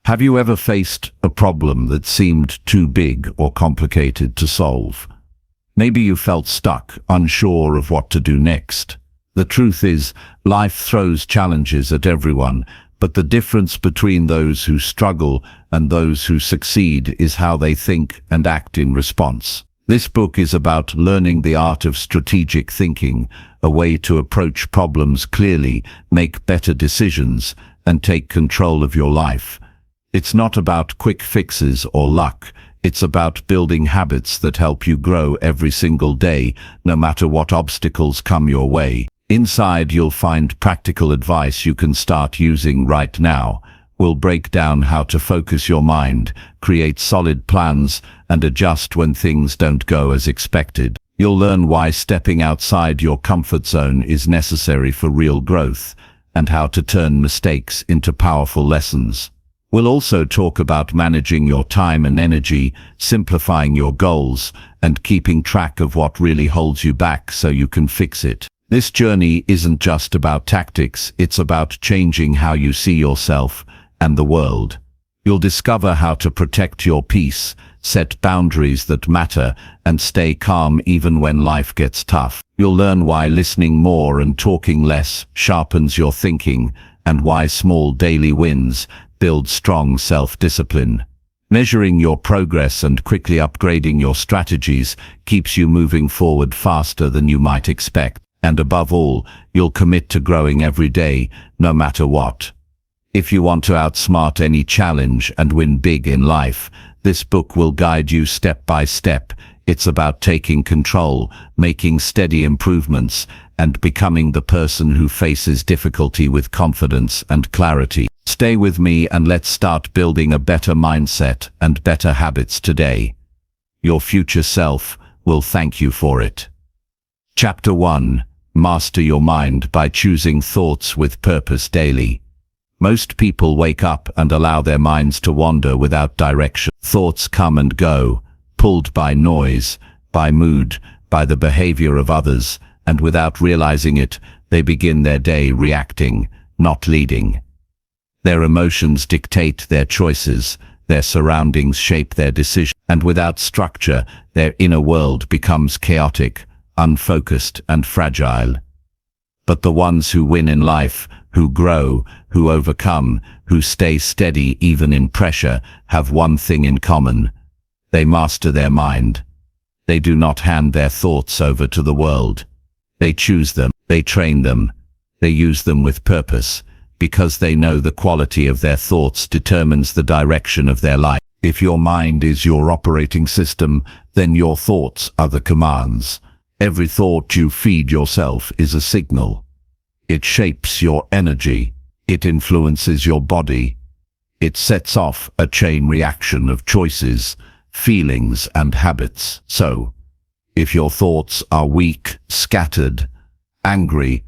Have you ever faced a problem that seemed too big or complicated to solve? Maybe you felt stuck, unsure of what to do next. The truth is, life throws challenges at everyone, but the difference between those who struggle and those who succeed is how they think and act in response. This book is about learning the art of strategic thinking, a way to approach problems clearly, make better decisions, and take control of your life. It's not about quick fixes or luck. It's about building habits that help you grow every single day, no matter what obstacles come your way. Inside, you'll find practical advice you can start using right now. We'll break down how to focus your mind, create solid plans, and adjust when things don't go as expected. You'll learn why stepping outside your comfort zone is necessary for real growth, and how to turn mistakes into powerful lessons. We'll also talk about managing your time and energy, simplifying your goals, and keeping track of what really holds you back so you can fix it. This journey isn't just about tactics, it's about changing how you see yourself and the world. You'll discover how to protect your peace, set boundaries that matter, and stay calm even when life gets tough. You'll learn why listening more and talking less sharpens your thinking, and why small daily wins build strong self-discipline. Measuring your progress and quickly upgrading your strategies keeps you moving forward faster than you might expect. And above all, you'll commit to growing every day, no matter what. If you want to outsmart any challenge and win big in life, this book will guide you step by step. It's about taking control, making steady improvements, and becoming the person who faces difficulty with confidence and clarity. Stay with me and let's start building a better mindset and better habits today. Your future self will thank you for it. Chapter 1. Master your mind by choosing thoughts with purpose daily. Most people wake up and allow their minds to wander without direction. Thoughts come and go, pulled by noise, by mood, by the behavior of others, and without realizing it, they begin their day reacting, not leading. Their emotions dictate their choices, their surroundings shape their decisions, and without structure, their inner world becomes chaotic, unfocused, and fragile. But the ones who win in life, who grow, who overcome, who stay steady even in pressure, have one thing in common. They master their mind. They do not hand their thoughts over to the world. They choose them, they train them, they use them with purpose, because they know the quality of their thoughts determines the direction of their life. If your mind is your operating system, then your thoughts are the commands. Every thought you feed yourself is a signal. It shapes your energy. It influences your body. It sets off a chain reaction of choices, feelings, and habits. So, if your thoughts are weak, scattered, angry,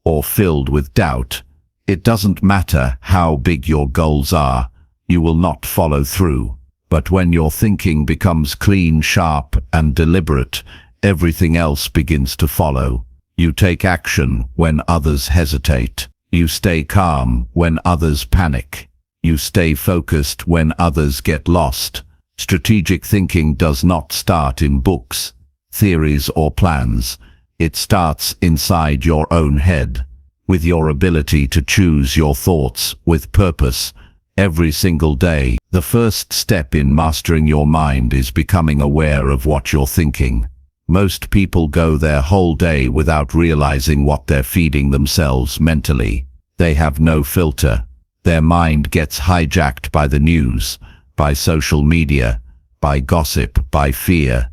or filled with doubt, it doesn't matter how big your goals are, you will not follow through. But when your thinking becomes clean, sharp, and deliberate, everything else begins to follow. You take action when others hesitate. You stay calm when others panic. You stay focused when others get lost. Strategic thinking does not start in books, theories, or plans. It starts inside your own head, with your ability to choose your thoughts with purpose every single day. The first step in mastering your mind is becoming aware of what you're thinking. Most people go their whole day without realizing what they're feeding themselves mentally. They have no filter. Their mind gets hijacked by the news, by social media, by gossip, by fear,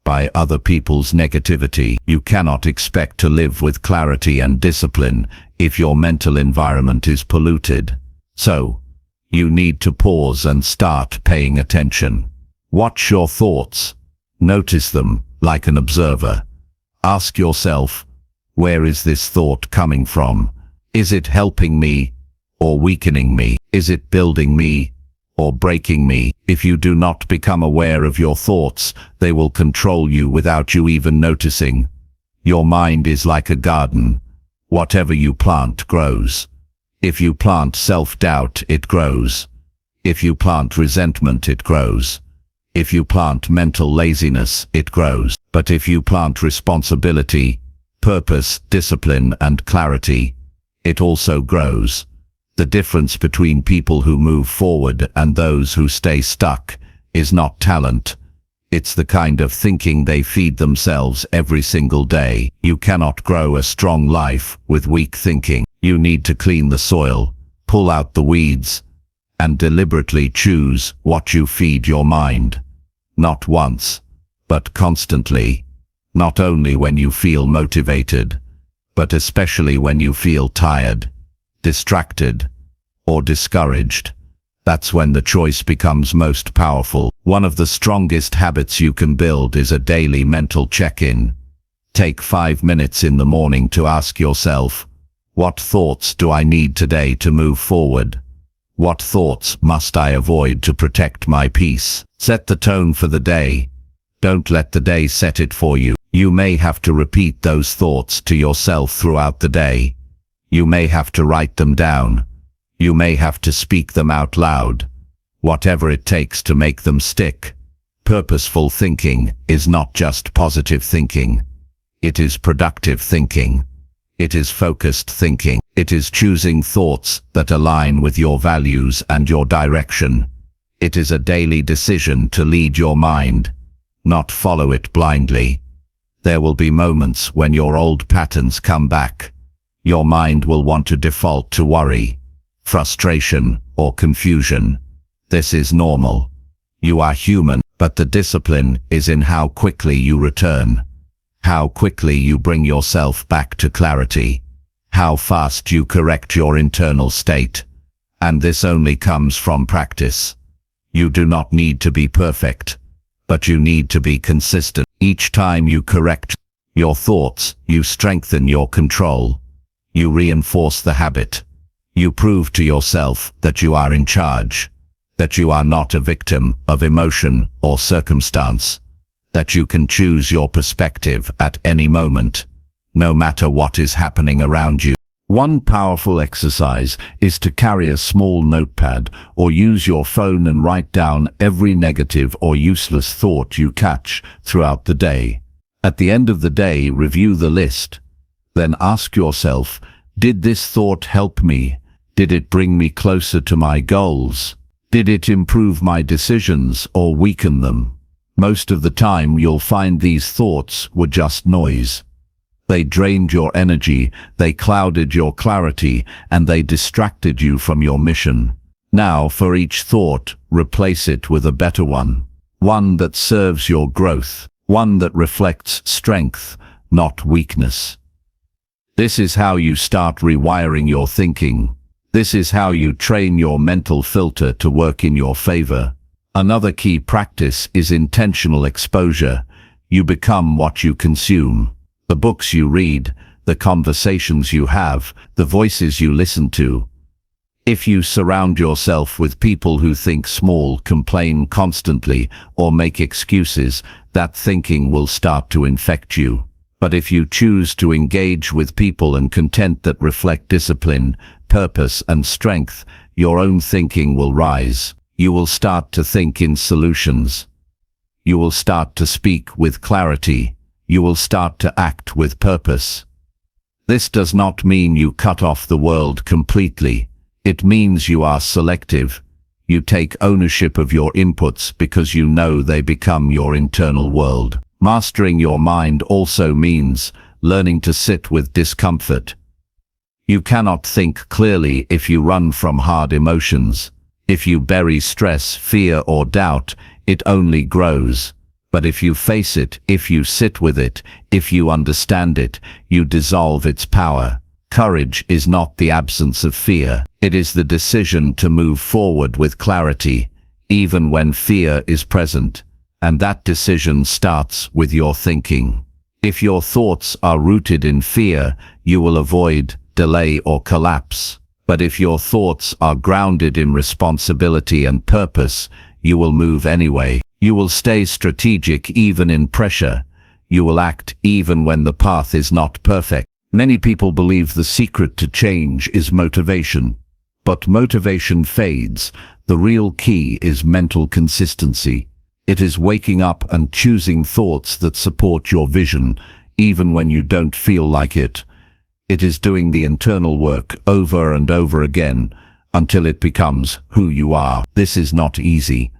by other people's negativity. You cannot expect to live with clarity and discipline if your mental environment is polluted. So, you need to pause and start paying attention. Watch your thoughts. Notice them like an observer. Ask yourself, where is this thought coming from? Is it helping me or weakening me? Is it building me or breaking me? If you do not become aware of your thoughts, they will control you without you even noticing. Your mind is like a garden. Whatever you plant grows. If you plant self-doubt, it grows. If you plant resentment, it grows. If you plant mental laziness, it grows. But if you plant responsibility, purpose, discipline, and clarity, it also grows. The difference between people who move forward and those who stay stuck is not talent. It's the kind of thinking they feed themselves every single day. You cannot grow a strong life with weak thinking. You need to clean the soil, pull out the weeds, and deliberately choose what you feed your mind. Not once, but constantly. Not only when you feel motivated, but especially when you feel tired, distracted, or discouraged. That's when the choice becomes most powerful. One of the strongest habits you can build is a daily mental check-in. Take 5 minutes in the morning to ask yourself, what thoughts do I need today to move forward? What thoughts must I avoid to protect my peace? Set the tone for the day. Don't let the day set it for you. You may have to repeat those thoughts to yourself throughout the day. You may have to write them down. You may have to speak them out loud. Whatever it takes to make them stick. Purposeful thinking is not just positive thinking. It is productive thinking. It is focused thinking. It is choosing thoughts that align with your values and your direction. It is a daily decision to lead your mind, not follow it blindly. There will be moments when your old patterns come back. Your mind will want to default to worry, frustration, or confusion. This is normal. You are human, but the discipline is in how quickly you return. How quickly you bring yourself back to clarity. How fast you correct your internal state. And this only comes from practice. You do not need to be perfect, but you need to be consistent. Each time you correct your thoughts, you strengthen your control. You reinforce the habit. You prove to yourself that you are in charge, that you are not a victim of emotion or circumstance, that you can choose your perspective at any moment, no matter what is happening around you. One powerful exercise is to carry a small notepad or use your phone and write down every negative or useless thought you catch throughout the day. At the end of the day, review the list. Then ask yourself, did this thought help me? Did it bring me closer to my goals? Did it improve my decisions or weaken them? Most of the time you'll find these thoughts were just noise. They drained your energy, they clouded your clarity, and they distracted you from your mission. Now, for each thought, replace it with a better one. One that serves your growth. One that reflects strength, not weakness. This is how you start rewiring your thinking. This is how you train your mental filter to work in your favor. Another key practice is intentional exposure. You become what you consume. The books you read, the conversations you have, the voices you listen to. If you surround yourself with people who think small, complain constantly, or make excuses, that thinking will start to infect you. But if you choose to engage with people and content that reflect discipline, purpose, and strength, your own thinking will rise. You will start to think in solutions. You will start to speak with clarity. You will start to act with purpose. This does not mean you cut off the world completely. It means you are selective. You take ownership of your inputs because you know they become your internal world. Mastering your mind also means learning to sit with discomfort. You cannot think clearly if you run from hard emotions. If you bury stress, fear, or doubt, it only grows. But if you face it, if you sit with it, if you understand it, you dissolve its power. Courage is not the absence of fear. It is the decision to move forward with clarity, even when fear is present. And that decision starts with your thinking. If your thoughts are rooted in fear, you will avoid, delay, or collapse. But if your thoughts are grounded in responsibility and purpose, you will move anyway. You will stay strategic even in pressure. You will act even when the path is not perfect. Many people believe the secret to change is motivation. But motivation fades. The real key is mental consistency. It is waking up and choosing thoughts that support your vision, even when you don't feel like it. It is doing the internal work over and over again, until it becomes who you are. This is not easy,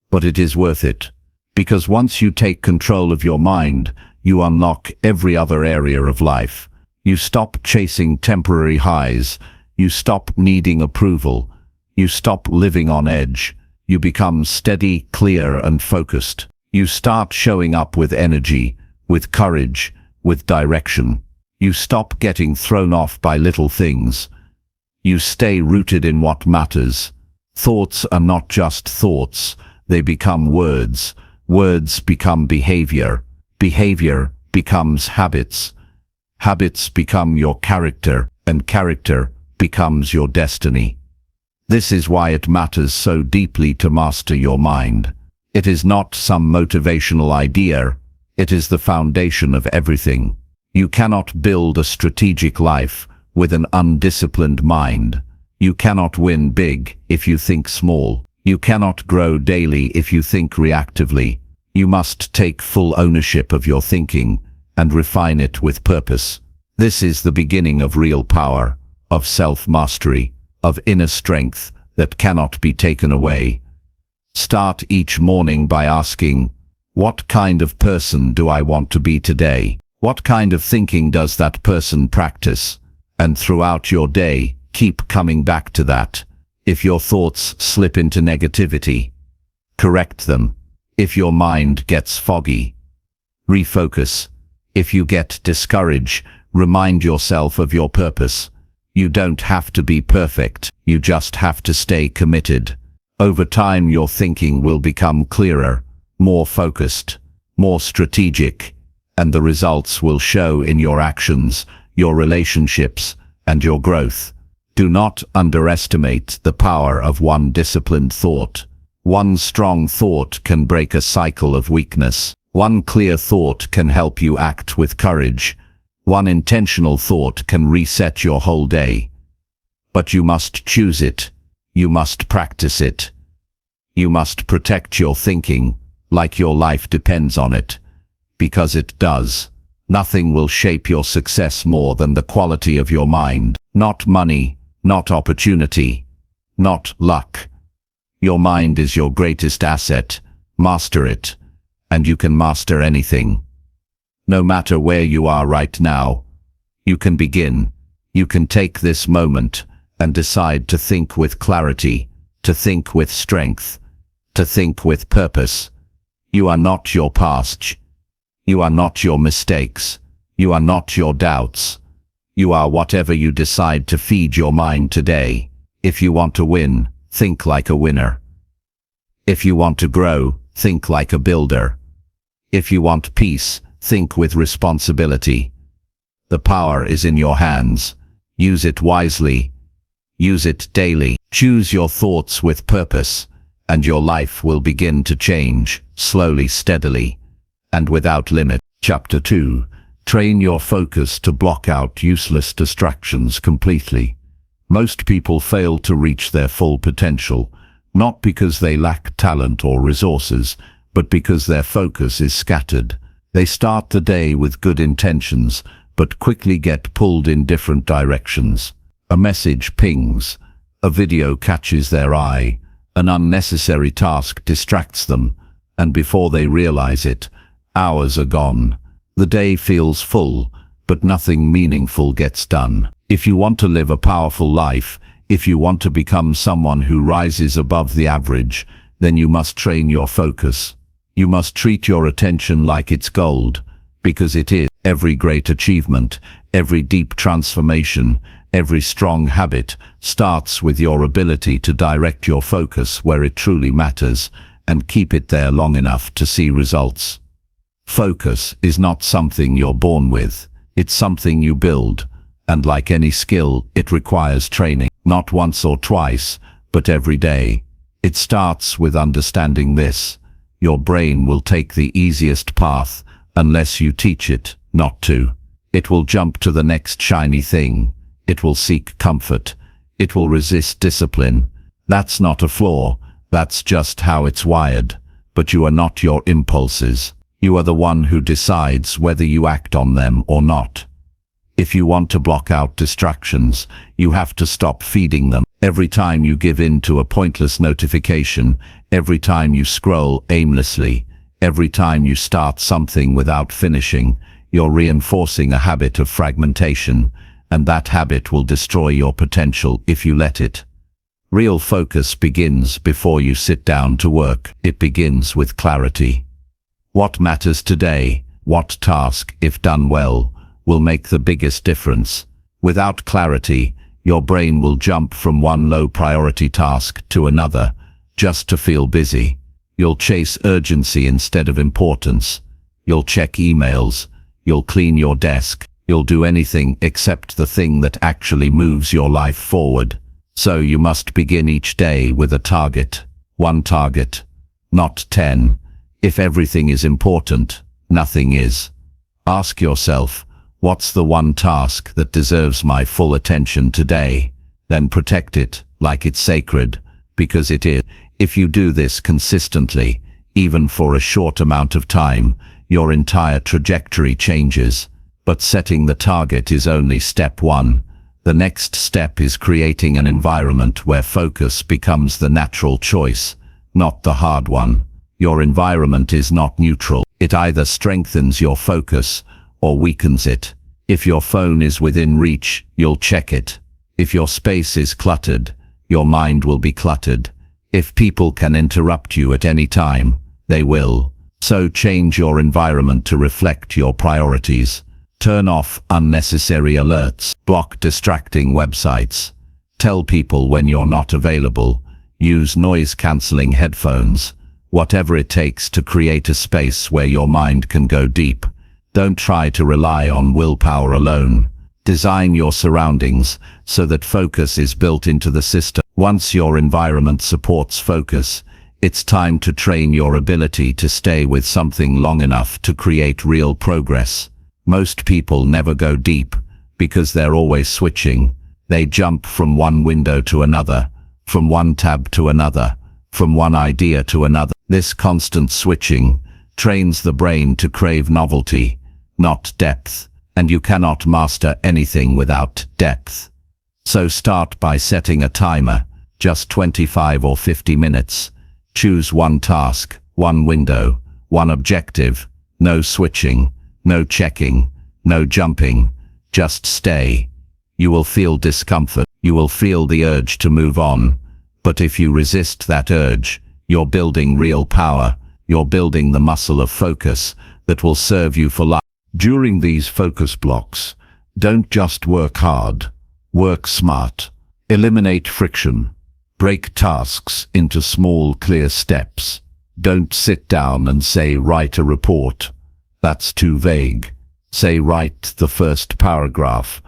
but it is worth it. Because once you take control of your mind, you unlock every other area of life. You stop chasing temporary highs. You stop needing approval. You stop living on edge. You become steady, clear, and focused. You start showing up with energy, with courage, with direction. You stop getting thrown off by little things. You stay rooted in what matters. Thoughts are not just thoughts. They become words. Words become behavior. Behavior becomes habits. Habits become your character, and character becomes your destiny. This is why it matters so deeply to master your mind. It is not some motivational idea. It is the foundation of everything. You cannot build a strategic life with an undisciplined mind. You cannot win big if you think small. You cannot grow daily if you think reactively. You must take full ownership of your thinking and refine it with purpose. This is the beginning of real power, of self-mastery, of inner strength that cannot be taken away. Start each morning by asking, what kind of person do I want to be today? What kind of thinking does that person practice? And throughout your day, keep coming back to that. If your thoughts slip into negativity, correct them. If your mind gets foggy, refocus. If you get discouraged, remind yourself of your purpose. You don't have to be perfect. You just have to stay committed. Over time, your thinking will become clearer, more focused, more strategic, and the results will show in your actions, your relationships, and your growth. Do not underestimate the power of one disciplined thought. One strong thought can break a cycle of weakness. One clear thought can help you act with courage. One intentional thought can reset your whole day. But you must choose it. You must practice it. You must protect your thinking, like your life depends on it. Because it does. Nothing will shape your success more than the quality of your mind. Not money, not opportunity, not luck. Your mind is your greatest asset. Master it, and you can master anything. No matter where you are right now, you can begin. You can take this moment and decide to think with clarity, to think with strength, to think with purpose. You are not your past. You are not your mistakes. You are not your doubts. You are whatever you decide to feed your mind today. If you want to win, think like a winner. If you want to grow, think like a builder. If you want peace, think with responsibility. The power is in your hands. Use it wisely. Use it daily. Choose your thoughts with purpose, and your life will begin to change, slowly, steadily, and without limit. Chapter 2. Train your focus to block out useless distractions completely. Most people fail to reach their full potential, not because they lack talent or resources, but because their focus is scattered. They start the day with good intentions, but quickly get pulled in different directions. A message pings, a video catches their eye, an unnecessary task distracts them, and before they realize it, hours are gone. The day feels full, but nothing meaningful gets done. If you want to live a powerful life, if you want to become someone who rises above the average, then you must train your focus. You must treat your attention like it's gold, because it is. Every great achievement, every deep transformation, every strong habit starts with your ability to direct your focus where it truly matters and keep it there long enough to see results. Focus is not something you're born with. It's something you build, and like any skill, it requires training, not once or twice, but every day. It starts with understanding this. Your brain will take the easiest path unless you teach it not to. It will jump to the next shiny thing. It will seek comfort. It will resist discipline. That's not a flaw, that's just how it's wired. But you are not your impulses. You are the one who decides whether you act on them or not. If you want to block out distractions, you have to stop feeding them. Every time you give in to a pointless notification, every time you scroll aimlessly, every time you start something without finishing, you're reinforcing a habit of fragmentation, and that habit will destroy your potential if you let it. Real focus begins before you sit down to work. It begins with clarity. What matters today, what task, if done well, will make the biggest difference? Without clarity, your brain will jump from one low-priority task to another, just to feel busy. You'll chase urgency instead of importance. You'll check emails. You'll clean your desk. You'll do anything except the thing that actually moves your life forward. So you must begin each day with a target. One target, not 10. If everything is important, nothing is. Ask yourself, what's the one task that deserves my full attention today? Then protect it like it's sacred, because it is. If you do this consistently, even for a short amount of time, your entire trajectory changes. But setting the target is only step one. The next step is creating an environment where focus becomes the natural choice, not the hard one. Your environment is not neutral. It either strengthens your focus or weakens it. If your phone is within reach, you'll check it. If your space is cluttered, your mind will be cluttered. If people can interrupt you at any time, they will. So change your environment to reflect your priorities. Turn off unnecessary alerts. Block distracting websites. Tell people when you're not available. Use noise-canceling headphones. Whatever it takes to create a space where your mind can go deep. Don't try to rely on willpower alone. Design your surroundings so that focus is built into the system. Once your environment supports focus, it's time to train your ability to stay with something long enough to create real progress. Most people never go deep because they're always switching. They jump from one window to another, from one tab to another, from one idea to another. This constant switching trains the brain to crave novelty, not depth, and you cannot master anything without depth. So start by setting a timer, just 25 or 50 minutes. Choose one task, one window, one objective. No switching, no checking, no jumping. Just stay. You will feel discomfort. You will feel the urge to move on. But if you resist that urge, you're building real power. You're building the muscle of focus that will serve you for life. During these focus blocks, don't just work hard. Work smart. Eliminate friction. Break tasks into small, clear steps. Don't sit down and say, write a report. That's too vague. Say, write the first paragraph,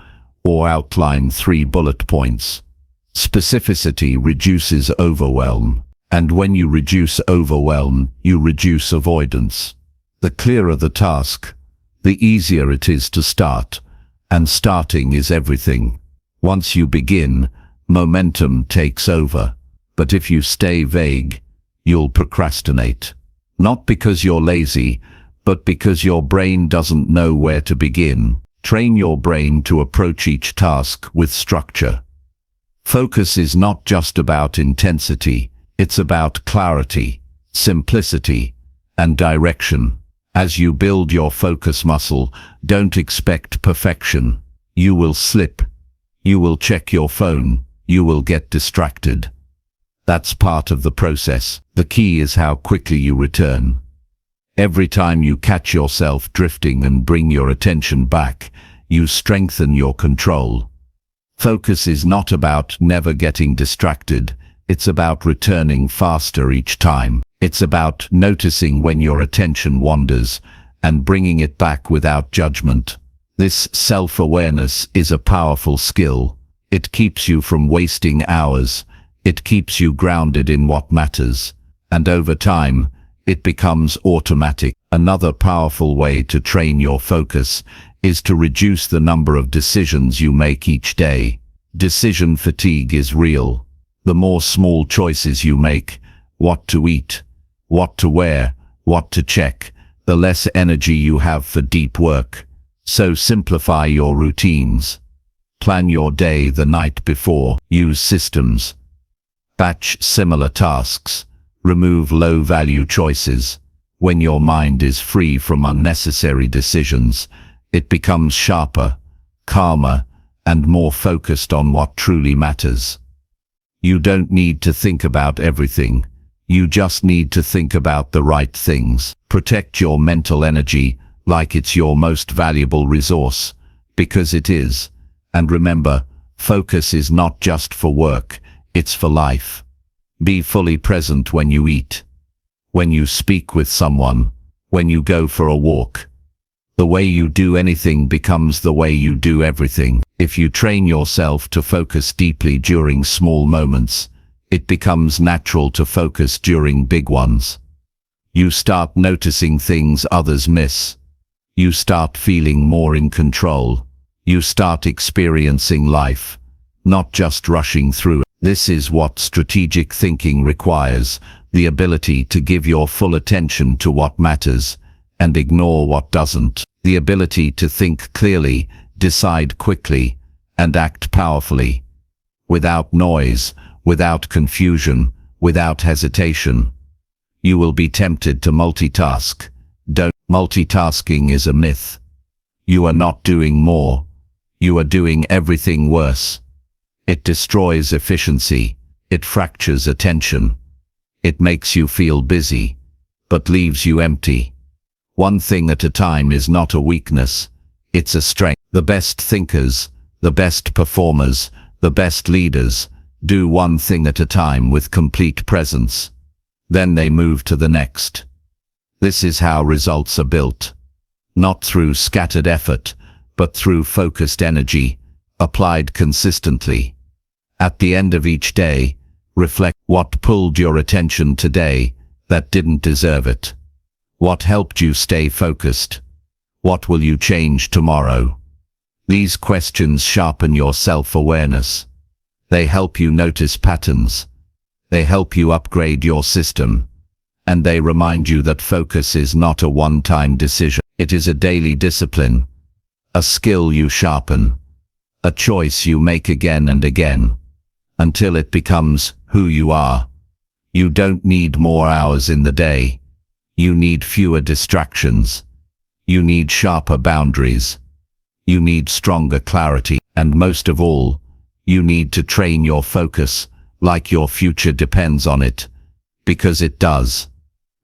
or outline 3 bullet points. Specificity reduces overwhelm. And when you reduce overwhelm, you reduce avoidance. The clearer the task, the easier it is to start. And starting is everything. Once you begin, momentum takes over. But if you stay vague, you'll procrastinate. Not because you're lazy, but because your brain doesn't know where to begin. Train your brain to approach each task with structure. Focus is not just about intensity, it's about clarity, simplicity, and direction. As you build your focus muscle, don't expect perfection. You will slip. You will check your phone. You will get distracted. That's part of the process. The key is how quickly you return. Every time you catch yourself drifting and bring your attention back, you strengthen your control. Focus is not about never getting distracted. It's about returning faster each time. It's about noticing when your attention wanders and bringing it back without judgment. This self-awareness is a powerful skill. It keeps you from wasting hours. It keeps you grounded in what matters. And over time, it becomes automatic. Another powerful way to train your focus is to reduce the number of decisions you make each day. Decision fatigue is real. The more small choices you make, what to eat, what to wear, what to check, the less energy you have for deep work. So simplify your routines. Plan your day the night before. Use systems. Batch similar tasks. Remove low-value choices. When your mind is free from unnecessary decisions, it becomes sharper, calmer, and more focused on what truly matters. You don't need to think about everything. You just need to think about the right things. Protect your mental energy like it's your most valuable resource, because it is. And remember, focus is not just for work, it's for life. Be fully present when you eat, when you speak with someone, when you go for a walk. The way you do anything becomes the way you do everything. If you train yourself to focus deeply during small moments, it becomes natural to focus during big ones. You start noticing things others miss. You start feeling more in control. You start experiencing life, not just rushing through it. This is what strategic thinking requires, the ability to give your full attention to what matters and ignore what doesn't. The ability to think clearly, decide quickly, and act powerfully. Without noise, without confusion, without hesitation. You will be tempted to multitask. Multitasking is a myth. You are not doing more. You are doing everything worse. It destroys efficiency. It fractures attention. It makes you feel busy, but leaves you empty. One thing at a time is not a weakness. It's a strength. The best thinkers, the best performers, the best leaders do one thing at a time with complete presence. Then they move to the next. This is how results are built. Not through scattered effort, but through focused energy, applied consistently. At the end of each day, reflect what pulled your attention today that didn't deserve it. What helped you stay focused? What will you change tomorrow? These questions sharpen your self-awareness. They help you notice patterns. They help you upgrade your system. And they remind you that focus is not a one-time decision. It is a daily discipline, a skill you sharpen, a choice you make again and again, until it becomes who you are. You don't need more hours in the day. You need fewer distractions. You need sharper boundaries. You need stronger clarity. And most of all, you need to train your focus like your future depends on it, because it does.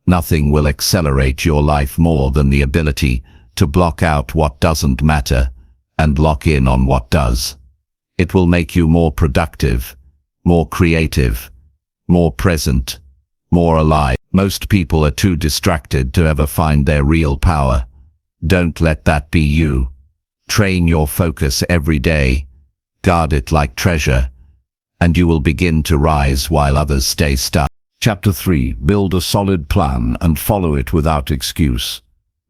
Nothing will accelerate your life more than the ability to block out what doesn't matter and lock in on what does. It will make you more productive, more creative, more present, more alive. Most people are too distracted to ever find their real power. Don't let that be you. Train your focus every day. Guard it like treasure, and you will begin to rise while others stay stuck. Chapter 3. Build a solid plan and follow it without excuse.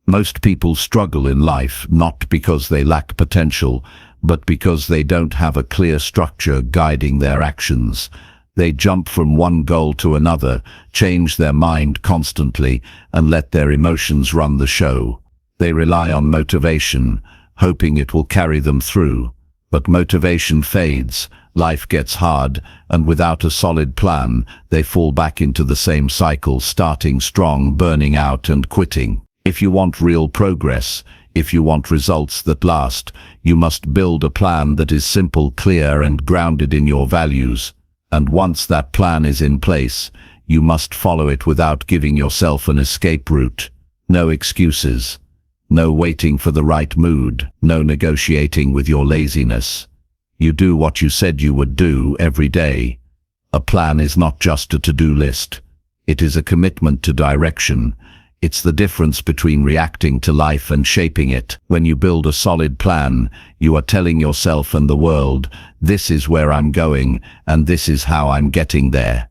Most people struggle in life not because they lack potential, but because they don't have a clear structure guiding their actions. They jump from one goal to another, change their mind constantly, and let their emotions run the show. They rely on motivation, hoping it will carry them through. But motivation fades, life gets hard, and without a solid plan, they fall back into the same cycle, starting strong, burning out, and quitting. If you want real progress, if you want results that last, you must build a plan that is simple, clear, and grounded in your values. And once that plan is in place, you must follow it without giving yourself an escape route. No excuses. No waiting for the right mood. No negotiating with your laziness. You do what you said you would do every day. A plan is not just a to-do list. It is a commitment to direction. It's the difference between reacting to life and shaping it. When you build a solid plan, you are telling yourself and the world, this is where I'm going, and this is how I'm getting there.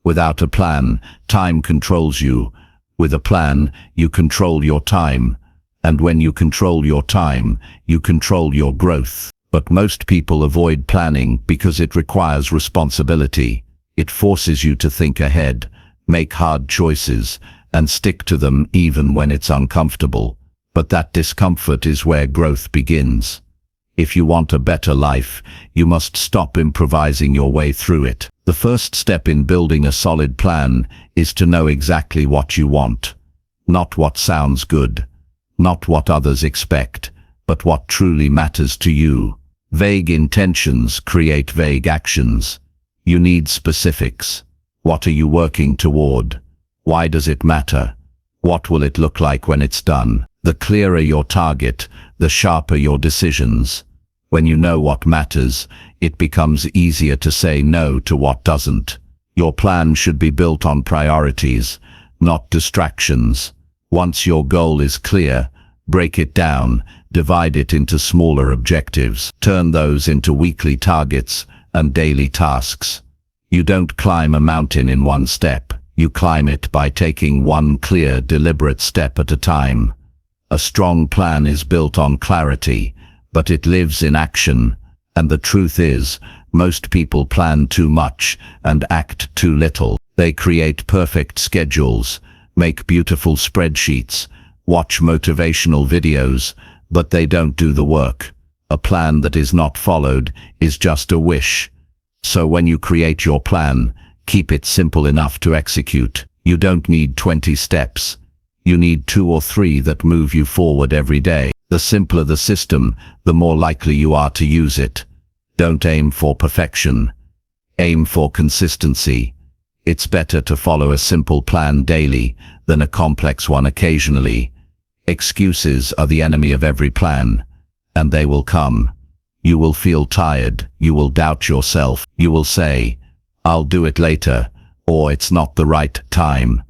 Without a plan, time controls you. With a plan, you control your time. And when you control your time, you control your growth. But most people avoid planning because it requires responsibility. It forces you to think ahead, make hard choices, and stick to them even when it's uncomfortable. But that discomfort is where growth begins. If you want a better life, you must stop improvising your way through it. The first step in building a solid plan is to know exactly what you want. Not what sounds good, not what others expect, but what truly matters to you. Vague intentions create vague actions. You need specifics. What are you working toward? Why does it matter? What will it look like when it's done? The clearer your target, the sharper your decisions. When you know what matters, it becomes easier to say no to what doesn't. Your plan should be built on priorities, not distractions. Once your goal is clear, break it down, divide it into smaller objectives. Turn those into weekly targets and daily tasks. You don't climb a mountain in one step. You climb it by taking one clear, deliberate step at a time. A strong plan is built on clarity, but it lives in action. And the truth is, most people plan too much and act too little. They create perfect schedules, make beautiful spreadsheets, watch motivational videos, but they don't do the work. A plan that is not followed is just a wish. So when you create your plan, keep it simple enough to execute. You don't need 20 steps. You need 2 or 3 that move you forward every day. The simpler the system, the more likely you are to use it. Don't aim for perfection. Aim for consistency. It's better to follow a simple plan daily than a complex one occasionally. Excuses are the enemy of every plan, and they will come. You will feel tired, you will doubt yourself, you will say, "I'll do it later," or "It's not the right time."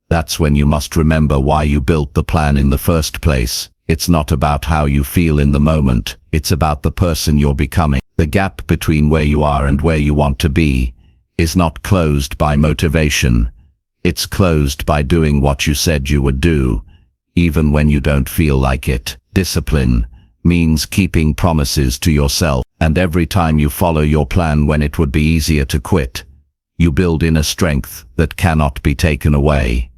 That's when you must remember why you built the plan in the first place. It's not about how you feel in the moment, it's about the person you're becoming. The gap between where you are and where you want to be is not closed by motivation. It's closed by doing what you said you would do, even when you don't feel like it. Discipline means keeping promises to yourself, and every time you follow your plan when it would be easier to quit, you build inner strength that cannot be taken away.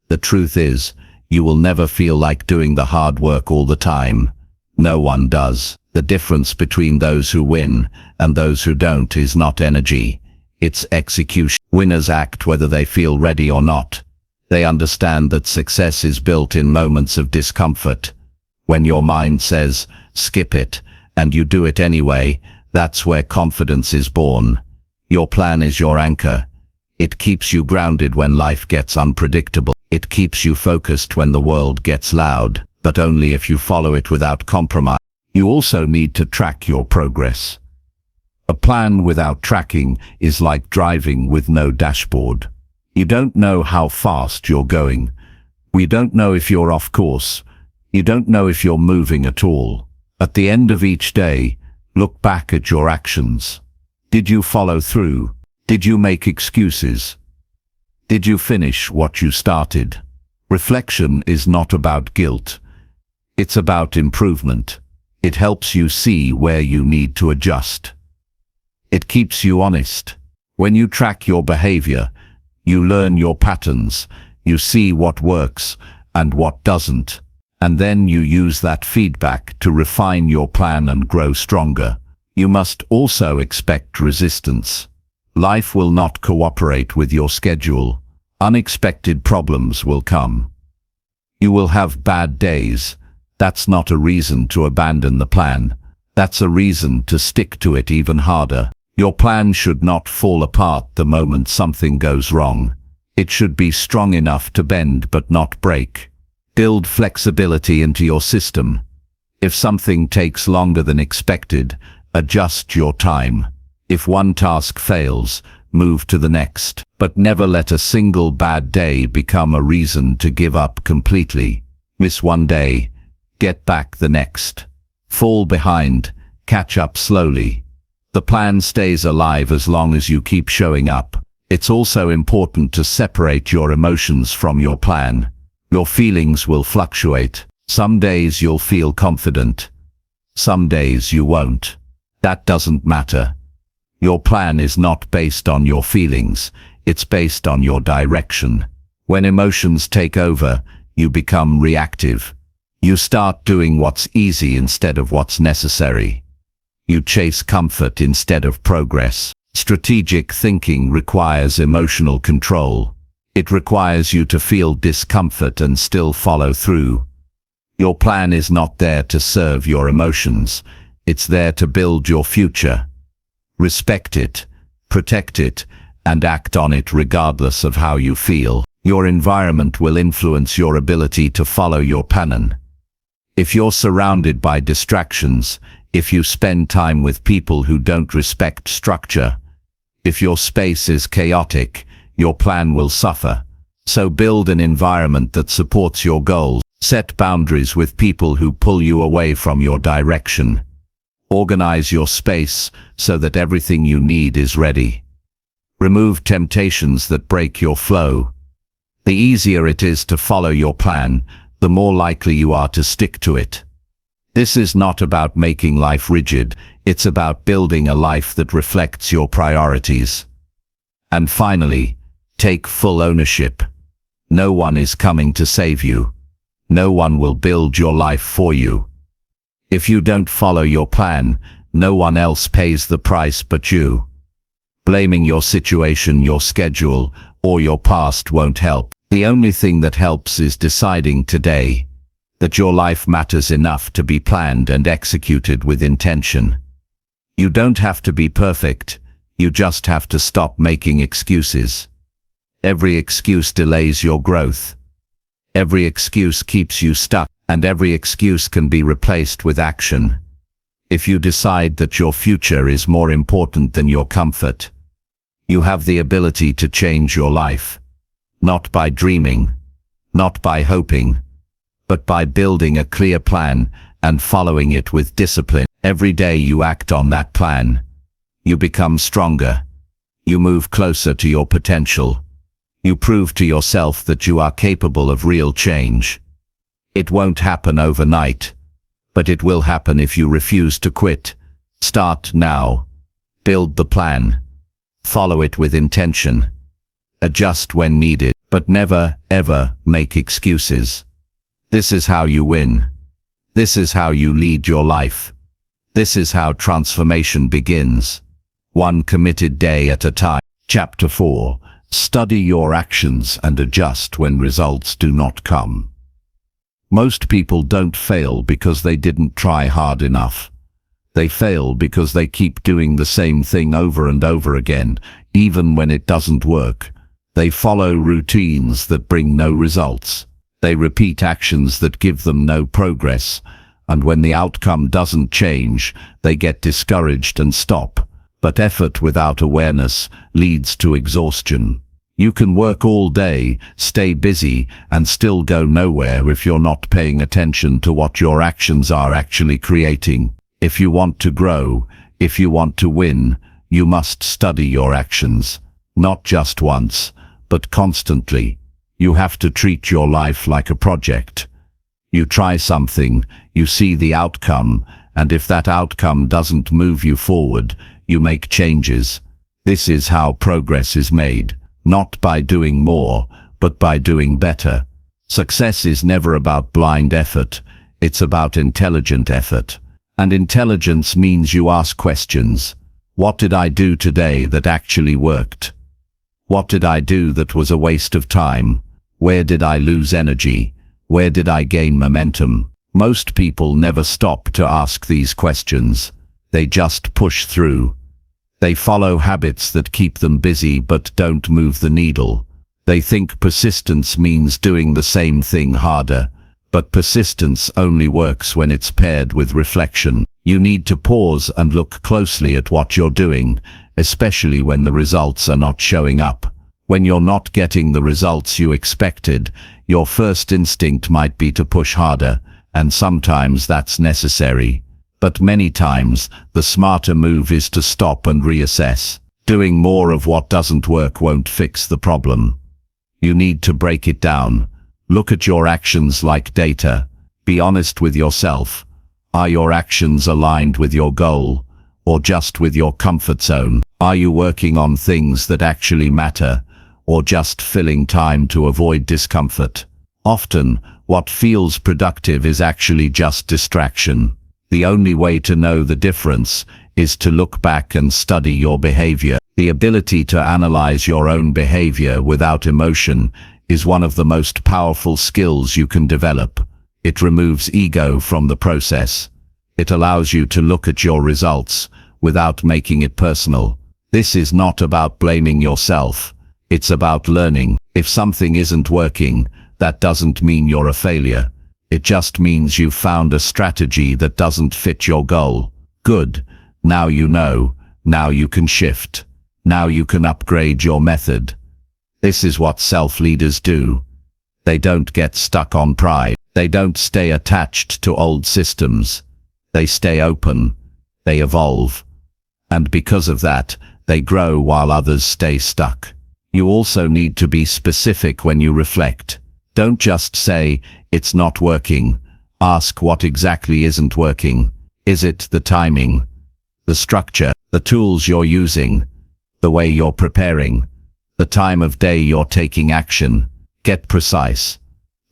The truth is, you will never feel like doing the hard work all the time. No one does. The difference between those who win and those who don't is not energy, it's execution. Winners act whether they feel ready or not. They understand that success is built in moments of discomfort. When your mind says, "Skip it," and you do it anyway, that's where confidence is born. Your plan is your anchor. It keeps you grounded when life gets unpredictable. It keeps you focused when the world gets loud, but only if you follow it without compromise. You also need to track your progress. A plan without tracking is like driving with no dashboard. You don't know how fast you're going. You don't know if you're off course. You don't know if you're moving at all. At the end of each day, look back at your actions. Did you follow through? Did you make excuses? Did you finish what you started? Reflection is not about guilt. It's about improvement. It helps you see where you need to adjust. It keeps you honest. When you track your behavior, you learn your patterns, you see what works and what doesn't, and then you use that feedback to refine your plan and grow stronger. You must also expect resistance. Life will not cooperate with your schedule. Unexpected problems will come. You will have bad days. That's not a reason to abandon the plan. That's a reason to stick to it even harder. Your plan should not fall apart the moment something goes wrong. It should be strong enough to bend but not break. Build flexibility into your system. If something takes longer than expected, adjust your time. If one task fails, move to the next. But never let a single bad day become a reason to give up completely. Miss one day, get back the next. Fall behind, catch up slowly. The plan stays alive as long as you keep showing up. It's also important to separate your emotions from your plan. Your feelings will fluctuate. Some days you'll feel confident. Some days you won't. That doesn't matter. Your plan is not based on your feelings, it's based on your direction. When emotions take over, you become reactive. You start doing what's easy instead of what's necessary. You chase comfort instead of progress. Strategic thinking requires emotional control. It requires you to feel discomfort and still follow through. Your plan is not there to serve your emotions. It's there to build your future. Respect it, protect it, and act on it regardless of how you feel. Your environment will influence your ability to follow your plan. If you're surrounded by distractions, if you spend time with people who don't respect structure, if your space is chaotic, your plan will suffer. So build an environment that supports your goals. Set boundaries with people who pull you away from your direction. Organize your space so that everything you need is ready. Remove temptations that break your flow. The easier it is to follow your plan, the more likely you are to stick to it. This is not about making life rigid, it's about building a life that reflects your priorities. And finally, take full ownership. No one is coming to save you. No one will build your life for you. If you don't follow your plan, no one else pays the price but you. Blaming your situation, your schedule, or your past won't help. The only thing that helps is deciding today that your life matters enough to be planned and executed with intention. You don't have to be perfect, you just have to stop making excuses. Every excuse delays your growth. Every excuse keeps you stuck, and every excuse can be replaced with action. If you decide that your future is more important than your comfort, you have the ability to change your life. Not by dreaming, not by hoping, but by building a clear plan and following it with discipline. Every day you act on that plan, you become stronger. You move closer to your potential. You prove to yourself that you are capable of real change. It won't happen overnight, but it will happen if you refuse to quit. Start now. Build the plan. Follow it with intention. Adjust when needed, but never, ever make excuses. This is how you win. This is how you lead your life. This is how transformation begins. One committed day at a time. Chapter 4. Study your actions and adjust when results do not come. Most people don't fail because they didn't try hard enough. They fail because they keep doing the same thing over and over again, even when it doesn't work. They follow routines that bring no results. They repeat actions that give them no progress, and when the outcome doesn't change, they get discouraged and stop. But effort without awareness leads to exhaustion. You can work all day, stay busy, and still go nowhere if you're not paying attention to what your actions are actually creating. If you want to grow, if you want to win, you must study your actions. Not just once, but constantly. You have to treat your life like a project. You try something, you see the outcome, and if that outcome doesn't move you forward, you make changes. This is how progress is made, not by doing more, but by doing better. Success is never about blind effort, it's about intelligent effort. And intelligence means you ask questions. What did I do today that actually worked? What did I do that was a waste of time? Where did I lose energy? Where did I gain momentum? Most people never stop to ask these questions. They just push through. They follow habits that keep them busy but don't move the needle. They think persistence means doing the same thing harder, but persistence only works when it's paired with reflection. You need to pause and look closely at what you're doing, especially when the results are not showing up. When you're not getting the results you expected, your first instinct might be to push harder, and sometimes that's necessary. But many times, the smarter move is to stop and reassess. Doing more of what doesn't work won't fix the problem. You need to break it down. Look at your actions like data. Be honest with yourself. Are your actions aligned with your goal? or just with your comfort zone? Are you working on things that actually matter, or just filling time to avoid discomfort? Often, what feels productive is actually just distraction. The only way to know the difference is to look back and study your behavior. The ability to analyze your own behavior without emotion is one of the most powerful skills you can develop. It removes ego from the process. It allows you to look at your results without making it personal. This is not about blaming yourself. It's about learning. If something isn't working, that doesn't mean you're a failure. It just means you've found a strategy that doesn't fit your goal. Good. Now you know. Now you can shift. Now you can upgrade your method. This is what self-leaders do. They don't get stuck on pride. They don't stay attached to old systems. They stay open. They evolve. And because of that, they grow while others stay stuck. You also need to be specific when you reflect. Don't just say, "It's not working." Ask what exactly isn't working. Is it the timing, the structure, the tools you're using, the way you're preparing, the time of day you're taking action? Get precise.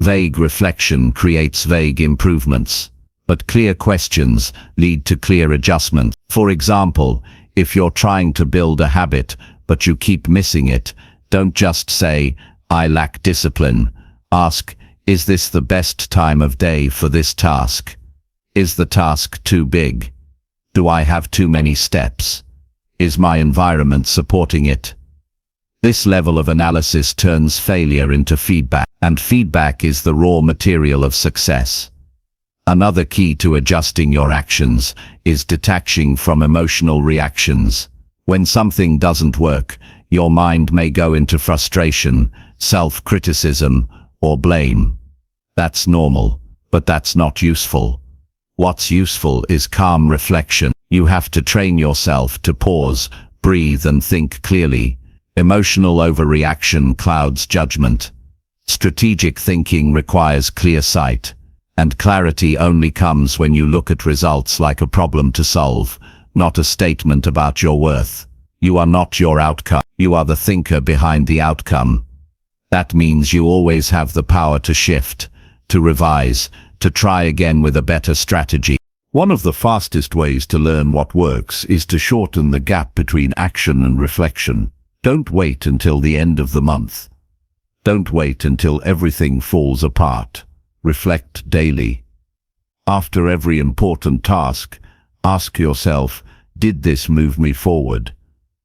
Vague reflection creates vague improvements, but clear questions lead to clear adjustment. For example, if you're trying to build a habit, but you keep missing it, don't just say, "I lack discipline." Ask, is this the best time of day for this task? Is the task too big? Do I have too many steps? Is my environment supporting it? This level of analysis turns failure into feedback, and feedback is the raw material of success. Another key to adjusting your actions is detaching from emotional reactions. When something doesn't work, your mind may go into frustration, self-criticism, or blame. That's normal, but that's not useful. What's useful is calm reflection. You have to train yourself to pause, breathe, and think clearly. Emotional overreaction clouds judgment. Strategic thinking requires clear sight, and clarity only comes when you look at results like a problem to solve, not a statement about your worth. You are not your outcome. You are the thinker behind the outcome. That means you always have the power to shift, to revise, to try again with a better strategy. One of the fastest ways to learn what works is to shorten the gap between action and reflection. Don't wait until the end of the month. Don't wait until everything falls apart. Reflect daily. After every important task, ask yourself, did this move me forward?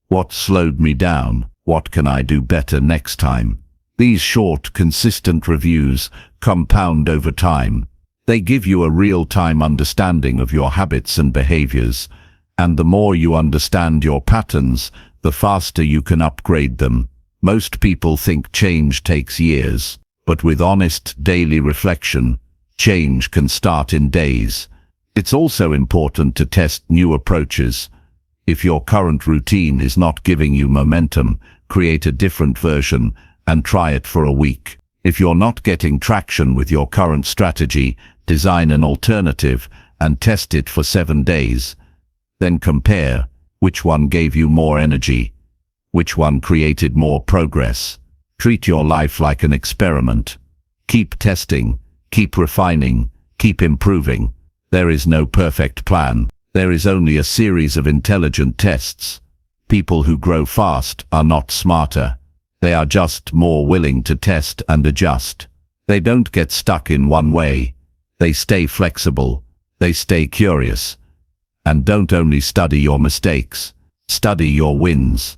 What slowed me down? What can I do better next time? These short, consistent reviews compound over time. They give you a real-time understanding of your habits and behaviors, and the more you understand your patterns, the faster you can upgrade them. Most people think change takes years, but with honest daily reflection, change can start in days. It's also important to test new approaches. If your current routine is not giving you momentum, create a different version and try it for a week. If you're not getting traction with your current strategy, design an alternative and test it for 7 days. Then compare which one gave you more energy, which one created more progress. Treat your life like an experiment. Keep testing, keep refining, keep improving. There is no perfect plan. There is only a series of intelligent tests. People who grow fast are not smarter. They are just more willing to test and adjust. They don't get stuck in one way. They stay flexible. They stay curious. And don't only study your mistakes. Study your wins.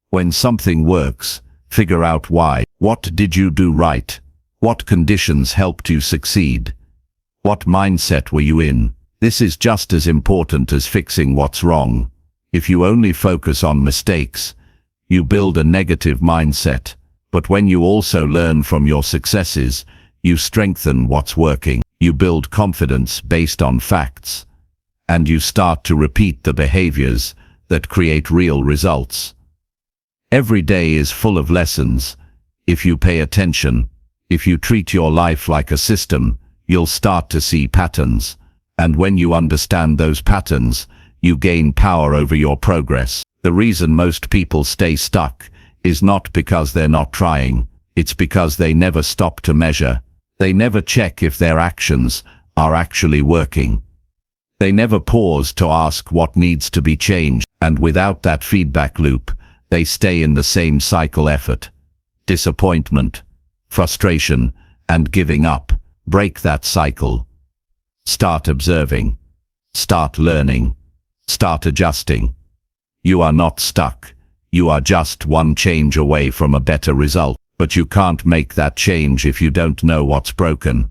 When something works, figure out why. What did you do right? What conditions helped you succeed? What mindset were you in? This is just as important as fixing what's wrong. If you only focus on mistakes, you build a negative mindset. But when you also learn from your successes, you strengthen what's working. You build confidence based on facts. And you start to repeat the behaviors that create real results. Every day is full of lessons. If you pay attention, if you treat your life like a system, you'll start to see patterns. And when you understand those patterns, you gain power over your progress. The reason most people stay stuck is not because they're not trying, it's because they never stop to measure. They never check if their actions are actually working. They never pause to ask what needs to be changed, and without that feedback loop, they stay in the same cycle: effort, disappointment, frustration, and giving up. Break that cycle. Start observing. Start learning. Start adjusting. You are not stuck. You are just one change away from a better result. But you can't make that change if you don't know what's broken.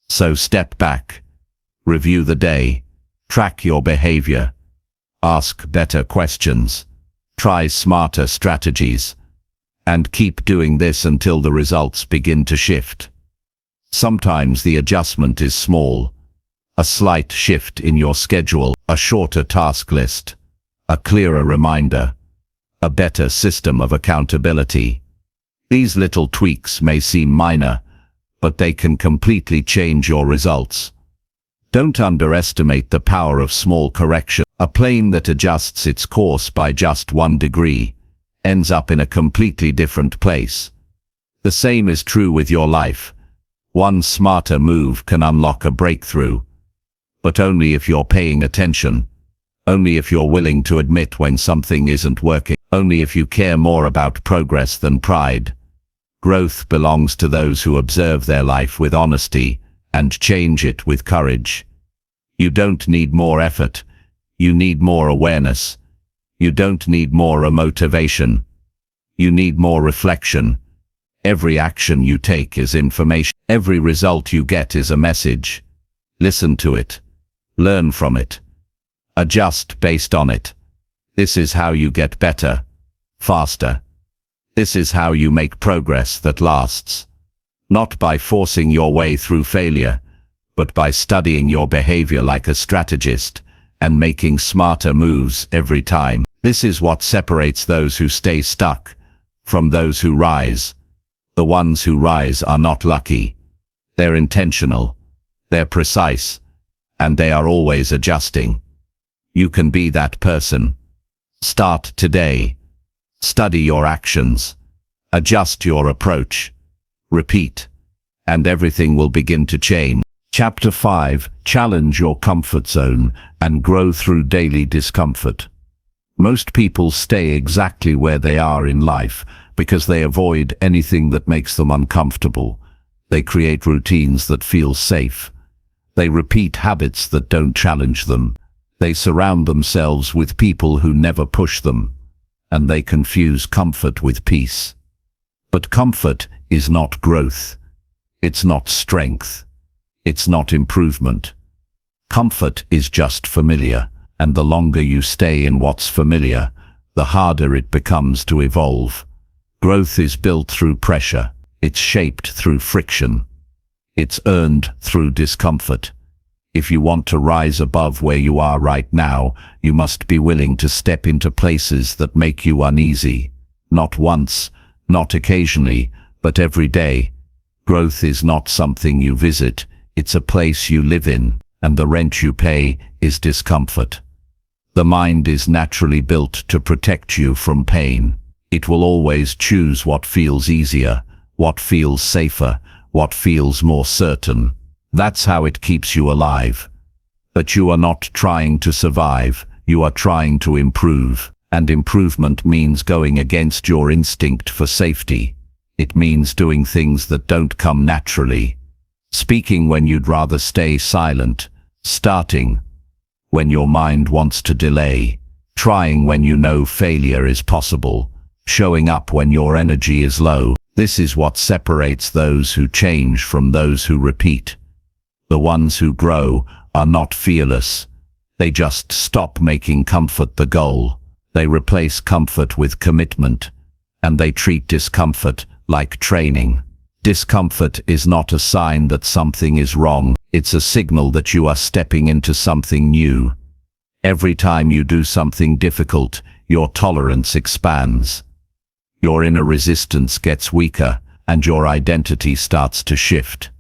So step back. Review the day. Track your behavior. Ask better questions. Try smarter strategies. And keep doing this until the results begin to shift. Sometimes the adjustment is small. A slight shift in your schedule, a shorter task list, a clearer reminder, a better system of accountability. These little tweaks may seem minor, but they can completely change your results. Don't underestimate the power of small correction. A plane that adjusts its course by just 1 degree ends up in a completely different place. The same is true with your life. One smarter move can unlock a breakthrough, but only if you're paying attention. Only if you're willing to admit when something isn't working. Only if you care more about progress than pride. Growth belongs to those who observe their life with honesty and change it with courage. You don't need more effort. You need more awareness. You don't need more motivation. You need more reflection. Every action you take is information. Every result you get is a message. Listen to it. Learn from it. Adjust based on it. This is how you get better, faster. This is how you make progress that lasts. Not by forcing your way through failure, but by studying your behavior like a strategist and making smarter moves every time. This is what separates those who stay stuck from those who rise. The ones who rise are not lucky. They're intentional. They're precise. And they are always adjusting. You can be that person. Start today. Study your actions. Adjust your approach. Repeat. And everything will begin to change. Chapter 5. Challenge your comfort zone and grow through daily discomfort. Most people stay exactly where they are in life because they avoid anything that makes them uncomfortable. They create routines that feel safe. They repeat habits that don't challenge them. They surround themselves with people who never push them. And they confuse comfort with peace. But comfort is not growth. It's not strength. It's not improvement. Comfort is just familiar, and the longer you stay in what's familiar, the harder it becomes to evolve. Growth is built through pressure. It's shaped through friction. It's earned through discomfort. If you want to rise above where you are right now, you must be willing to step into places that make you uneasy. Not once, not occasionally, but every day. Growth is not something you visit, it's a place you live in, and the rent you pay is discomfort. The mind is naturally built to protect you from pain. It will always choose what feels easier, what feels safer, what feels more certain. That's how it keeps you alive. But you are not trying to survive, you are trying to improve. And improvement means going against your instinct for safety. It means doing things that don't come naturally. Speaking when you'd rather stay silent. Starting when your mind wants to delay. Trying when you know failure is possible. Showing up when your energy is low. This is what separates those who change from those who repeat. The ones who grow are not fearless. They just stop making comfort the goal. They replace comfort with commitment, and they treat discomfort like training. Discomfort is not a sign that something is wrong. It's a signal that you are stepping into something new. Every time you do something difficult, your tolerance expands. Your inner resistance gets weaker, and your identity starts to shift.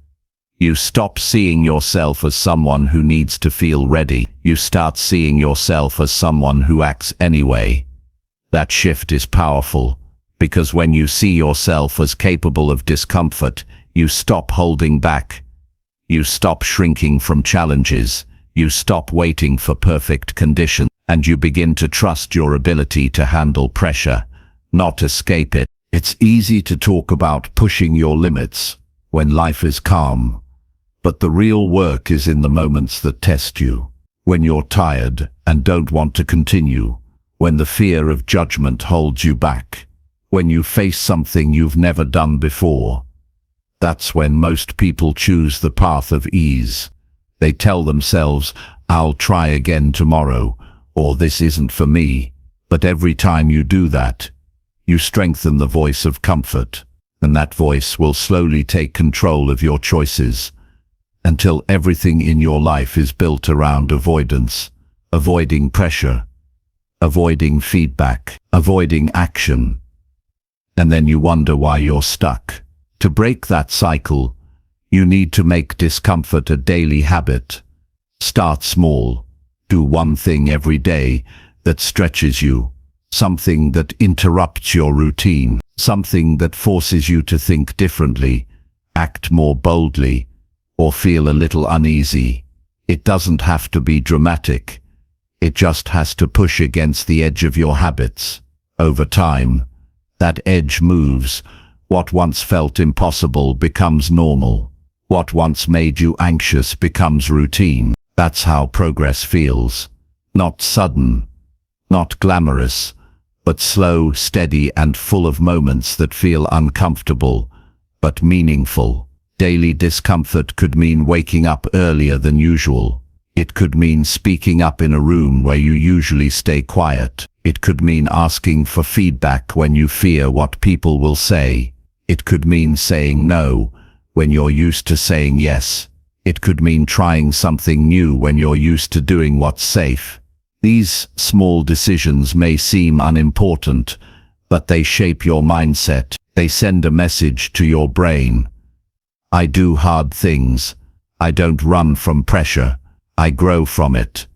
You stop seeing yourself as someone who needs to feel ready. You start seeing yourself as someone who acts anyway. That shift is powerful, because when you see yourself as capable of discomfort, you stop holding back. You stop shrinking from challenges. You stop waiting for perfect conditions, and you begin to trust your ability to handle pressure, not escape it. It's easy to talk about pushing your limits when life is calm, but the real work is in the moments that test you. When you're tired and don't want to continue, when the fear of judgment holds you back, when you face something you've never done before. That's when most people choose the path of ease. They tell themselves, "I'll try again tomorrow," or "This isn't for me." But every time you do that, you strengthen the voice of comfort, and that voice will slowly take control of your choices, until everything in your life is built around avoidance, avoiding pressure, avoiding feedback, avoiding action. And then you wonder why you're stuck. To break that cycle, you need to make discomfort a daily habit. Start small. Do one thing every day that stretches you, something that interrupts your routine, something that forces you to think differently, act more boldly, or feel a little uneasy. It doesn't have to be dramatic. It just has to push against the edge of your habits. Over time, that edge moves. What once felt impossible becomes normal. What once made you anxious becomes routine. That's how progress feels. Not sudden, not glamorous, but slow, steady, and full of moments that feel uncomfortable, but meaningful. Daily discomfort could mean waking up earlier than usual. It could mean speaking up in a room where you usually stay quiet. It could mean asking for feedback when you fear what people will say. It could mean saying no when you're used to saying yes. It could mean trying something new when you're used to doing what's safe. These small decisions may seem unimportant, but they shape your mindset. They send a message to your brain. I do hard things. I don't run from pressure. I grow from it.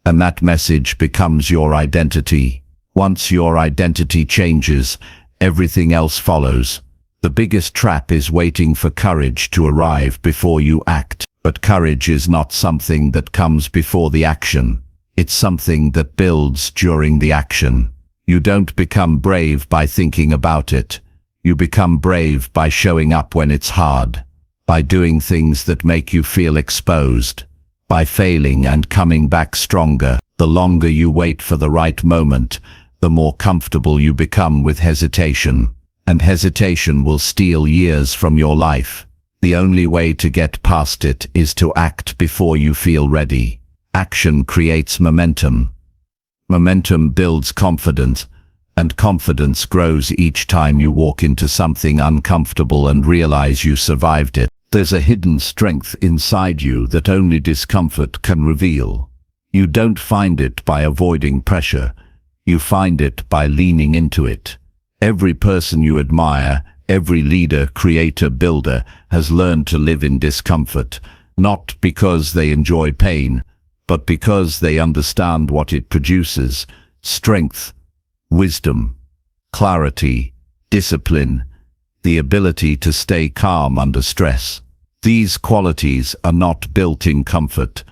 And that message becomes your identity. Once your identity changes, everything else follows. The biggest trap is waiting for courage to arrive before you act. But courage is not something that comes before the action. It's something that builds during the action. You don't become brave by thinking about it. You become brave by showing up when it's hard, by doing things that make you feel exposed, by failing and coming back stronger. The longer you wait for the right moment, the more comfortable you become with hesitation. And hesitation will steal years from your life. The only way to get past it is to act before you feel ready. Action creates momentum. Momentum builds confidence, and confidence grows each time you walk into something uncomfortable and realize you survived it. There's a hidden strength inside you that only discomfort can reveal. You don't find it by avoiding pressure. You find it by leaning into it. Every person you admire, every leader, creator, builder, has learned to live in discomfort, not because they enjoy pain, but because they understand what it produces: strength, wisdom, clarity, discipline, the ability to stay calm under stress. These qualities are not built in comfort.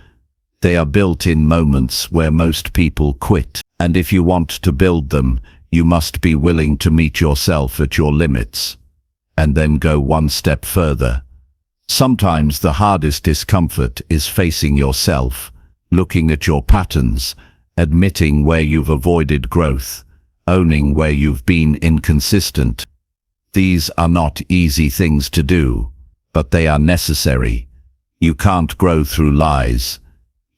They are built in moments where most people quit. And if you want to build them, you must be willing to meet yourself at your limits, and then go one step further. Sometimes the hardest discomfort is facing yourself, looking at your patterns, admitting where you've avoided growth, owning where you've been inconsistent. These are not easy things to do, but they are necessary. You can't grow through lies.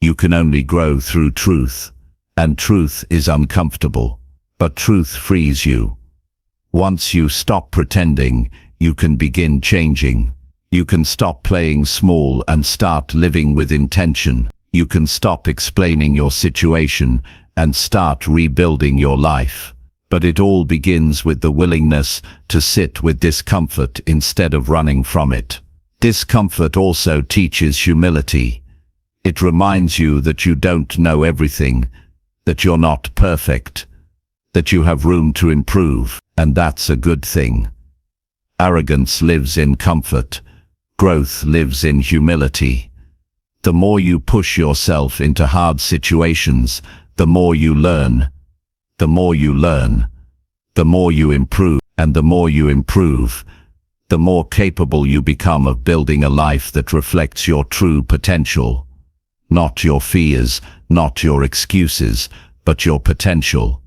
You can only grow through truth, and truth is uncomfortable. But truth frees you. Once you stop pretending, you can begin changing. You can stop playing small and start living with intention. You can stop explaining your situation and start rebuilding your life. But it all begins with the willingness to sit with discomfort instead of running from it. Discomfort also teaches humility. It reminds you that you don't know everything, that you're not perfect, that you have room to improve, and that's a good thing. Arrogance lives in comfort. Growth lives in humility. The more you push yourself into hard situations, the more you learn. The more you learn, the more you improve, and the more you improve, the more capable you become of building a life that reflects your true potential. Not your fears, not your excuses, but your potential.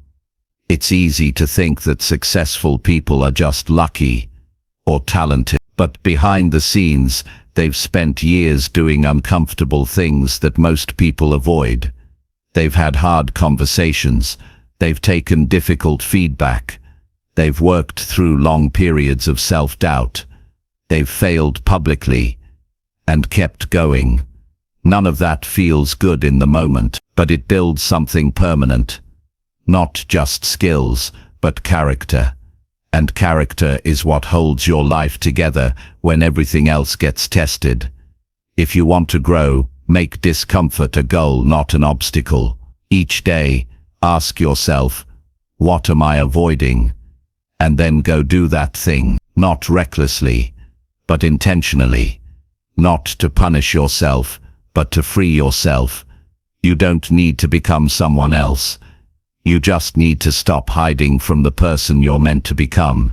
It's easy to think that successful people are just lucky or talented, but behind the scenes, they've spent years doing uncomfortable things that most people avoid. They've had hard conversations. They've taken difficult feedback. They've worked through long periods of self-doubt. They've failed publicly and kept going. None of that feels good in the moment, but it builds something permanent. Not just skills, but character. And character is what holds your life together when everything else gets tested. If you want to grow, make discomfort a goal, not an obstacle. Each day, ask yourself, what am I avoiding? And then go do that thing, not recklessly, but intentionally. Not to punish yourself, but to free yourself. You don't need to become someone else. You just need to stop hiding from the person you're meant to become.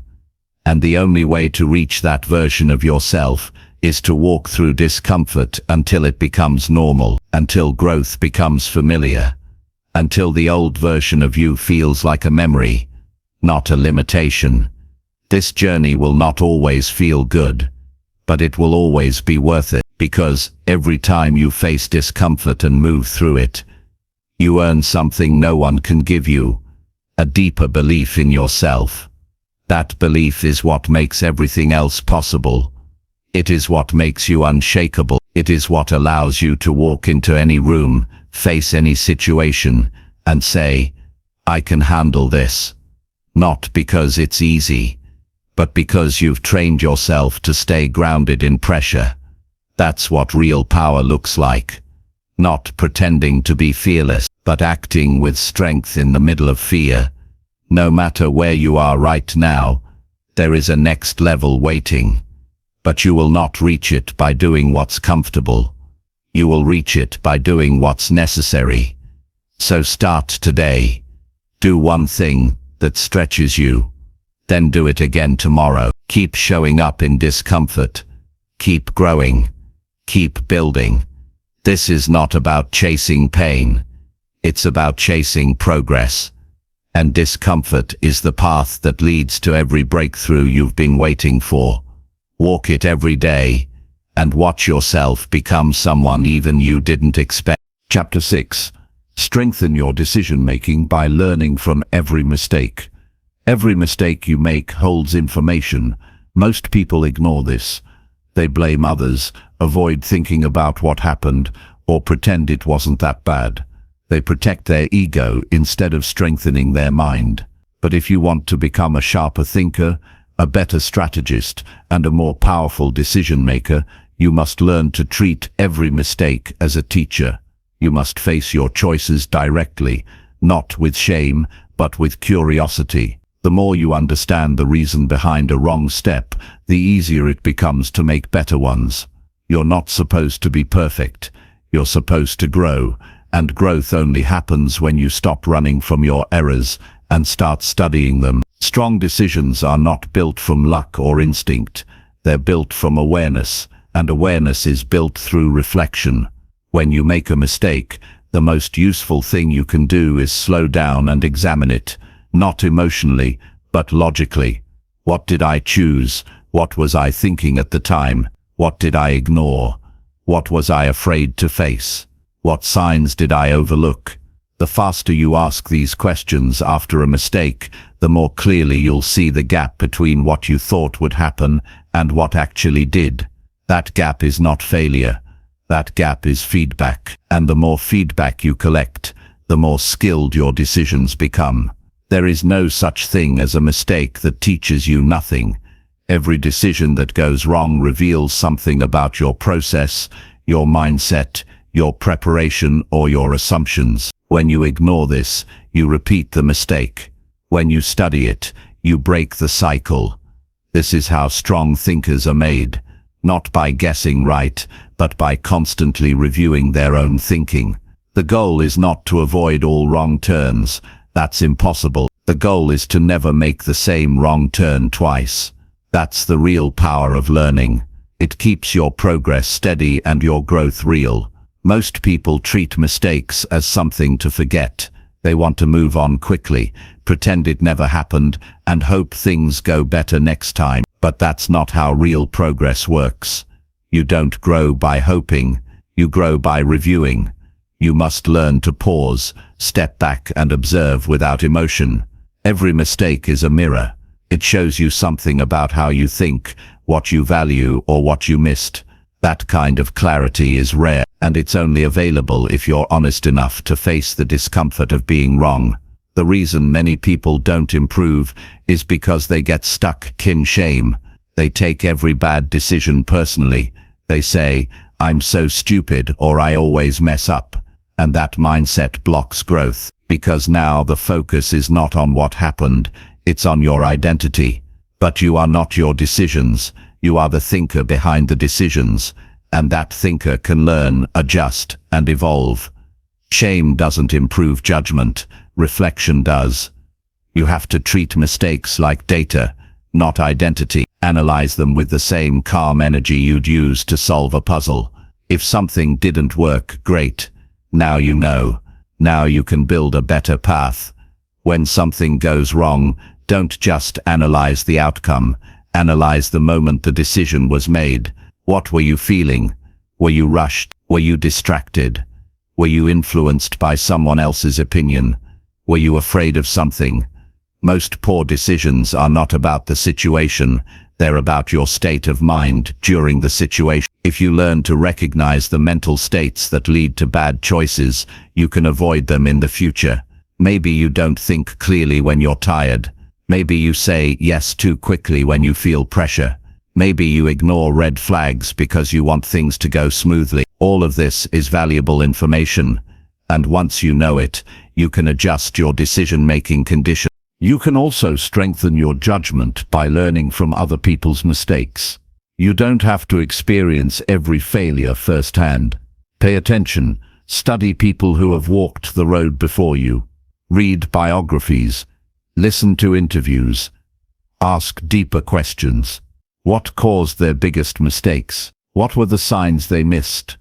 And the only way to reach that version of yourself is to walk through discomfort until it becomes normal, until growth becomes familiar. Until the old version of you feels like a memory, not a limitation. This journey will not always feel good, but it will always be worth it, because every time you face discomfort and move through it, you earn something no one can give you, a deeper belief in yourself. That belief is what makes everything else possible. It is what makes you unshakable. It is what allows you to walk into any room, face any situation, and say, I can handle this. Not because it's easy, but because you've trained yourself to stay grounded in pressure. That's what real power looks like. Not pretending to be fearless, but acting with strength in the middle of fear. No matter where you are right now, there is a next level waiting. But you will not reach it by doing what's comfortable. You will reach it by doing what's necessary. So start today. Do one thing that stretches you. Then do it again tomorrow. Keep showing up in discomfort. Keep growing. Keep building. This is not about chasing pain. It's about chasing progress. And discomfort is the path that leads to every breakthrough you've been waiting for. Walk it every day, and watch yourself become someone even you didn't expect. Chapter 6. Strengthen your decision-making by learning from every mistake. Every mistake you make holds information. Most people ignore this. They blame others, avoid thinking about what happened, or pretend it wasn't that bad. They protect their ego instead of strengthening their mind. But if you want to become a sharper thinker, a better strategist, and a more powerful decision-maker, you must learn to treat every mistake as a teacher. You must face your choices directly, not with shame, but with curiosity. The more you understand the reason behind a wrong step, the easier it becomes to make better ones. You're not supposed to be perfect. You're supposed to grow, and growth only happens when you stop running from your errors and start studying them. Strong decisions are not built from luck or instinct. They're built from awareness, and awareness is built through reflection. When you make a mistake, the most useful thing you can do is slow down and examine it, not emotionally, but logically. What did I choose? What was I thinking at the time? What did I ignore? What was I afraid to face? What signs did I overlook? The faster you ask these questions after a mistake, the more clearly you'll see the gap between what you thought would happen and what actually did. That gap is not failure. That gap is feedback. And the more feedback you collect, the more skilled your decisions become. There is no such thing as a mistake that teaches you nothing. Every decision that goes wrong reveals something about your process, your mindset, your preparation, or your assumptions. When you ignore this, you repeat the mistake. When you study it, you break the cycle. This is how strong thinkers are made, not by guessing right, but by constantly reviewing their own thinking. The goal is not to avoid all wrong turns. That's impossible. The goal is to never make the same wrong turn twice. That's the real power of learning. It keeps your progress steady and your growth real. Most people treat mistakes as something to forget. They want to move on quickly, pretend it never happened, and hope things go better next time. But that's not how real progress works. You don't grow by hoping. You grow by reviewing. You must learn to pause, step back, and observe without emotion. Every mistake is a mirror. It shows you something about how you think, what you value, or what you missed. That kind of clarity is rare, and it's only available if you're honest enough to face the discomfort of being wrong. The reason many people don't improve is because they get stuck in shame. They take every bad decision personally. They say, "I'm so stupid," or "I always mess up." And that mindset blocks growth, because now the focus is not on what happened, it's on your identity. But you are not your decisions. You are the thinker behind the decisions, and that thinker can learn, adjust, and evolve. Shame doesn't improve judgment, reflection does. You have to treat mistakes like data, not identity. Analyze them with the same calm energy you'd use to solve a puzzle. If something didn't work, great. Now you know. Now you can build a better path. When something goes wrong, don't just analyze the outcome. Analyze the moment the decision was made. What were you feeling? Were you rushed? Were you distracted? Were you influenced by someone else's opinion? Were you afraid of something? Most poor decisions are not about the situation. They're about your state of mind during the situation. If you learn to recognize the mental states that lead to bad choices, you can avoid them in the future. Maybe you don't think clearly when you're tired. Maybe you say yes too quickly when you feel pressure. Maybe you ignore red flags because you want things to go smoothly. All of this is valuable information, and once you know it, you can adjust your decision-making conditions. You can also strengthen your judgment by learning from other people's mistakes. You don't have to experience every failure firsthand. Pay attention. Study people who have walked the road before you. Read biographies. Listen to interviews. Ask deeper questions. What caused their biggest mistakes? What were the signs they missed?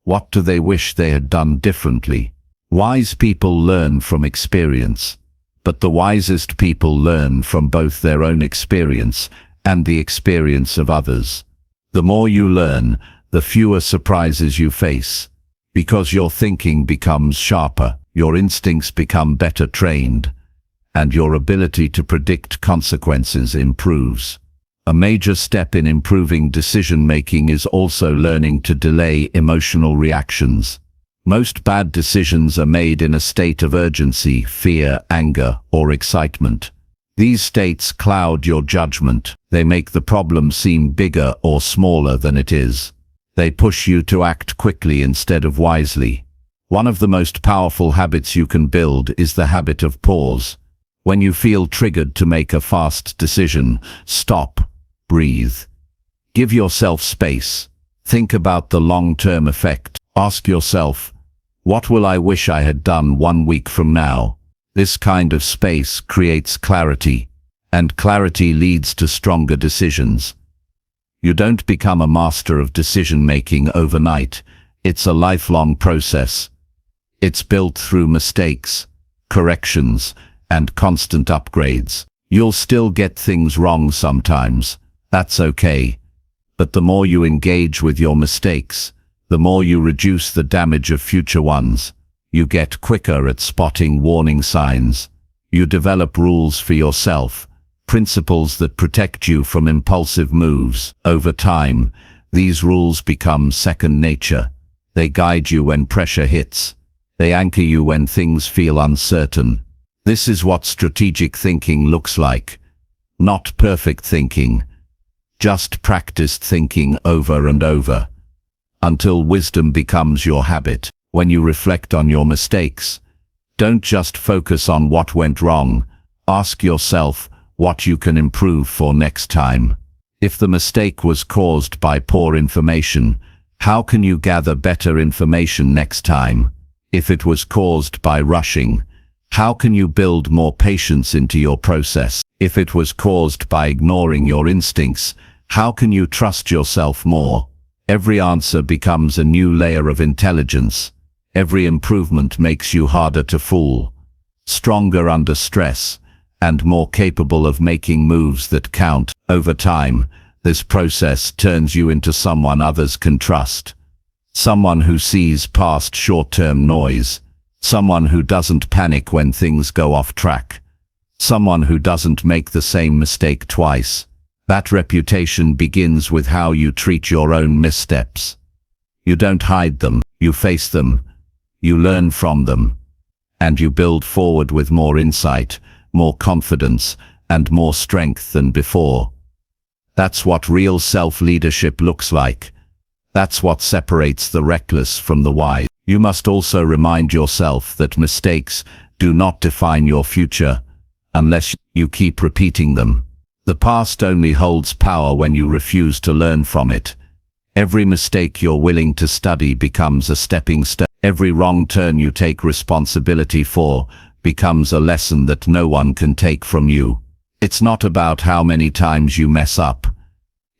What do they wish they had done differently? Wise people learn from experience, but the wisest people learn from both their own experience and the experience of others. The more you learn, the fewer surprises you face, because your thinking becomes sharper, your instincts become better trained, and your ability to predict consequences improves. A major step in improving decision-making is also learning to delay emotional reactions. Most bad decisions are made in a state of urgency, fear, anger, or excitement. These states cloud your judgment. They make the problem seem bigger or smaller than it is. They push you to act quickly instead of wisely. One of the most powerful habits you can build is the habit of pause. When you feel triggered to make a fast decision, stop, breathe. Give yourself space. Think about the long-term effect. Ask yourself, what will I wish I had done 1 week from now? This kind of space creates clarity, and clarity leads to stronger decisions. You don't become a master of decision-making overnight. It's a lifelong process. It's built through mistakes, corrections, and constant upgrades. You'll still get things wrong sometimes. That's okay. But the more you engage with your mistakes, the more you reduce the damage of future ones. You get quicker at spotting warning signs. You develop rules for yourself, principles that protect you from impulsive moves. Over time, these rules become second nature. They guide you when pressure hits. They anchor you when things feel uncertain. This is what strategic thinking looks like. Not perfect thinking, Just practice thinking over and over until wisdom becomes your habit. When you reflect on your mistakes, don't just focus on what went wrong. Ask yourself what you can improve for next time. If the mistake was caused by poor information, how can you gather better information next time? If it was caused by rushing, how can you build more patience into your process? If it was caused by ignoring your instincts, how can you trust yourself more? Every answer becomes a new layer of intelligence. Every improvement makes you harder to fool, stronger under stress, and more capable of making moves that count. Over time, this process turns you into someone others can trust. Someone who sees past short-term noise. Someone who doesn't panic when things go off track. Someone who doesn't make the same mistake twice. That reputation begins with how you treat your own missteps. You don't hide them, you face them, you learn from them, and you build forward with more insight, more confidence, and more strength than before. That's what real self-leadership looks like. That's what separates the reckless from the wise. You must also remind yourself that mistakes do not define your future unless you keep repeating them. The past only holds power when you refuse to learn from it. Every mistake you're willing to study becomes a stepping stone. Every wrong turn you take responsibility for becomes a lesson that no one can take from you. It's not about how many times you mess up.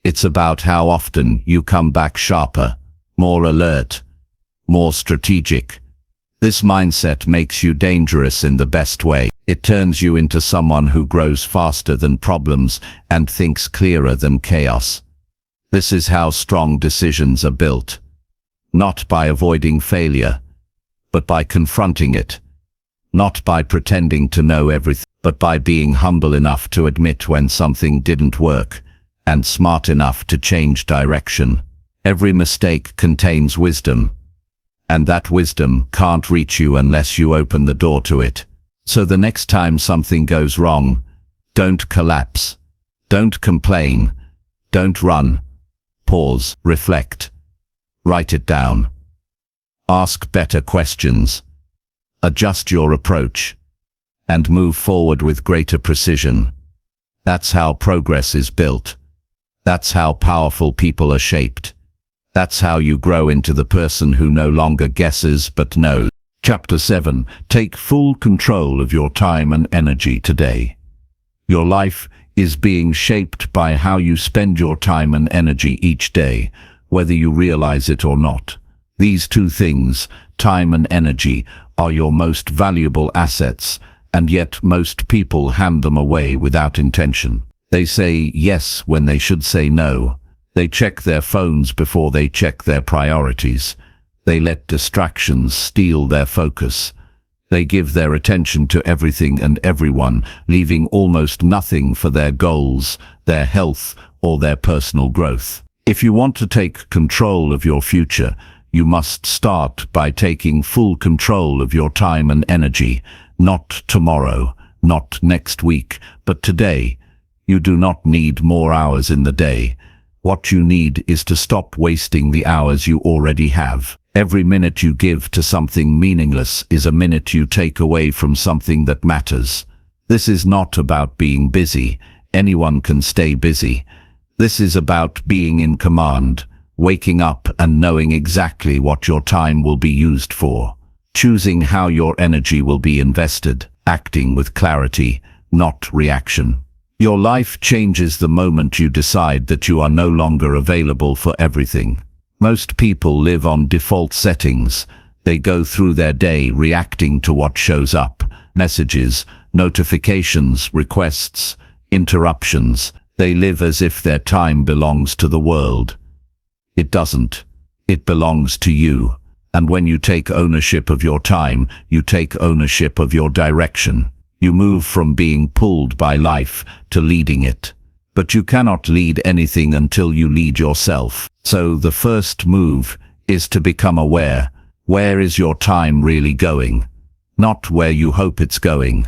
It's about how often you come back sharper, more alert, more strategic. This mindset makes you dangerous in the best way. It turns you into someone who grows faster than problems and thinks clearer than chaos. This is how strong decisions are built. Not by avoiding failure, but by confronting it. Not by pretending to know everything, but by being humble enough to admit when something didn't work, and smart enough to change direction. Every mistake contains wisdom, and that wisdom can't reach you unless you open the door to it. So the next time something goes wrong, don't collapse, don't complain, don't run. Pause, reflect, write it down. Ask better questions, adjust your approach, and move forward with greater precision. That's how progress is built. That's how powerful people are shaped. That's how you grow into the person who no longer guesses but knows. Chapter 7. Take full control of your time and energy today. Your life is being shaped by how you spend your time and energy each day, whether you realize it or not. These two things, time and energy, are your most valuable assets, and yet most people hand them away without intention. They say yes when they should say no. They check their phones before they check their priorities. They let distractions steal their focus. They give their attention to everything and everyone, leaving almost nothing for their goals, their health, or their personal growth. If you want to take control of your future, you must start by taking full control of your time and energy. Not tomorrow, not next week, but today. You do not need more hours in the day. What you need is to stop wasting the hours you already have. Every minute you give to something meaningless is a minute you take away from something that matters. This is not about being busy. Anyone can stay busy. This is about being in command, waking up and knowing exactly what your time will be used for, choosing how your energy will be invested, acting with clarity, not reaction. Your life changes the moment you decide that you are no longer available for everything. Most people live on default settings. They go through their day reacting to what shows up. Messages, notifications, requests, interruptions. They live as if their time belongs to the world. It doesn't. It belongs to you. And when you take ownership of your time, you take ownership of your direction. You move from being pulled by life to leading it. But you cannot lead anything until you lead yourself. So the first move is to become aware. Where is your time really going? Not where you hope it's going,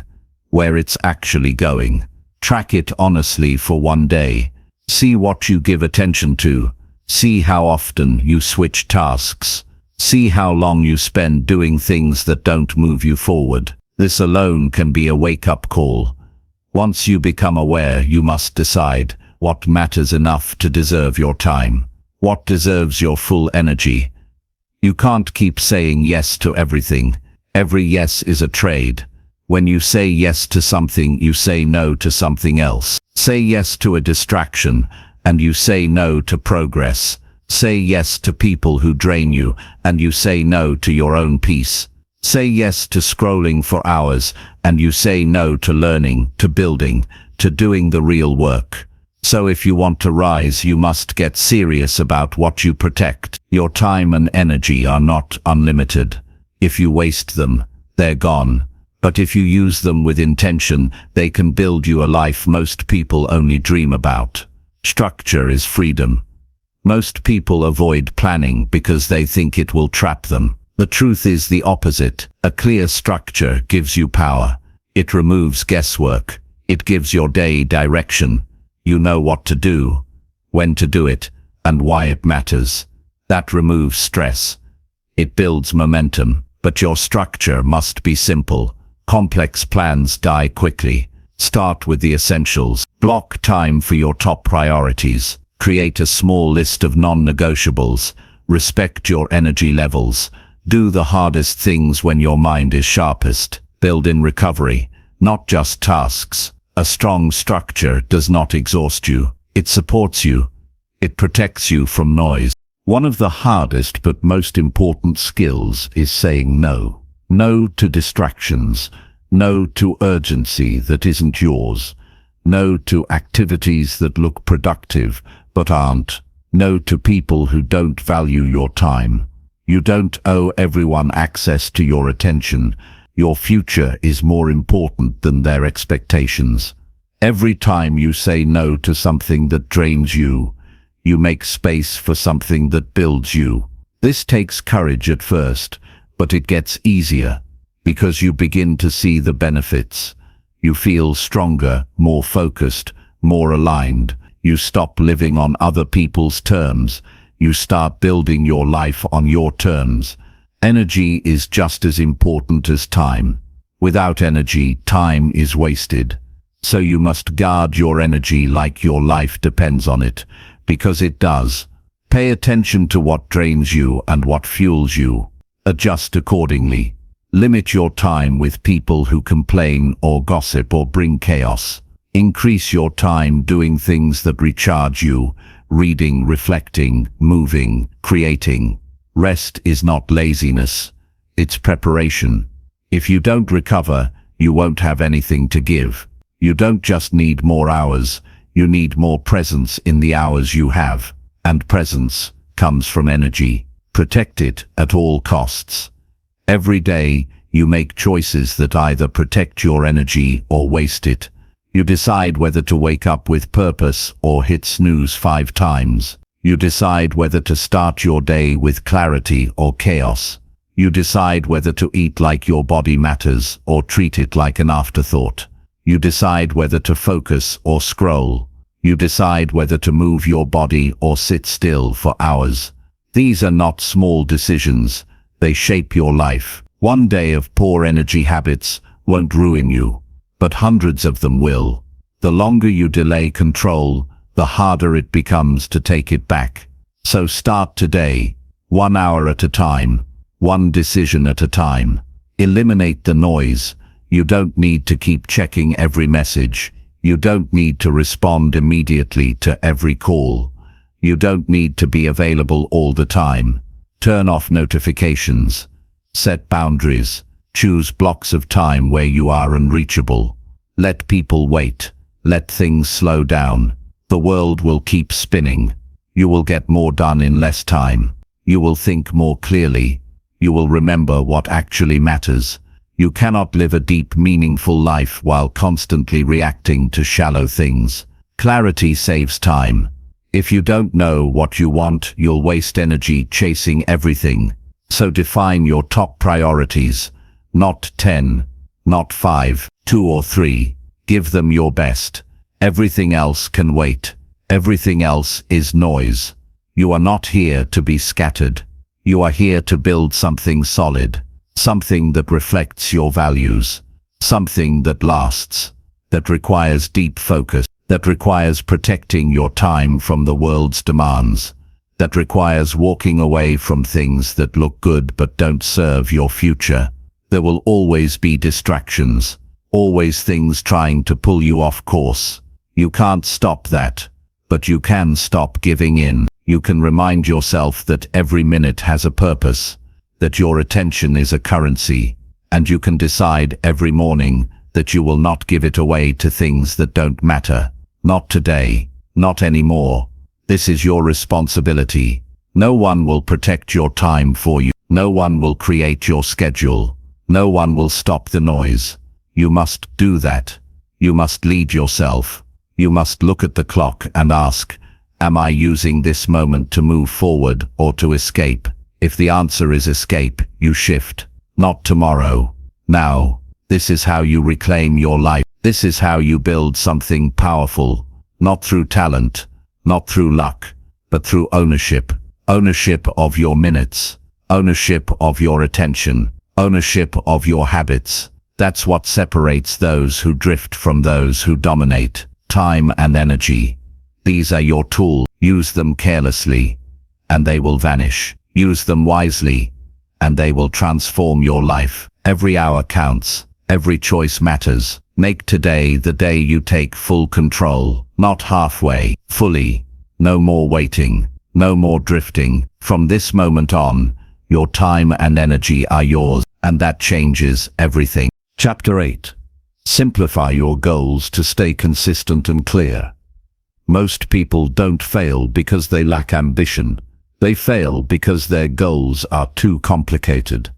where it's actually going. Track it honestly for one day. See what you give attention to. See how often you switch tasks. See how long you spend doing things that don't move you forward. This alone can be a wake-up call. Once you become aware, you must decide what matters enough to deserve your time, what deserves your full energy. You can't keep saying yes to everything. Every yes is a trade. When you say yes to something, you say no to something else. Say yes to a distraction, and you say no to progress. Say yes to people who drain you, and you say no to your own peace. Say yes to scrolling for hours, and you say no to learning, to building, to doing the real work. So if you want to rise, you must get serious about what you protect. Your time and energy are not unlimited. If you waste them, they're gone. But if you use them with intention, they can build you a life most people only dream about. Structure is freedom. Most people avoid planning because they think it will trap them. The truth is the opposite. A clear structure gives you power. It removes guesswork. It gives your day direction. You know what to do, when to do it, and why it matters. That removes stress. It builds momentum, but your structure must be simple. Complex plans die quickly. Start with the essentials. Block time for your top priorities. Create a small list of non-negotiables. Respect your energy levels. Do the hardest things when your mind is sharpest. Build in recovery, not just tasks. A strong structure does not exhaust you. It supports you. It protects you from noise. One of the hardest but most important skills is saying no. No to distractions. No to urgency that isn't yours. No to activities that look productive but aren't. No to people who don't value your time. You don't owe everyone access to your attention. Your future is more important than their expectations. Every time you say no to something that drains you, you make space for something that builds you. This takes courage at first, but it gets easier because you begin to see the benefits. You feel stronger, more focused, more aligned. You stop living on other people's terms. You start building your life on your terms. Energy is just as important as time. Without energy, time is wasted. So you must guard your energy like your life depends on it, because it does. Pay attention to what drains you and what fuels you. Adjust accordingly. Limit your time with people who complain or gossip or bring chaos. Increase your time doing things that recharge you. Reading, reflecting, moving, creating. Rest is not laziness. It's preparation. If you don't recover, you won't have anything to give. You don't just need more hours. You need more presence in the hours you have. And presence comes from energy. Protect it at all costs. Every day, you make choices that either protect your energy or waste it. You decide whether to wake up with purpose or hit snooze 5 times. You decide whether to start your day with clarity or chaos. You decide whether to eat like your body matters or treat it like an afterthought. You decide whether to focus or scroll. You decide whether to move your body or sit still for hours. These are not small decisions. They shape your life. One day of poor energy habits won't ruin you, but hundreds of them will. The longer you delay control, the harder it becomes to take it back. So start today, 1 hour at a time, one decision at a time. Eliminate the noise. You don't need to keep checking every message. You don't need to respond immediately to every call. You don't need to be available all the time. Turn off notifications. Set boundaries. Choose blocks of time where you are unreachable. Let people wait. Let things slow down. The world will keep spinning. You will get more done in less time. You will think more clearly. You will remember what actually matters. You cannot live a deep, meaningful life while constantly reacting to shallow things. Clarity saves time. If you don't know what you want, you'll waste energy chasing everything. So define your top priorities. Not 10, not 5, 2 or 3. Give them your best. Everything else can wait. Everything else is noise. You are not here to be scattered. You are here to build something solid, something that reflects your values, something that lasts, that requires deep focus, that requires protecting your time from the world's demands, that requires walking away from things that look good but don't serve your future. There will always be distractions, always things trying to pull you off course. You can't stop that, but you can stop giving in. You can remind yourself that every minute has a purpose, that your attention is a currency, and you can decide every morning that you will not give it away to things that don't matter. Not today, not anymore. This is your responsibility. No one will protect your time for you. No one will create your schedule. No one will stop the noise. You must do that. You must lead yourself. You must look at the clock and ask, am I using this moment to move forward or to escape? If the answer is escape, you shift. Not tomorrow. Now. This is how you reclaim your life. This is how you build something powerful. Not through talent, not through luck, but through ownership. Ownership of your minutes. Ownership of your attention. Ownership of your habits. That's what separates those who drift from those who dominate. Time and energy. These are your tools. Use them carelessly, and they will vanish. Use them wisely, and they will transform your life. Every hour counts. Every choice matters. Make today the day you take full control, not halfway, fully. No more waiting, no more drifting. From this moment on, your time and energy are yours, and that changes everything. Chapter 8. Simplify your goals to stay consistent and clear. Most people don't fail because they lack ambition. They fail because their goals are too complicated.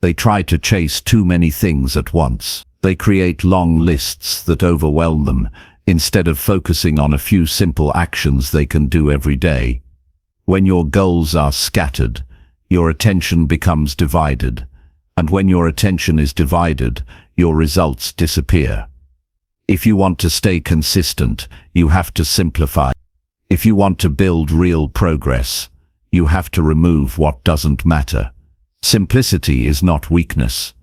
They try to chase too many things at once. They create long lists that overwhelm them, instead of focusing on a few simple actions they can do every day. When your goals are scattered, your attention becomes divided. And when your attention is divided, your results disappear. If you want to stay consistent, you have to simplify. If you want to build real progress, you have to remove what doesn't matter. Simplicity is not weakness.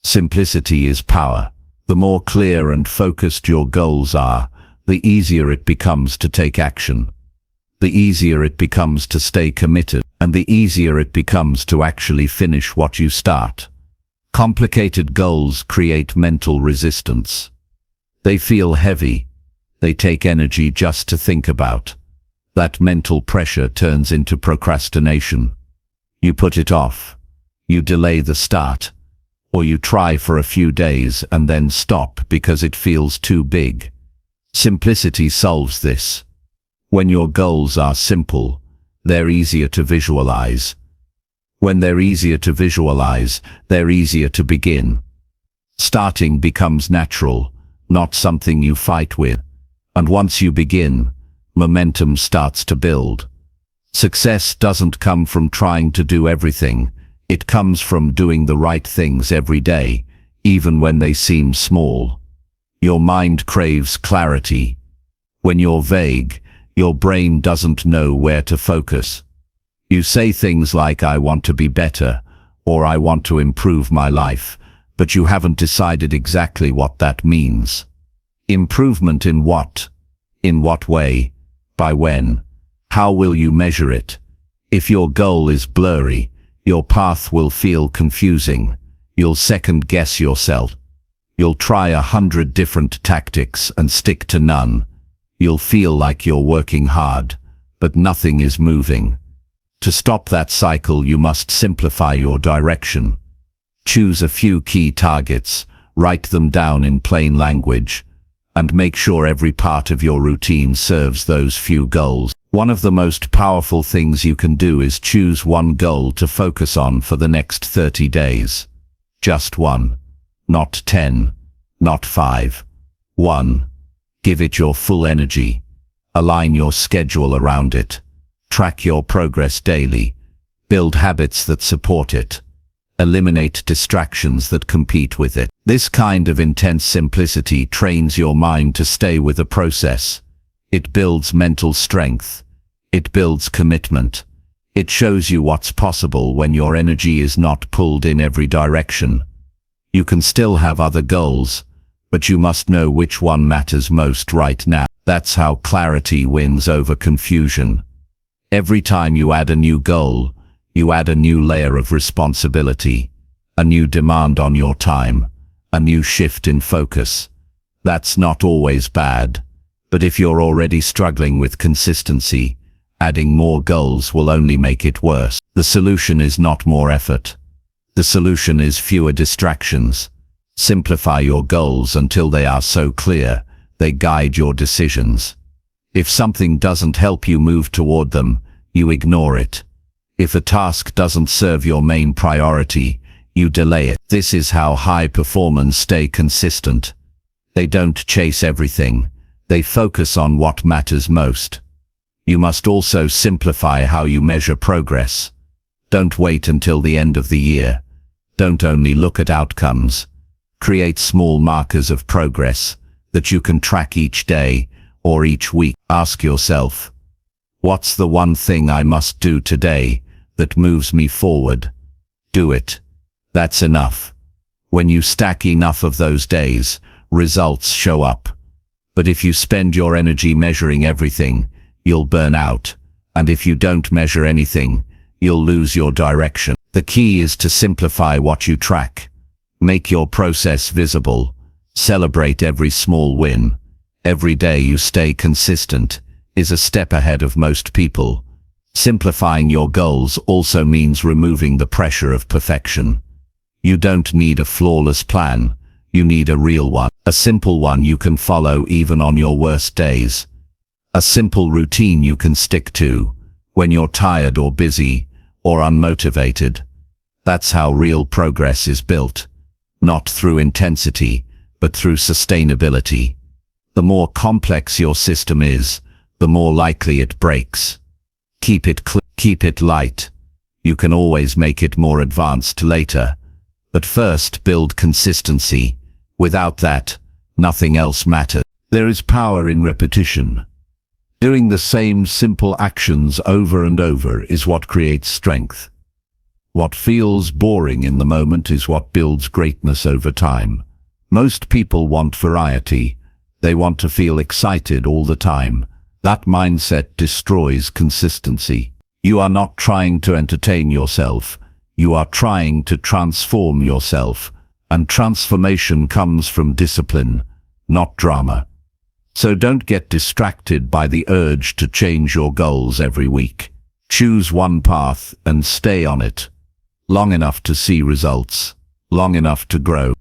Simplicity is power. The more clear and focused your goals are, the easier it becomes to take action. The easier it becomes to stay committed, and the easier it becomes to actually finish what you start. Complicated goals create mental resistance. They feel heavy. They take energy just to think about. That mental pressure turns into procrastination. You put it off. You delay the start, or you try for a few days and then stop because it feels too big. Simplicity solves this. When your goals are simple, they're easier to visualize. When they're easier to visualize, they're easier to begin. Starting becomes natural, not something you fight with. And once you begin, momentum starts to build. Success doesn't come from trying to do everything. It comes from doing the right things every day, even when they seem small. Your mind craves clarity. When you're vague, your brain doesn't know where to focus. You say things like, I want to be better, or I want to improve my life, but you haven't decided exactly what that means. Improvement in what? In what way? By when? How will you measure it? If your goal is blurry, your path will feel confusing. You'll second-guess yourself. You'll try 100 different tactics and stick to none. You'll feel like you're working hard, but nothing is moving. To stop that cycle, you must simplify your direction. Choose a few key targets, write them down in plain language, and make sure every part of your routine serves those few goals. One of the most powerful things you can do is choose one goal to focus on for the next 30 days. Just one. Not 10. Not 5. One. Give it your full energy. Align your schedule around it. Track your progress daily. Build habits that support it. Eliminate distractions that compete with it. This kind of intense simplicity trains your mind to stay with the process. It builds mental strength. It builds commitment. It shows you what's possible when your energy is not pulled in every direction. You can still have other goals, but you must know which one matters most right now. That's how clarity wins over confusion. Every time you add a new goal, you add a new layer of responsibility, a new demand on your time, a new shift in focus. That's not always bad, but if you're already struggling with consistency, adding more goals will only make it worse. The solution is not more effort. The solution is fewer distractions. Simplify your goals until they are so clear, they guide your decisions. If something doesn't help you move toward them, you ignore it. If a task doesn't serve your main priority, you delay it. This is how high performers stay consistent. They don't chase everything. They focus on what matters most. You must also simplify how you measure progress. Don't wait until the end of the year. Don't only look at outcomes. Create small markers of progress that you can track each day or each week. Ask yourself, what's the one thing I must do today that moves me forward? Do it. That's enough. When you stack enough of those days, results show up. But if you spend your energy measuring everything, you'll burn out. And if you don't measure anything, you'll lose your direction. The key is to simplify what you track. Make your process visible. Celebrate every small win. Every day you stay consistent is a step ahead of most people. Simplifying your goals also means removing the pressure of perfection. You don't need a flawless plan. You need a real one. A simple one you can follow even on your worst days. A simple routine you can stick to when you're tired or busy or unmotivated. That's how real progress is built. Not through intensity, but through sustainability. The more complex your system is, the more likely it breaks. Keep it light. You can always make it more advanced later. But first build consistency. Without that, nothing else matters. There is power in repetition. Doing the same simple actions over and over is what creates strength. What feels boring in the moment is what builds greatness over time. Most people want variety. They want to feel excited all the time. That mindset destroys consistency. You are not trying to entertain yourself. You are trying to transform yourself. And transformation comes from discipline, not drama. So don't get distracted by the urge to change your goals every week. Choose one path and stay on it. Long enough to see results. Long enough to grow.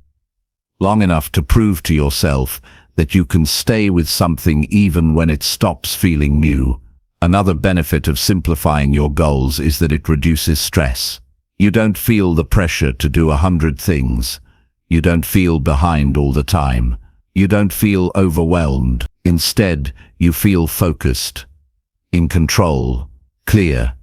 Long enough to prove to yourself that you can stay with something even when it stops feeling new. Another benefit of simplifying your goals is that it reduces stress. You don't feel the pressure to do 100 things. You don't feel behind all the time. You don't feel overwhelmed. Instead, you feel focused, in control, clear.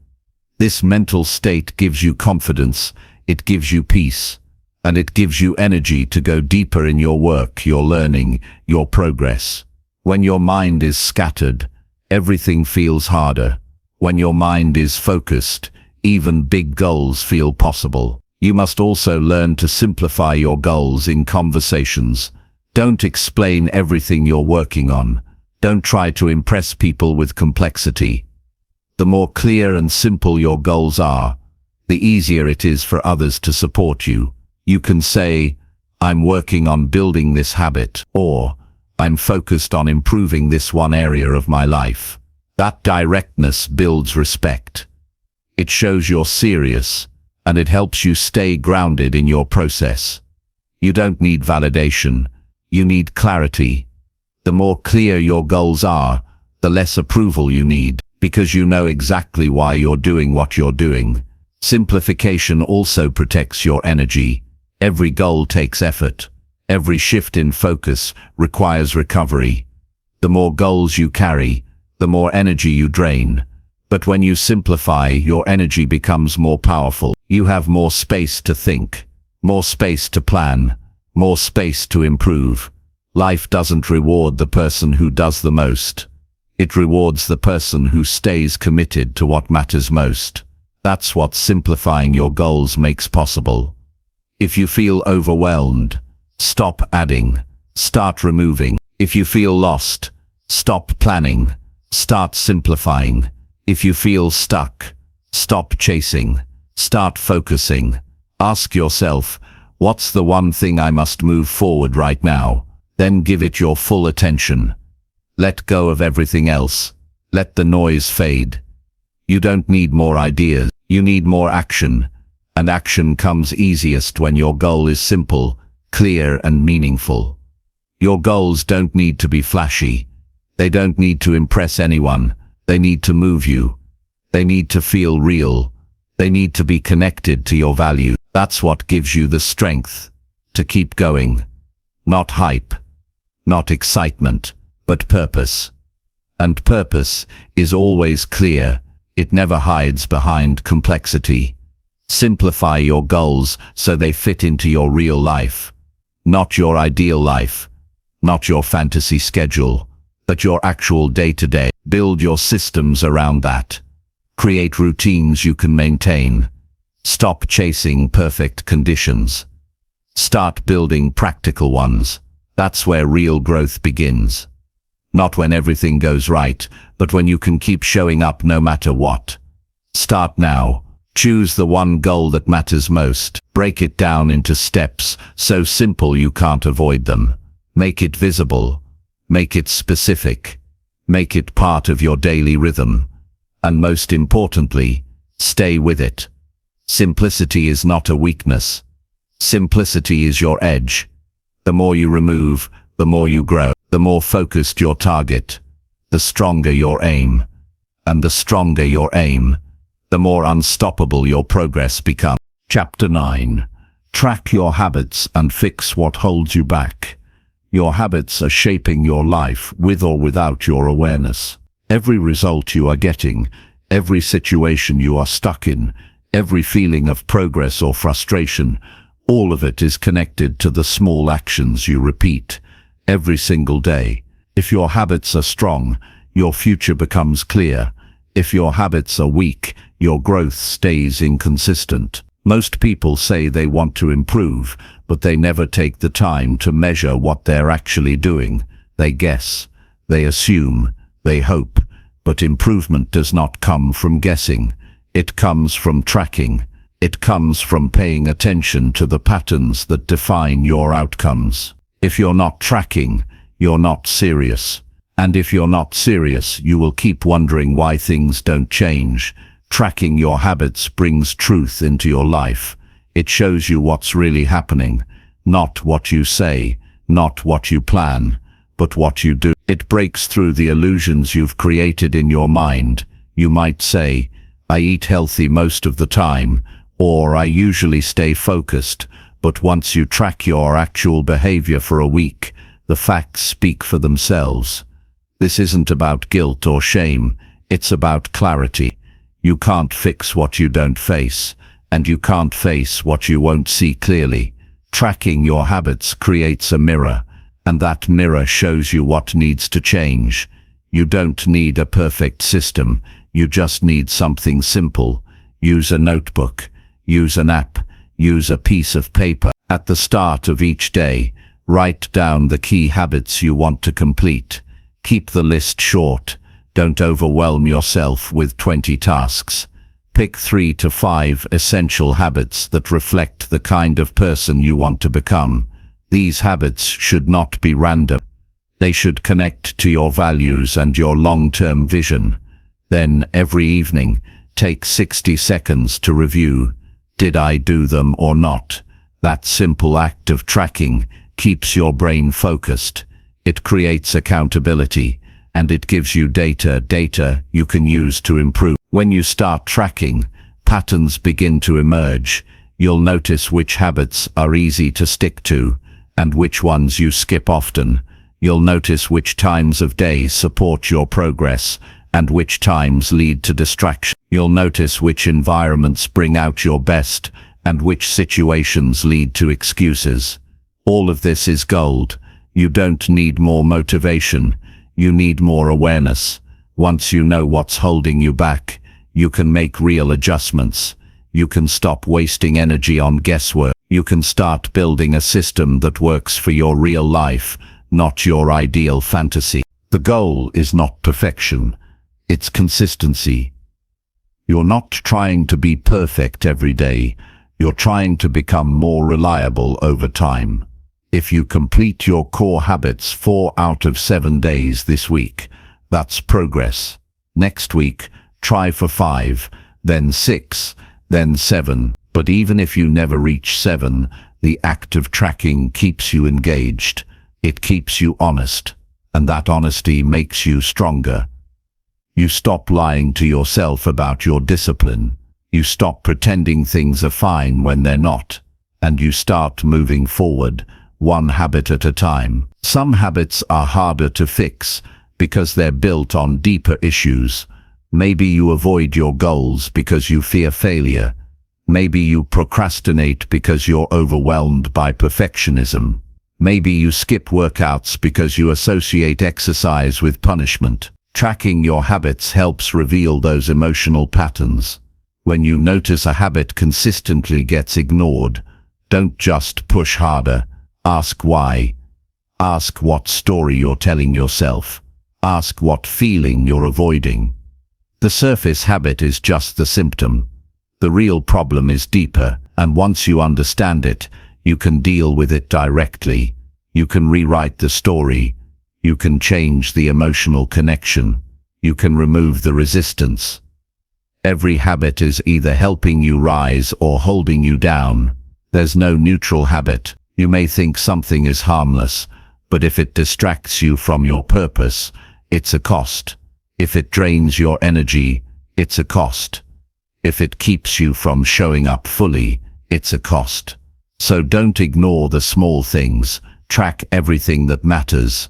This mental state gives you confidence, it gives you peace, and it gives you energy to go deeper in your work, your learning, your progress. When your mind is scattered, everything feels harder. When your mind is focused, even big goals feel possible. You must also learn to simplify your goals in conversations. Don't explain everything you're working on. Don't try to impress people with complexity. The more clear and simple your goals are, the easier it is for others to support you. You can say, I'm working on building this habit, or I'm focused on improving this one area of my life. That directness builds respect. It shows you're serious, and it helps you stay grounded in your process. You don't need validation, you need clarity. The more clear your goals are, the less approval you need, because you know exactly why you're doing what you're doing. Simplification also protects your energy. Every goal takes effort. Every shift in focus requires recovery. The more goals you carry, the more energy you drain. But when you simplify, your energy becomes more powerful. You have more space to think, more space to plan, more space to improve. Life doesn't reward the person who does the most. It rewards the person who stays committed to what matters most. That's what simplifying your goals makes possible. If you feel overwhelmed, stop adding, start removing. If you feel lost, stop planning, start simplifying. If you feel stuck, stop chasing, start focusing. Ask yourself, what's the one thing I must move forward right now? Then give it your full attention. Let go of everything else. Let the noise fade. You don't need more ideas, you need more action. And action comes easiest when your goal is simple, clear and meaningful. Your goals don't need to be flashy. They don't need to impress anyone. They need to move you. They need to feel real. They need to be connected to your values. That's what gives you the strength to keep going. Not hype, not excitement, but purpose. And purpose is always clear. It never hides behind complexity. Simplify your goals so they fit into your real life. Not your ideal life, not your fantasy schedule, but your actual day-to-day. Build your systems around that. Create routines you can maintain. Stop chasing perfect conditions. Start building practical ones. That's where real growth begins. Not when everything goes right, but when you can keep showing up no matter what. Start now. Choose the one goal that matters most. Break it down into steps so simple you can't avoid them. Make it visible. Make it specific. Make it part of your daily rhythm. And most importantly, stay with it. Simplicity is not a weakness. Simplicity is your edge. The more you remove, the more you grow. The more focused your target, the stronger your aim. And the stronger your aim, the more unstoppable your progress becomes. Chapter 9. Track your habits and fix what holds you back. Your habits are shaping your life with or without your awareness. Every result you are getting, every situation you are stuck in, every feeling of progress or frustration, all of it is connected to the small actions you repeat every single day. If your habits are strong, your future becomes clear. If your habits are weak, your growth stays inconsistent. Most people say they want to improve, but they never take the time to measure what they're actually doing. They guess, they assume, they hope, but improvement does not come from guessing. It comes from tracking. It comes from paying attention to the patterns that define your outcomes. If you're not tracking, you're not serious. And if you're not serious, you will keep wondering why things don't change. Tracking your habits brings truth into your life. It shows you what's really happening, not what you say, not what you plan, but what you do. It breaks through the illusions you've created in your mind. You might say, I eat healthy most of the time, or I usually stay focused, but once you track your actual behavior for a week, the facts speak for themselves. This isn't about guilt or shame, it's about clarity. You can't fix what you don't face, and you can't face what you won't see clearly. Tracking your habits creates a mirror, and that mirror shows you what needs to change. You don't need a perfect system, you just need something simple. Use a notebook, use an app, use a piece of paper. At the start of each day, write down the key habits you want to complete. Keep the list short. Don't overwhelm yourself with 20 tasks. Pick 3 to 5 essential habits that reflect the kind of person you want to become. These habits should not be random. They should connect to your values and your long-term vision. Then, every evening, take 60 seconds to review. Did I do them or not? That simple act of tracking keeps your brain focused. It creates accountability, and it gives you data you can use to improve. When you start tracking, patterns begin to emerge. You'll notice which habits are easy to stick to, and which ones you skip often. You'll notice which times of day support your progress, and which times lead to distraction. You'll notice which environments bring out your best, and which situations lead to excuses. All of this is gold. You don't need more motivation. You need more awareness. Once you know what's holding you back, you can make real adjustments. You can stop wasting energy on guesswork. You can start building a system that works for your real life, not your ideal fantasy. The goal is not perfection, it's consistency. You're not trying to be perfect every day. You're trying to become more reliable over time. If you complete your core habits 4 out of 7 days this week, that's progress. Next week, try for 5, then 6, then 7. But even if you never reach 7, the act of tracking keeps you engaged. It keeps you honest, and that honesty makes you stronger. You stop lying to yourself about your discipline. You stop pretending things are fine when they're not, and you start moving forward, one habit at a time. Some habits are harder to fix because they're built on deeper issues. Maybe you avoid your goals because you fear failure. Maybe you procrastinate because you're overwhelmed by perfectionism. Maybe you skip workouts because you associate exercise with punishment. Tracking your habits helps reveal those emotional patterns. When you notice a habit consistently gets ignored, don't just push harder. Ask why. Ask what story you're telling yourself. Ask what feeling you're avoiding. The surface habit is just the symptom. The real problem is deeper, and once you understand it, you can deal with it directly. You can rewrite the story. You can change the emotional connection. You can remove the resistance. Every habit is either helping you rise or holding you down. There's no neutral habit. You may think something is harmless, but if it distracts you from your purpose, it's a cost. If it drains your energy, it's a cost. If it keeps you from showing up fully, it's a cost. So don't ignore the small things. Track everything that matters.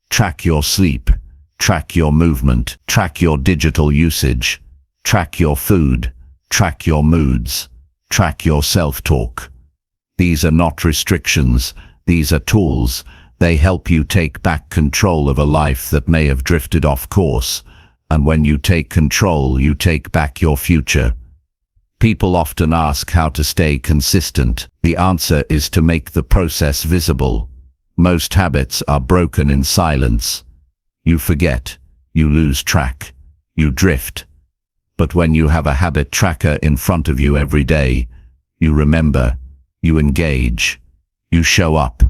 Track your sleep. Track your movement. Track your digital usage. Track your food. Track your moods. Track your self-talk. These are not restrictions. These are tools. They help you take back control of a life that may have drifted off course. And when you take control, you take back your future. People often ask how to stay consistent. The answer is to make the process visible. Most habits are broken in silence. You forget. You lose track. You drift. But when you have a habit tracker in front of you every day, you remember. You engage. You show up.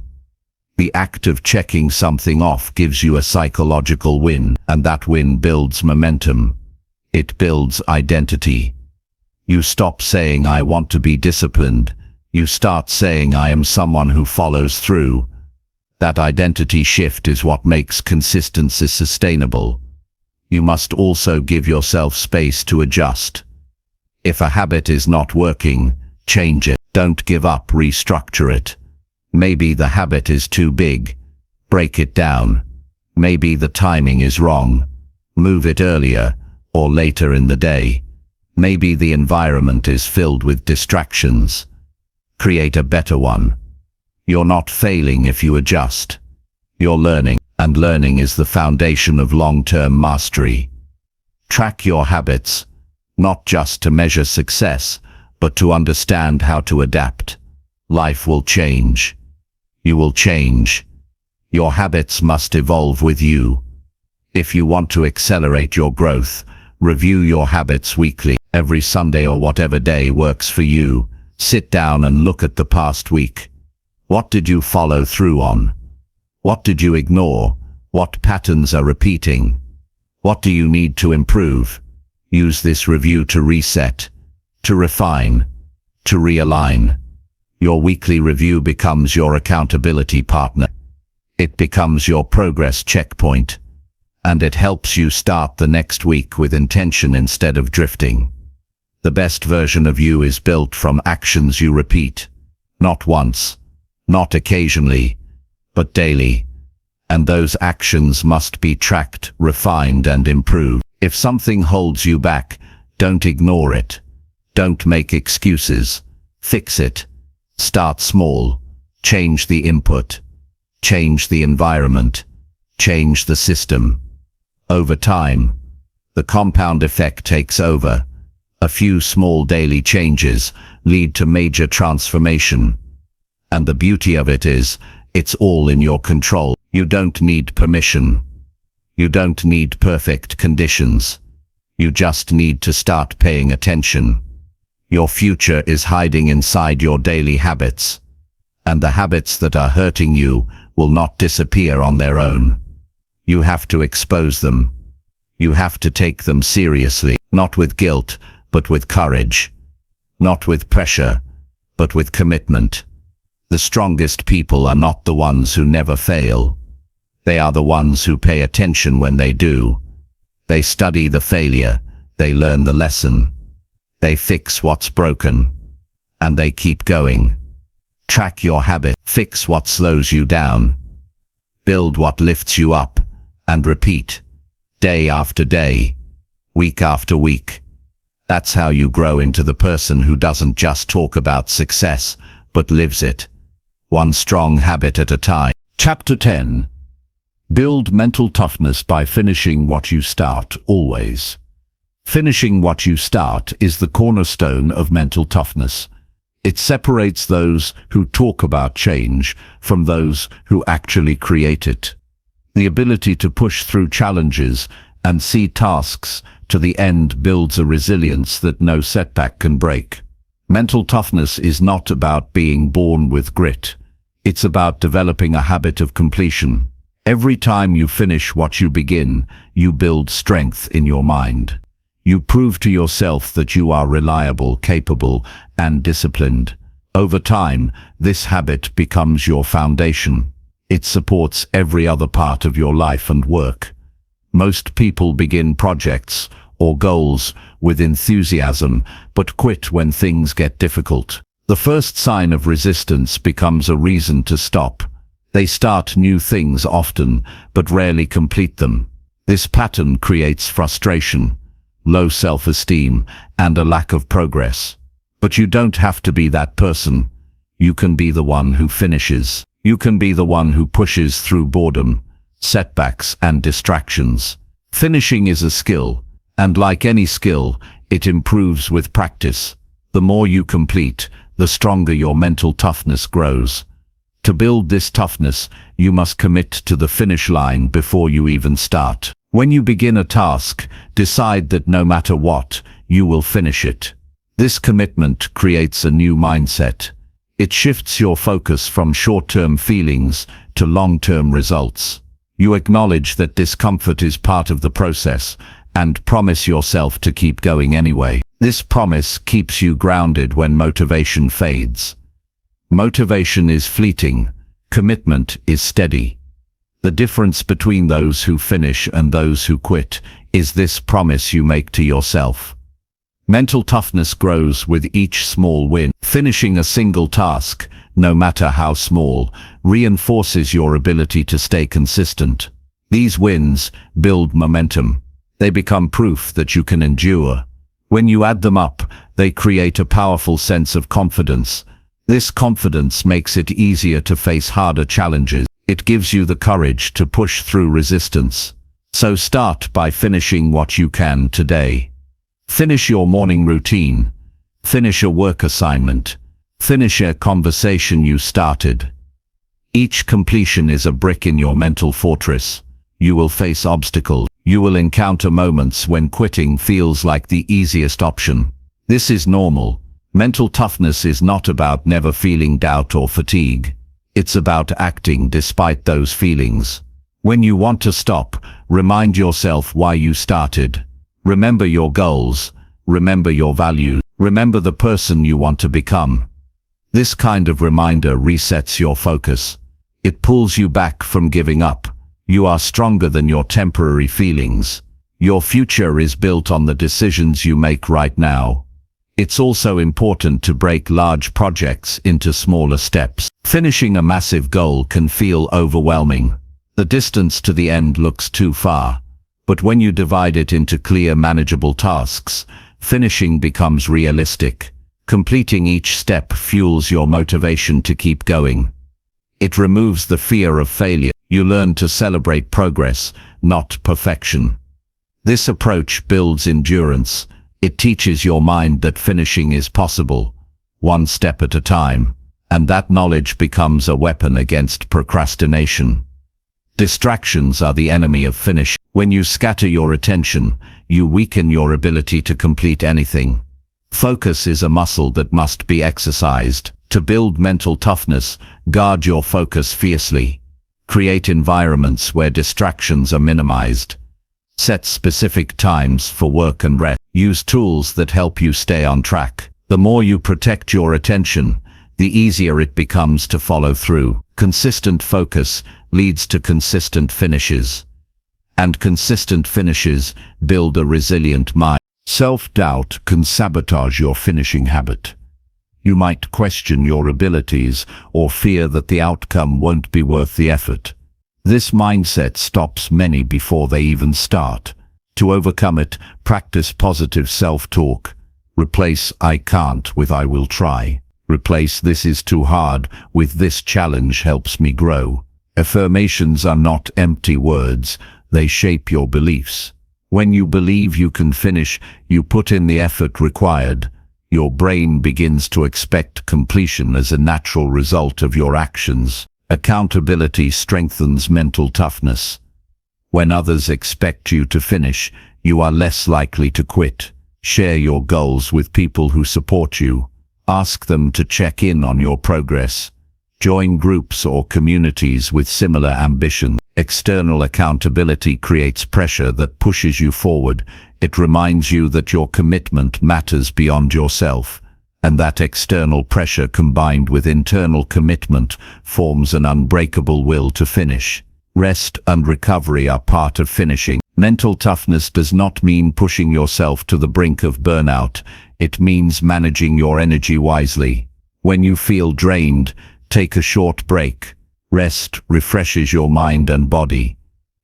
The act of checking something off gives you a psychological win, and that win builds momentum. It builds identity. You stop saying, "I want to be disciplined." You start saying, "I am someone who follows through." That identity shift is what makes consistency sustainable. You must also give yourself space to adjust. If a habit is not working, change it. Don't give up, restructure it. Maybe the habit is too big. Break it down. Maybe the timing is wrong. Move it earlier or later in the day. Maybe the environment is filled with distractions. Create a better one. You're not failing if you adjust. You're learning, and learning is the foundation of long-term mastery. Track your habits, not just to measure success, but to understand how to adapt. Life will change. You will change. Your habits must evolve with you. If you want to accelerate your growth, review your habits weekly. Every Sunday or whatever day works for you, sit down and look at the past week. What did you follow through on? What did you ignore? What patterns are repeating? What do you need to improve? Use this review to reset, to refine, to realign. Your weekly review becomes your accountability partner. It becomes your progress checkpoint, and it helps you start the next week with intention instead of drifting. The best version of you is built from actions you repeat, not once, not occasionally, but daily. And those actions must be tracked, refined, and improved. If something holds you back, don't ignore it. Don't make excuses. Fix it. Start small. Change the input. Change the environment. Change the system. Over time, The compound effect takes over. A few small daily changes lead to major transformation. And the beauty of it is, it's all in your control. You don't need permission. You don't need perfect conditions. You just need to start paying attention. Your future is hiding inside your daily habits. And the habits that are hurting you will not disappear on their own. You have to expose them. You have to take them seriously, not with guilt, but with courage. Not with pressure, but with commitment. The strongest people are not the ones who never fail. They are the ones who pay attention when they do. They study the failure, they learn the lesson. They fix what's broken, and they keep going. Track your habit, fix what slows you down. Build what lifts you up, and repeat. Day after day, week after week. That's how you grow into the person who doesn't just talk about success, but lives it. One strong habit at a time. Chapter 10. Build mental toughness by finishing what you start, always. Finishing what you start is the cornerstone of mental toughness. It separates those who talk about change from those who actually create it. The ability to push through challenges and see tasks to the end builds a resilience that no setback can break. Mental toughness is not about being born with grit. It's about developing a habit of completion. Every time you finish what you begin, you build strength in your mind. You prove to yourself that you are reliable, capable, and disciplined. Over time, this habit becomes your foundation. It supports every other part of your life and work. Most people begin projects or goals with enthusiasm, but quit when things get difficult. The first sign of resistance becomes a reason to stop. They start new things often, but rarely complete them. This pattern creates frustration, low self-esteem, and a lack of progress. But you don't have to be that person. You can be the one who finishes. You can be the one who pushes through boredom, setbacks, and distractions. Finishing is a skill, and like any skill, it improves with practice. The more you complete, the stronger your mental toughness grows. To build this toughness, you must commit to the finish line before you even start. When you begin a task, decide that no matter what, you will finish it. This commitment creates a new mindset. It shifts your focus from short-term feelings to long-term results. You acknowledge that discomfort is part of the process and promise yourself to keep going anyway. This promise keeps you grounded when motivation fades. Motivation is fleeting. Commitment is steady. The difference between those who finish and those who quit is this promise you make to yourself. Mental toughness grows with each small win. Finishing a single task, no matter how small, reinforces your ability to stay consistent. These wins build momentum. They become proof that you can endure. When you add them up, they create a powerful sense of confidence. This confidence makes it easier to face harder challenges. It gives you the courage to push through resistance. So start by finishing what you can today. Finish your morning routine. Finish a work assignment. Finish a conversation you started. Each completion is a brick in your mental fortress. You will face obstacles. You will encounter moments when quitting feels like the easiest option. This is normal. Mental toughness is not about never feeling doubt or fatigue. It's about acting despite those feelings. When you want to stop, remind yourself why you started. Remember your goals. Remember your values. Remember the person you want to become. This kind of reminder resets your focus. It pulls you back from giving up. You are stronger than your temporary feelings. Your future is built on the decisions you make right now. It's also important to break large projects into smaller steps. Finishing a massive goal can feel overwhelming. The distance to the end looks too far. But when you divide it into clear, manageable tasks, finishing becomes realistic. Completing each step fuels your motivation to keep going. It removes the fear of failure. You learn to celebrate progress, not perfection. This approach builds endurance. It teaches your mind that finishing is possible, one step at a time, and that knowledge becomes a weapon against procrastination. Distractions are the enemy of finish. When you scatter your attention, you weaken your ability to complete anything. Focus is a muscle that must be exercised. To build mental toughness, guard your focus fiercely. Create environments where distractions are minimized. Set specific times for work and rest. Use tools that help you stay on track. The more you protect your attention, the easier it becomes to follow through. Consistent focus leads to consistent finishes. And consistent finishes build a resilient mind. Self-doubt can sabotage your finishing habit. You might question your abilities or fear that the outcome won't be worth the effort. This mindset stops many before they even start. To overcome it, practice positive self-talk. Replace "I can't" with "I will try." Replace "this is too hard" with "this challenge helps me grow." Affirmations are not empty words, they shape your beliefs. When you believe you can finish, you put in the effort required. Your brain begins to expect completion as a natural result of your actions. Accountability strengthens mental toughness. When others expect you to finish, you are less likely to quit. Share your goals with people who support you. Ask them to check in on your progress. Join groups or communities with similar ambitions. External accountability creates pressure that pushes you forward. It reminds you that your commitment matters beyond yourself, and that external pressure combined with internal commitment forms an unbreakable will to finish. Rest and recovery are part of finishing. Mental toughness does not mean pushing yourself to the brink of burnout. It means managing your energy wisely. When you feel drained, take a short break. Rest refreshes your mind and body.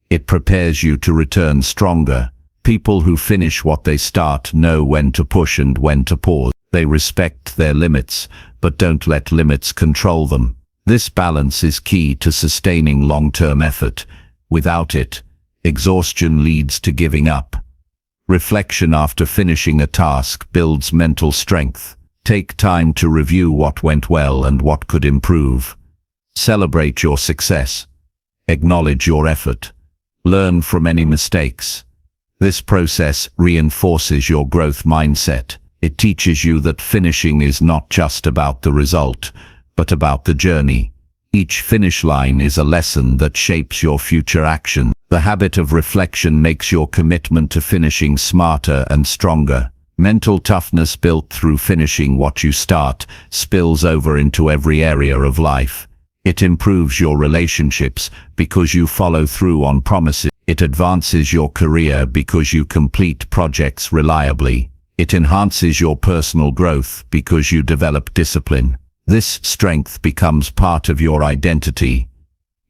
It prepares you to return stronger. People who finish what they start know when to push and when to pause. They respect their limits, but don't let limits control them. This balance is key to sustaining long-term effort. Without it, exhaustion leads to giving up. Reflection after finishing a task builds mental strength. Take time to review what went well and what could improve. Celebrate your success. Acknowledge your effort. Learn from any mistakes. This process reinforces your growth mindset. It teaches you that finishing is not just about the result, but about the journey. Each finish line is a lesson that shapes your future action. The habit of reflection makes your commitment to finishing smarter and stronger. Mental toughness built through finishing what you start spills over into every area of life. It improves your relationships because you follow through on promises. It advances your career because you complete projects reliably. It enhances your personal growth because you develop discipline. This strength becomes part of your identity.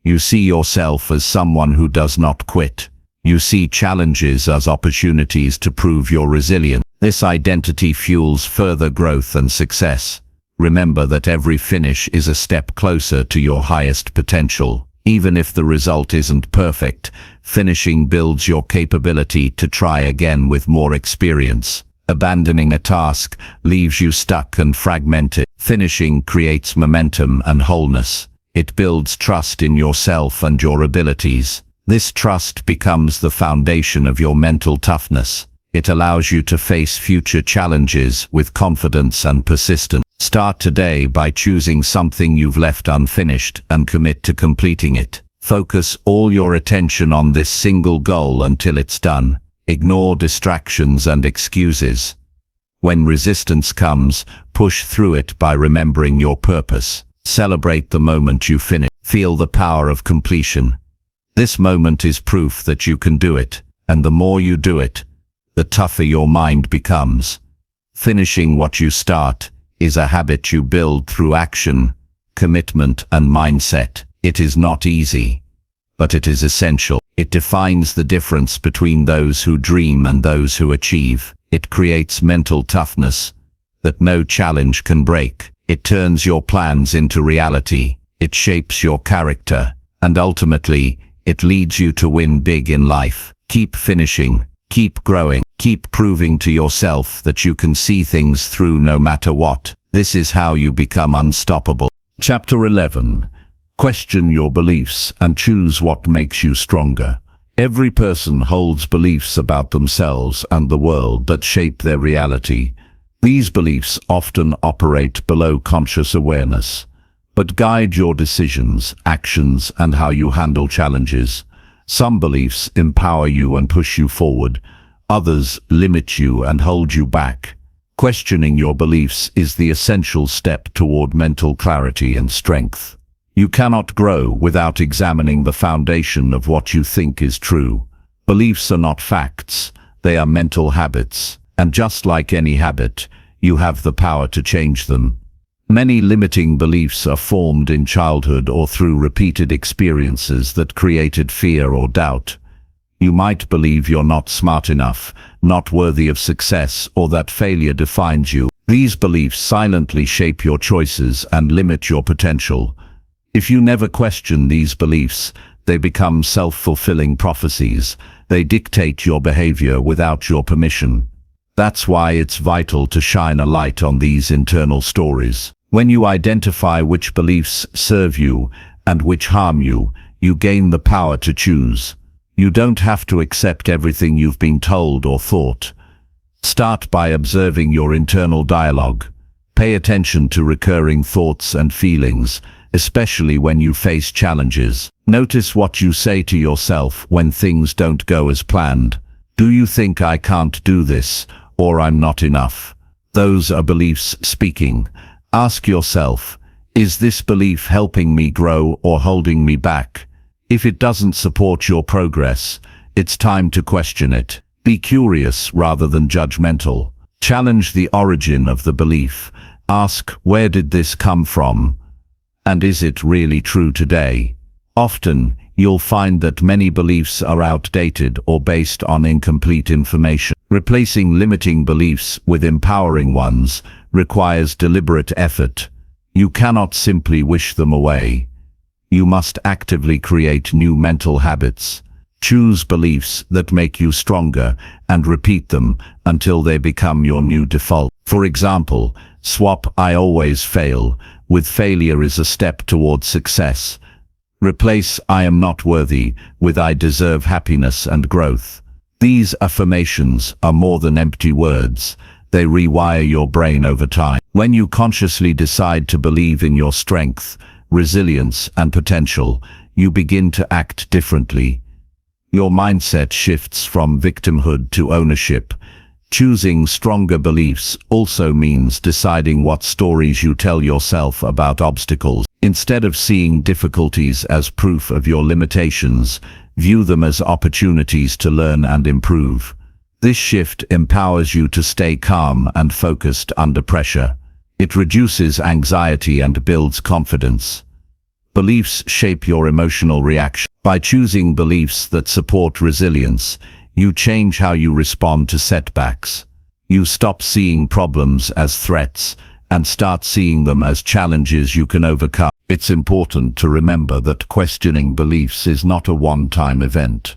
You see yourself as someone who does not quit. You see challenges as opportunities to prove your resilience. This identity fuels further growth and success. Remember that every finish is a step closer to your highest potential. Even if the result isn't perfect, finishing builds your capability to try again with more experience. Abandoning a task leaves you stuck and fragmented. Finishing creates momentum and wholeness. It builds trust in yourself and your abilities. This trust becomes the foundation of your mental toughness. It allows you to face future challenges with confidence and persistence. Start today by choosing something you've left unfinished and commit to completing it. Focus all your attention on this single goal until it's done. Ignore distractions and excuses. When resistance comes, push through it by remembering your purpose. Celebrate the moment you finish. Feel the power of completion. This moment is proof that you can do it, and the more you do it, the tougher your mind becomes. Finishing what you start is a habit you build through action, commitment, and mindset. It is not easy, but it is essential. It defines the difference between those who dream and those who achieve. It creates mental toughness that no challenge can break. It turns your plans into reality. It shapes your character, and ultimately, it leads you to win big in life. Keep finishing. Keep growing. Keep proving to yourself that you can see things through no matter what. This is how you become unstoppable. Chapter 11. Question your beliefs and choose what makes you stronger. Every person holds beliefs about themselves and the world that shape their reality. These beliefs often operate below conscious awareness, but guide your decisions, actions, and how you handle challenges. Some beliefs empower you and push you forward. Others limit you and hold you back. Questioning your beliefs is the essential step toward mental clarity and strength. You cannot grow without examining the foundation of what you think is true. Beliefs are not facts, they are mental habits, and just like any habit, you have the power to change them. Many limiting beliefs are formed in childhood or through repeated experiences that created fear or doubt. You might believe you're not smart enough, not worthy of success, or that failure defines you. These beliefs silently shape your choices and limit your potential. If you never question these beliefs, they become self-fulfilling prophecies. They dictate your behavior without your permission. That's why it's vital to shine a light on these internal stories. When you identify which beliefs serve you and which harm you, you gain the power to choose. You don't have to accept everything you've been told or thought. Start by observing your internal dialogue. Pay attention to recurring thoughts and feelings, especially when you face challenges. Notice what you say to yourself when things don't go as planned. Do you think I can't do this, or I'm not enough? Those are beliefs speaking. Ask yourself, is this belief helping me grow or holding me back? If it doesn't support your progress, it's time to question it. Be curious rather than judgmental. Challenge the origin of the belief. Ask, where did this come from? And is it really true today? Often, you'll find that many beliefs are outdated or based on incomplete information. Replacing limiting beliefs with empowering ones requires deliberate effort. You cannot simply wish them away. You must actively create new mental habits. Choose beliefs that make you stronger and repeat them until they become your new default. For example, swap "I always fail" with "failure is a step toward success." Replace "I am not worthy" with "I deserve happiness and growth." These affirmations are more than empty words. They rewire your brain over time. When you consciously decide to believe in your strength, resilience, and potential, you begin to act differently. Your mindset shifts from victimhood to ownership. Choosing stronger beliefs also means deciding what stories you tell yourself about obstacles. Instead of seeing difficulties as proof of your limitations, view them as opportunities to learn and improve. This shift empowers you to stay calm and focused under pressure. It reduces anxiety and builds confidence. Beliefs shape your emotional reaction. By choosing beliefs that support resilience, you change how you respond to setbacks. You stop seeing problems as threats and start seeing them as challenges you can overcome. It's important to remember that questioning beliefs is not a one-time event.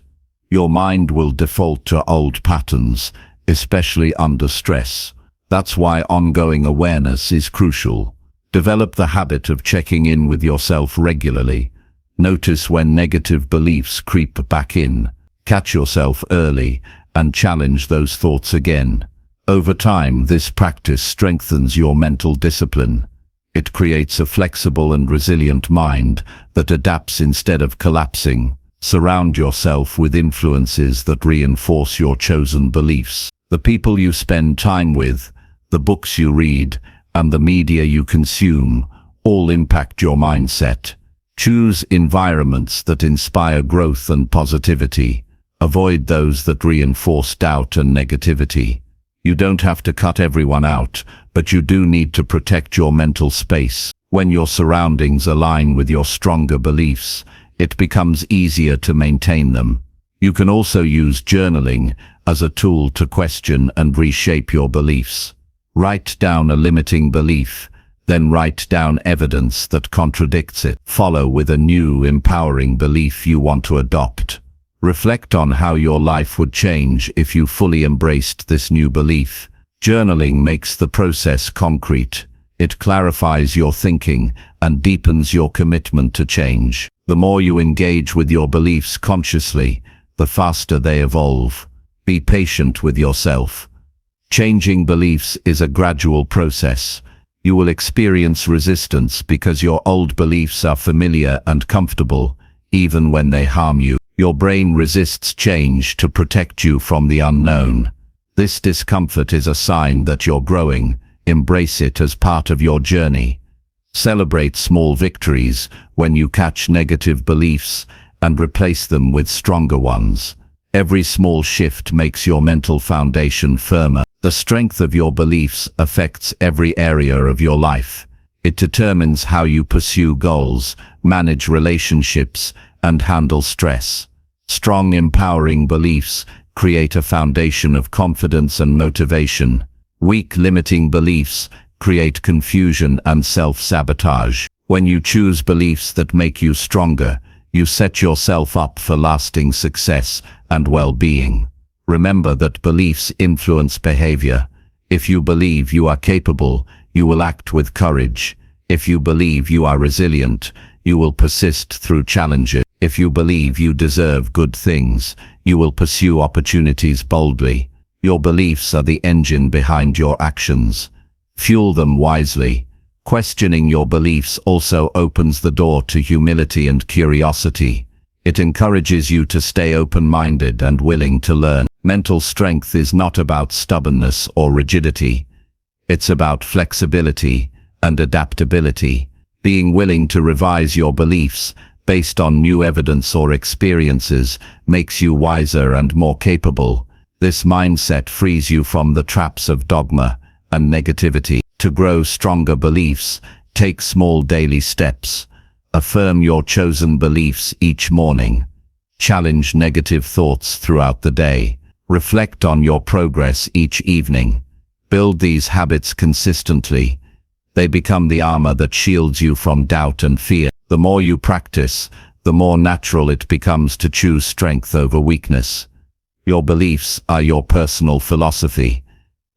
Your mind will default to old patterns, especially under stress. That's why ongoing awareness is crucial. Develop the habit of checking in with yourself regularly. Notice when negative beliefs creep back in. Catch yourself early and challenge those thoughts again. Over time, this practice strengthens your mental discipline. It creates a flexible and resilient mind that adapts instead of collapsing. Surround yourself with influences that reinforce your chosen beliefs. The people you spend time with, the books you read, and the media you consume all impact your mindset. Choose environments that inspire growth and positivity. Avoid those that reinforce doubt and negativity. You don't have to cut everyone out, but you do need to protect your mental space. When your surroundings align with your stronger beliefs, it becomes easier to maintain them. You can also use journaling as a tool to question and reshape your beliefs. Write down a limiting belief, then write down evidence that contradicts it. Follow with a new, empowering belief you want to adopt. Reflect on how your life would change if you fully embraced this new belief. Journaling makes the process concrete. It clarifies your thinking and deepens your commitment to change. The more you engage with your beliefs consciously, the faster they evolve. Be patient with yourself. Changing beliefs is a gradual process. You will experience resistance because your old beliefs are familiar and comfortable, even when they harm you. Your brain resists change to protect you from the unknown. This discomfort is a sign that you're growing. Embrace it as part of your journey. Celebrate small victories when you catch negative beliefs and replace them with stronger ones. Every small shift makes your mental foundation firmer. The strength of your beliefs affects every area of your life. It determines how you pursue goals, manage relationships, and handle stress. Strong, empowering beliefs create a foundation of confidence and motivation. Weak, limiting beliefs create confusion and self-sabotage. When you choose beliefs that make you stronger, you set yourself up for lasting success and well-being. Remember that beliefs influence behavior. If you believe you are capable, you will act with courage. If you believe you are resilient, you will persist through challenges. If you believe you deserve good things, you will pursue opportunities boldly. Your beliefs are the engine behind your actions. Fuel them wisely. Questioning your beliefs also opens the door to humility and curiosity. It encourages you to stay open-minded and willing to learn. Mental strength is not about stubbornness or rigidity. It's about flexibility and adaptability. Being willing to revise your beliefs based on new evidence or experiences makes you wiser and more capable. This mindset frees you from the traps of dogma and negativity. To grow stronger beliefs, take small daily steps. Affirm your chosen beliefs each morning. Challenge negative thoughts throughout the day. Reflect on your progress each evening. Build these habits consistently. They become the armor that shields you from doubt and fear. The more you practice, the more natural it becomes to choose strength over weakness. Your beliefs are your personal philosophy.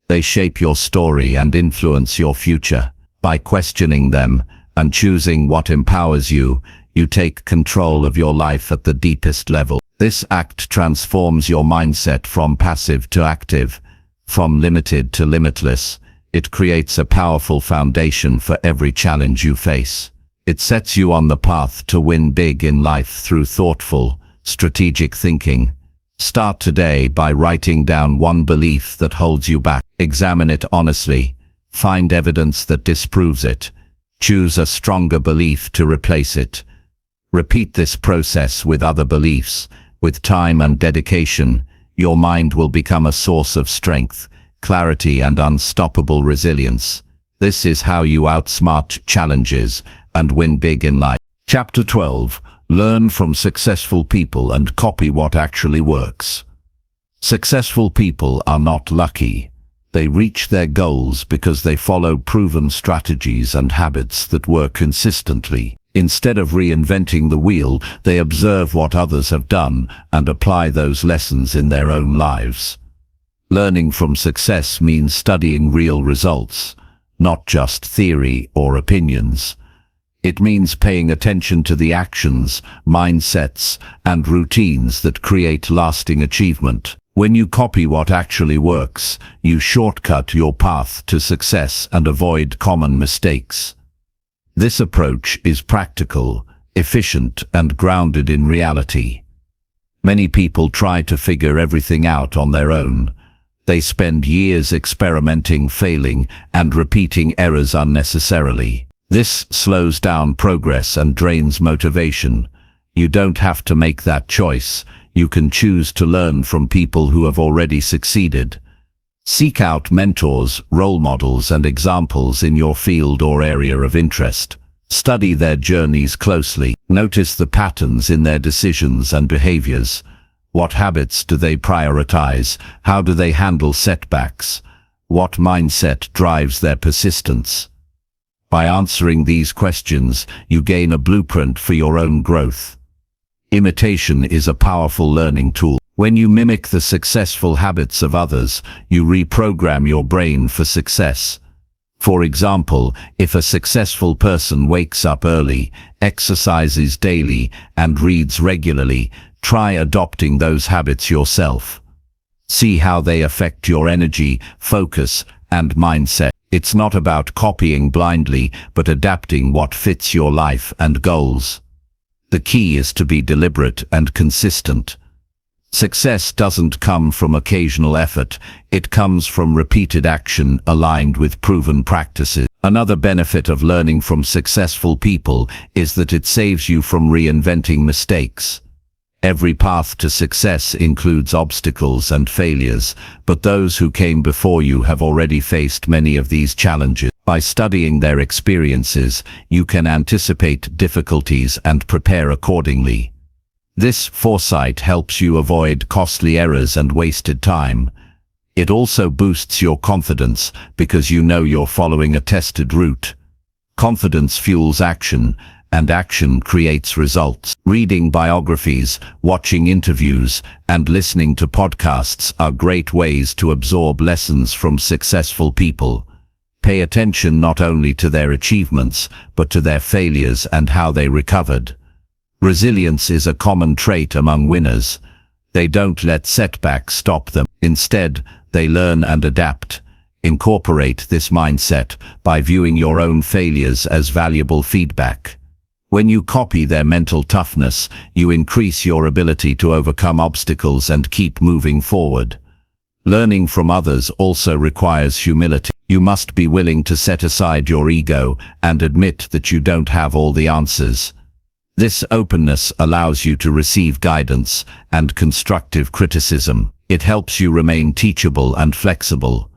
They shape your story and influence your future. By questioning them and choosing what empowers you, you take control of your life at the deepest level. This act transforms your mindset from passive to active, from limited to limitless. It creates a powerful foundation for every challenge you face. It sets you on the path to win big in life through thoughtful, strategic thinking. Start today by writing down one belief that holds you back. Examine it honestly. Find evidence that disproves it. Choose a stronger belief to replace it. Repeat this process with other beliefs. With time and dedication, your mind will become a source of strength, clarity, and unstoppable resilience. This is how you outsmart challenges and win big in life. Chapter 12. Learn from successful people and copy what actually works. Successful people are not lucky. They reach their goals because they follow proven strategies and habits that work consistently. Instead of reinventing the wheel, they observe what others have done and apply those lessons in their own lives. Learning from success means studying real results, not just theory or opinions. It means paying attention to the actions, mindsets, and routines that create lasting achievement. When you copy what actually works, you shortcut your path to success and avoid common mistakes. This approach is practical, efficient, and grounded in reality. Many people try to figure everything out on their own. They spend years experimenting, failing, and repeating errors unnecessarily. This slows down progress and drains motivation. You don't have to make that choice. You can choose to learn from people who have already succeeded. Seek out mentors, role models, and examples in your field or area of interest. Study their journeys closely. Notice the patterns in their decisions and behaviors. What habits do they prioritize? How do they handle setbacks? What mindset drives their persistence? By answering these questions, you gain a blueprint for your own growth. Imitation is a powerful learning tool. When you mimic the successful habits of others, you reprogram your brain for success. For example, if a successful person wakes up early, exercises daily, and reads regularly, try adopting those habits yourself. See how they affect your energy, focus, and mindset. It's not about copying blindly, but adapting what fits your life and goals. The key is to be deliberate and consistent. Success doesn't come from occasional effort, it comes from repeated action aligned with proven practices. Another benefit of learning from successful people is that it saves you from reinventing mistakes. Every path to success includes obstacles and failures, but those who came before you have already faced many of these challenges. By studying their experiences, you can anticipate difficulties and prepare accordingly. This foresight helps you avoid costly errors and wasted time. It also boosts your confidence because you know you're following a tested route. Confidence fuels action, and action creates results. Reading biographies, watching interviews, and listening to podcasts are great ways to absorb lessons from successful people. Pay attention not only to their achievements, but to their failures and how they recovered. Resilience is a common trait among winners. They don't let setbacks stop them. Instead, they learn and adapt. Incorporate this mindset by viewing your own failures as valuable feedback. When you copy their mental toughness, you increase your ability to overcome obstacles and keep moving forward. Learning from others also requires humility. You must be willing to set aside your ego and admit that you don't have all the answers. This openness allows you to receive guidance and constructive criticism. It helps you remain teachable and flexible.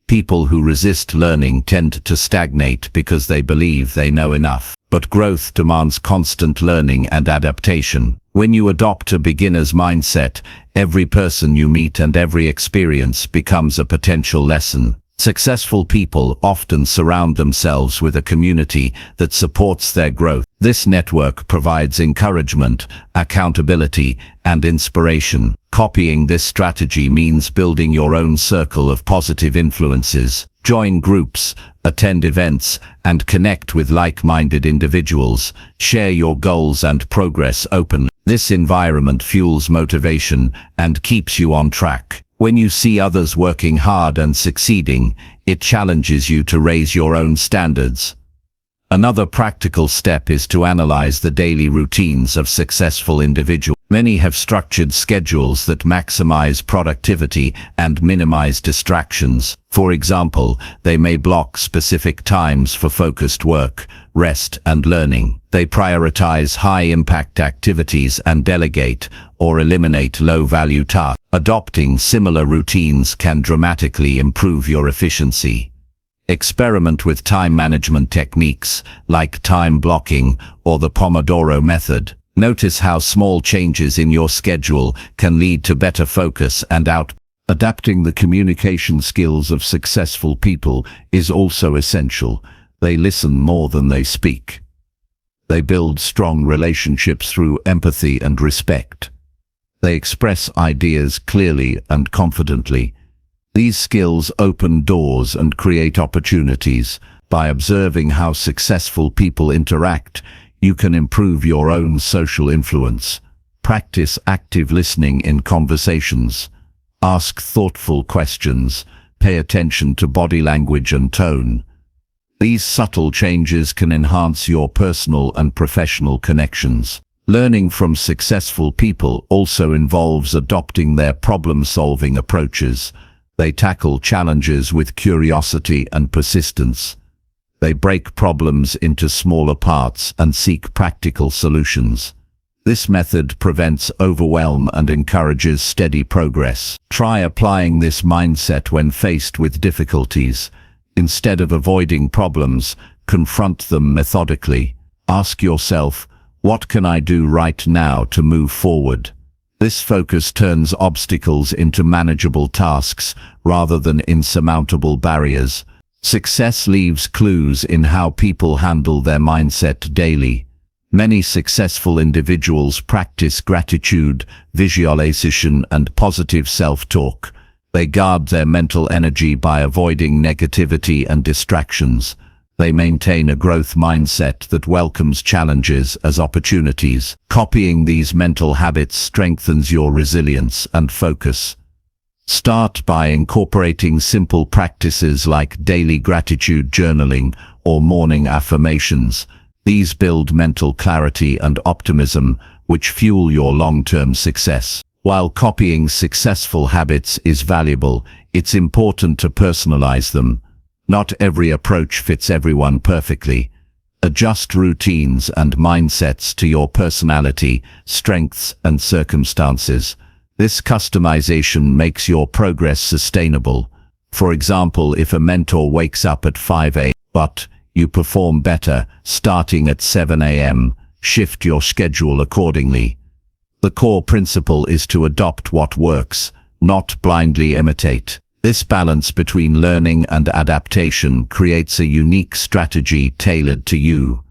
People who resist learning tend to stagnate because they believe they know enough. But growth demands constant learning and adaptation. When you adopt a beginner's mindset, every person you meet and every experience becomes a potential lesson. Successful people often surround themselves with a community that supports their growth. This network provides encouragement, accountability, and inspiration. Copying this strategy means building your own circle of positive influences. Join groups, attend events, and connect with like-minded individuals. Share your goals and progress openly. This environment fuels motivation and keeps you on track. When you see others working hard and succeeding, it challenges you to raise your own standards. Another practical step is to analyze the daily routines of successful individuals. Many have structured schedules that maximize productivity and minimize distractions. For example, they may block specific times for focused work, rest, and learning. They prioritize high-impact activities and delegate or eliminate low-value tasks. Adopting similar routines can dramatically improve your efficiency. Experiment with time management techniques like time blocking or the Pomodoro method. Notice how small changes in your schedule can lead to better focus and output. Adapting the communication skills of successful people is also essential. They listen more than they speak. They build strong relationships through empathy and respect. They express ideas clearly and confidently. These skills open doors and create opportunities. By observing how successful people interact, you can improve your own social influence. Practice active listening in conversations. Ask thoughtful questions. Pay attention to body language and tone. These subtle changes can enhance your personal and professional connections. Learning from successful people also involves adopting their problem-solving approaches. They tackle challenges with curiosity and persistence. They break problems into smaller parts and seek practical solutions. This method prevents overwhelm and encourages steady progress. Try applying this mindset when faced with difficulties. Instead of avoiding problems, confront them methodically. Ask yourself, what can I do right now to move forward? This focus turns obstacles into manageable tasks rather than insurmountable barriers. Success leaves clues in how people handle their mindset daily. Many successful individuals practice gratitude, visualization, and positive self-talk. They guard their mental energy by avoiding negativity and distractions. They maintain a growth mindset that welcomes challenges as opportunities. Copying these mental habits strengthens your resilience and focus. Start by incorporating simple practices like daily gratitude journaling or morning affirmations. These build mental clarity and optimism, which fuel your long-term success. While copying successful habits is valuable, it's important to personalize them. Not every approach fits everyone perfectly. Adjust routines and mindsets to your personality, strengths, and circumstances. This customization makes your progress sustainable. For example, if a mentor wakes up at 5 a.m. but you perform better starting at 7 a.m., shift your schedule accordingly. The core principle is to adopt what works, not blindly imitate. This balance between learning and adaptation creates a unique strategy tailored to you.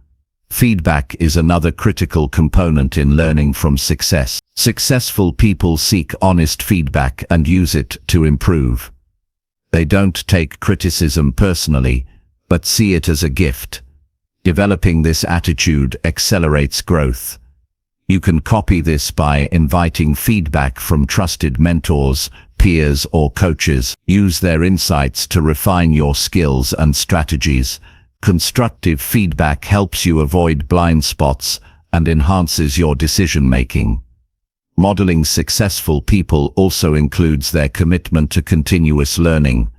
Feedback is another critical component in learning from success. Successful people seek honest feedback and use it to improve. They don't take criticism personally, but see it as a gift. Developing this attitude accelerates growth. You can copy this by inviting feedback from trusted mentors, peers, or coaches. Use their insights to refine your skills and strategies. Constructive feedback helps you avoid blind spots and enhances your decision-making. Modeling successful people also includes their commitment to continuous learning.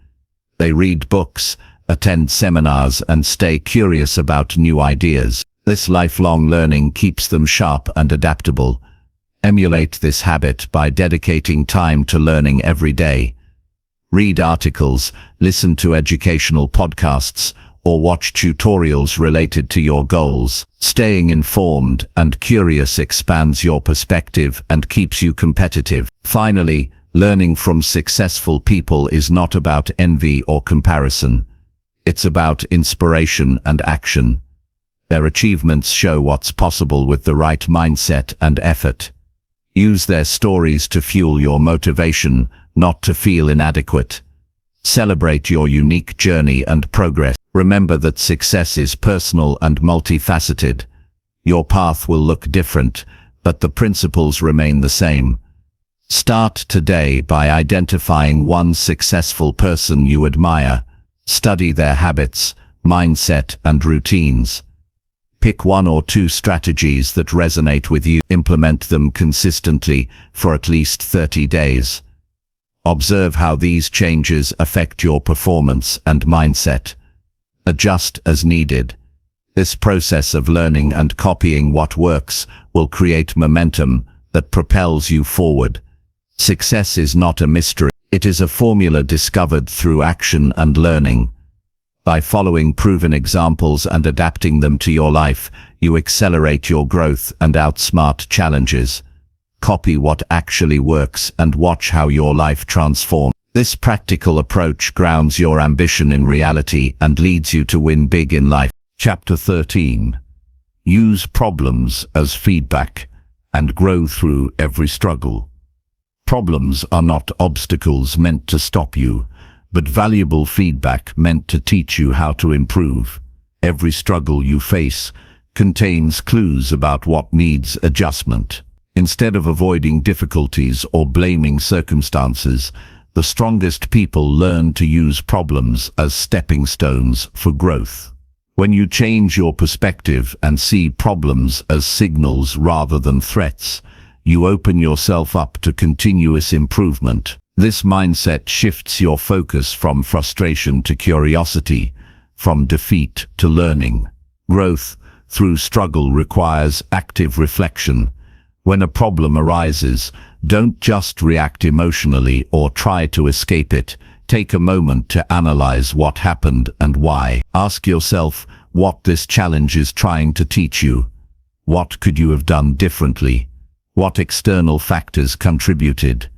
They read books, attend seminars, and stay curious about new ideas. This lifelong learning keeps them sharp and adaptable. Emulate this habit by dedicating time to learning every day. Read articles, listen to educational podcasts, or watch tutorials related to your goals. Staying informed and curious expands your perspective and keeps you competitive. Finally, learning from successful people is not about envy or comparison. It's about inspiration and action. Their achievements show what's possible with the right mindset and effort. Use their stories to fuel your motivation, not to feel inadequate. Celebrate your unique journey and progress. Remember that success is personal and multifaceted. Your path will look different, but the principles remain the same. Start today by identifying one successful person you admire. Study their habits, mindset, and routines. Pick one or two strategies that resonate with you. Implement them consistently for at least 30 days. Observe how these changes affect your performance and mindset. Adjust as needed. This process of learning and copying what works will create momentum that propels you forward. Success is not a mystery. It is a formula discovered through action and learning. By following proven examples and adapting them to your life, you accelerate your growth and outsmart challenges. Copy what actually works and watch how your life transforms. This practical approach grounds your ambition in reality and leads you to win big in life. Chapter 13. Use problems as feedback and grow through every struggle. Problems are not obstacles meant to stop you, but valuable feedback meant to teach you how to improve. Every struggle you face contains clues about what needs adjustment. Instead of avoiding difficulties or blaming circumstances, the strongest people learn to use problems as stepping stones for growth. When you change your perspective and see problems as signals rather than threats, you open yourself up to continuous improvement. This mindset shifts your focus from frustration to curiosity, from defeat to learning. Growth through struggle requires active reflection. When a problem arises, don't just react emotionally or try to escape it. Take a moment to analyze what happened and why. Ask yourself what this challenge is trying to teach you. What could you have done differently? What external factors contributed?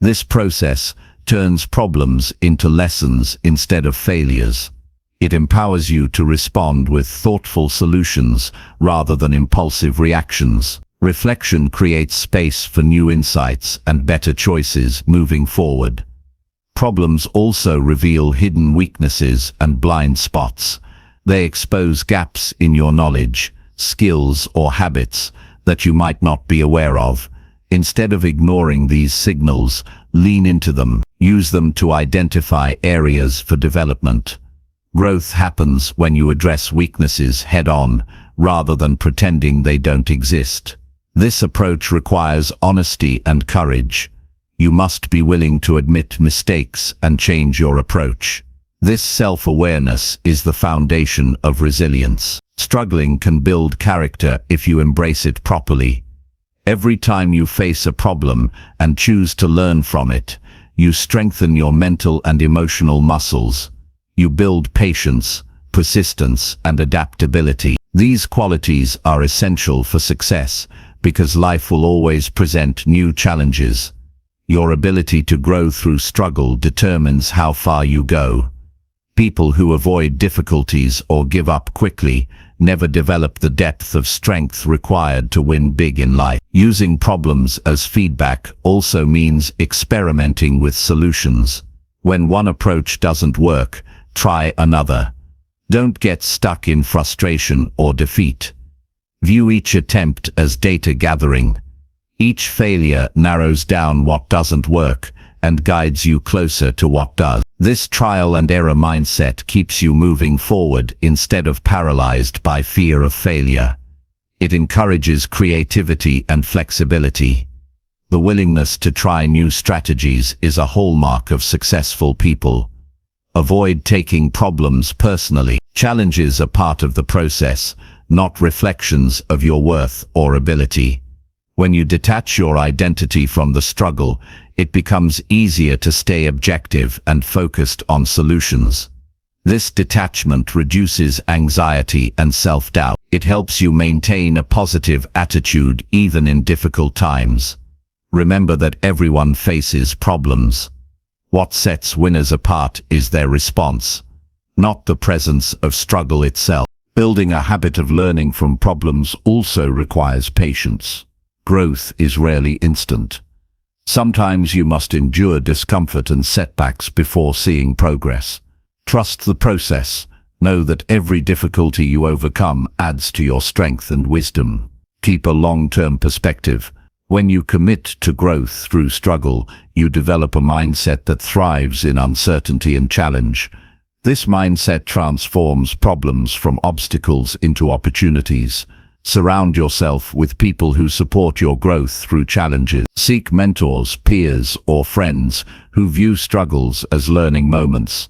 This process turns problems into lessons instead of failures. It empowers you to respond with thoughtful solutions rather than impulsive reactions. Reflection creates space for new insights and better choices moving forward. Problems also reveal hidden weaknesses and blind spots. They expose gaps in your knowledge, skills, or habits that you might not be aware of. Instead of ignoring these signals, lean into them. Use them to identify areas for development. Growth happens when you address weaknesses head-on, rather than pretending they don't exist. This approach requires honesty and courage. You must be willing to admit mistakes and change your approach. This self-awareness is the foundation of resilience. Struggling can build character if you embrace it properly. Every time you face a problem and choose to learn from it, you strengthen your mental and emotional muscles. You build patience, persistence, and adaptability. These qualities are essential for success because life will always present new challenges. Your ability to grow through struggle determines how far you go. People who avoid difficulties or give up quickly never develop the depth of strength required to win big in life. Using problems as feedback also means experimenting with solutions. When one approach doesn't work, try another. Don't get stuck in frustration or defeat. View each attempt as data gathering. Each failure narrows down what doesn't work and guides you closer to what does. This trial and error mindset keeps you moving forward instead of paralyzed by fear of failure. It encourages creativity and flexibility. The willingness to try new strategies is a hallmark of successful people. Avoid taking problems personally. Challenges are part of the process, not reflections of your worth or ability. When you detach your identity from the struggle, it becomes easier to stay objective and focused on solutions. This detachment reduces anxiety and self-doubt. It helps you maintain a positive attitude even in difficult times. Remember that everyone faces problems. What sets winners apart is their response, not the presence of struggle itself. Building a habit of learning from problems also requires patience. Growth is rarely instant. Sometimes you must endure discomfort and setbacks before seeing progress. Trust the process. Know that every difficulty you overcome adds to your strength and wisdom. Keep a long-term perspective. When you commit to growth through struggle, you develop a mindset that thrives in uncertainty and challenge. This mindset transforms problems from obstacles into opportunities. Surround yourself with people who support your growth through challenges. Seek mentors, peers, or friends who view struggles as learning moments.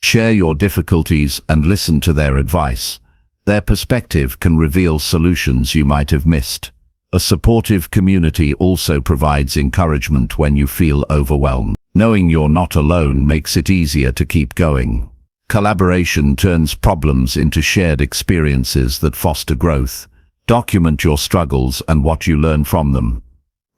Share your difficulties and listen to their advice. Their perspective can reveal solutions you might have missed. A supportive community also provides encouragement when you feel overwhelmed. Knowing you're not alone makes it easier to keep going. Collaboration turns problems into shared experiences that foster growth. Document your struggles and what you learn from them.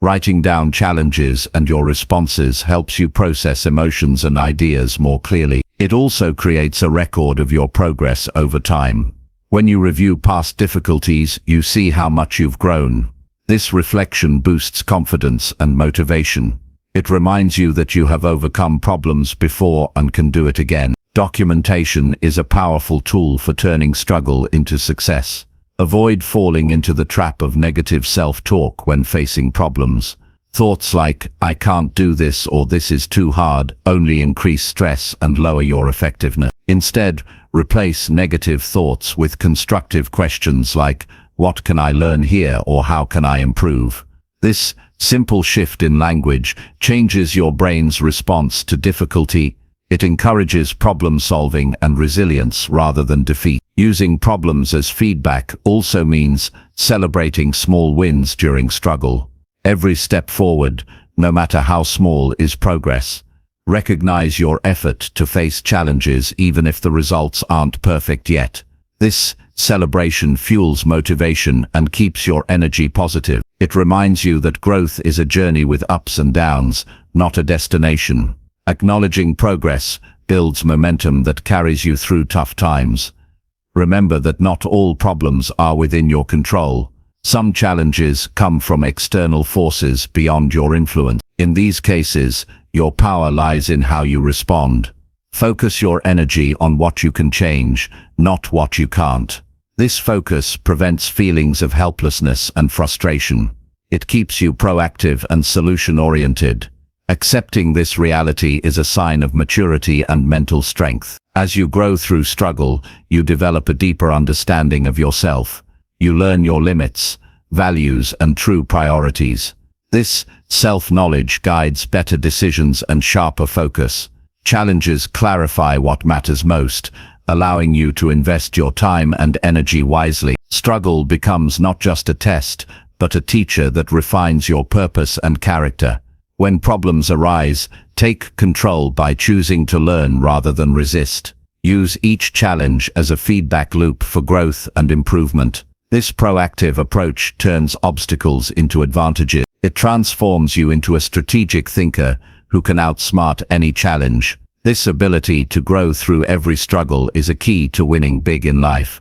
Writing down challenges and your responses helps you process emotions and ideas more clearly. It also creates a record of your progress over time. When you review past difficulties, you see how much you've grown. This reflection boosts confidence and motivation. It reminds you that you have overcome problems before and can do it again. Documentation is a powerful tool for turning struggle into success. Avoid falling into the trap of negative self-talk when facing problems. Thoughts like, "I can't do this" or "this is too hard" only increase stress and lower your effectiveness. Instead, replace negative thoughts with constructive questions like, "What can I learn here?" or "How can I improve?" This simple shift in language changes your brain's response to difficulty. It encourages problem solving and resilience rather than defeat. Using problems as feedback also means celebrating small wins during struggle. Every step forward, no matter how small, is progress. Recognize your effort to face challenges even if the results aren't perfect yet. This celebration fuels motivation and keeps your energy positive. It reminds you that growth is a journey with ups and downs, not a destination. Acknowledging progress builds momentum that carries you through tough times. Remember that not all problems are within your control. Some challenges come from external forces beyond your influence. In these cases, your power lies in how you respond. Focus your energy on what you can change, not what you can't. This focus prevents feelings of helplessness and frustration. It keeps you proactive and solution-oriented. Accepting this reality is a sign of maturity and mental strength. As you grow through struggle, you develop a deeper understanding of yourself. You learn your limits, values, and true priorities. This self-knowledge guides better decisions and sharper focus. Challenges clarify what matters most, allowing you to invest your time and energy wisely. Struggle becomes not just a test, but a teacher that refines your purpose and character. When problems arise, take control by choosing to learn rather than resist. Use each challenge as a feedback loop for growth and improvement. This proactive approach turns obstacles into advantages. It transforms you into a strategic thinker who can outsmart any challenge. This ability to grow through every struggle is a key to winning big in life.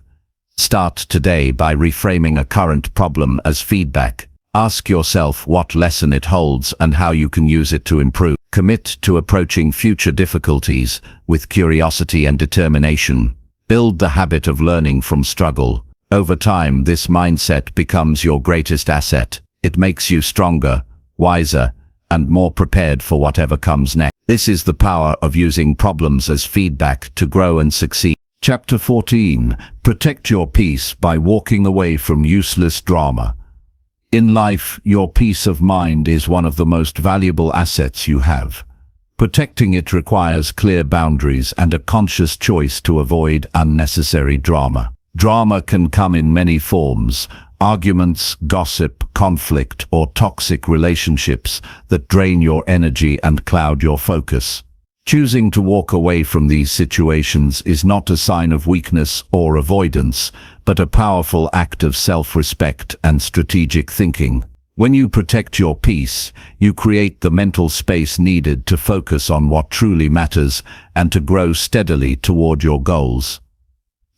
Start today by reframing a current problem as feedback. Ask yourself what lesson it holds and how you can use it to improve. Commit to approaching future difficulties with curiosity and determination. Build the habit of learning from struggle. Over time, this mindset becomes your greatest asset. It makes you stronger, wiser, and more prepared for whatever comes next. This is the power of using problems as feedback to grow and succeed. Chapter 14. Protect your peace by walking away from useless drama. In life, your peace of mind is one of the most valuable assets you have. Protecting it requires clear boundaries and a conscious choice to avoid unnecessary drama. Drama can come in many forms: arguments, gossip, conflict, or toxic relationships that drain your energy and cloud your focus. Choosing to walk away from these situations is not a sign of weakness or avoidance, but a powerful act of self-respect and strategic thinking. When you protect your peace, you create the mental space needed to focus on what truly matters and to grow steadily toward your goals.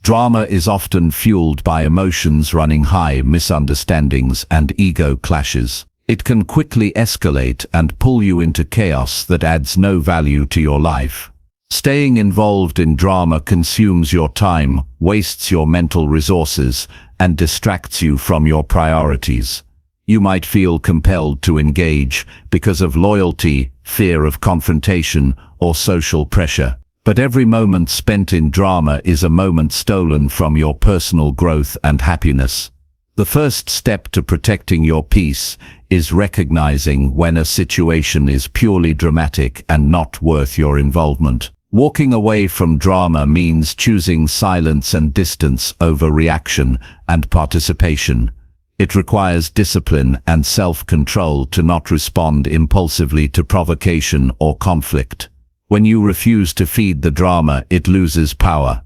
Drama is often fueled by emotions running high, misunderstandings, and ego clashes. It can quickly escalate and pull you into chaos that adds no value to your life. Staying involved in drama consumes your time, wastes your mental resources, and distracts you from your priorities. You might feel compelled to engage because of loyalty, fear of confrontation, or social pressure. But every moment spent in drama is a moment stolen from your personal growth and happiness. The first step to protecting your peace is recognizing when a situation is purely dramatic and not worth your involvement. Walking away from drama means choosing silence and distance over reaction and participation. It requires discipline and self-control to not respond impulsively to provocation or conflict. When you refuse to feed the drama, it loses power.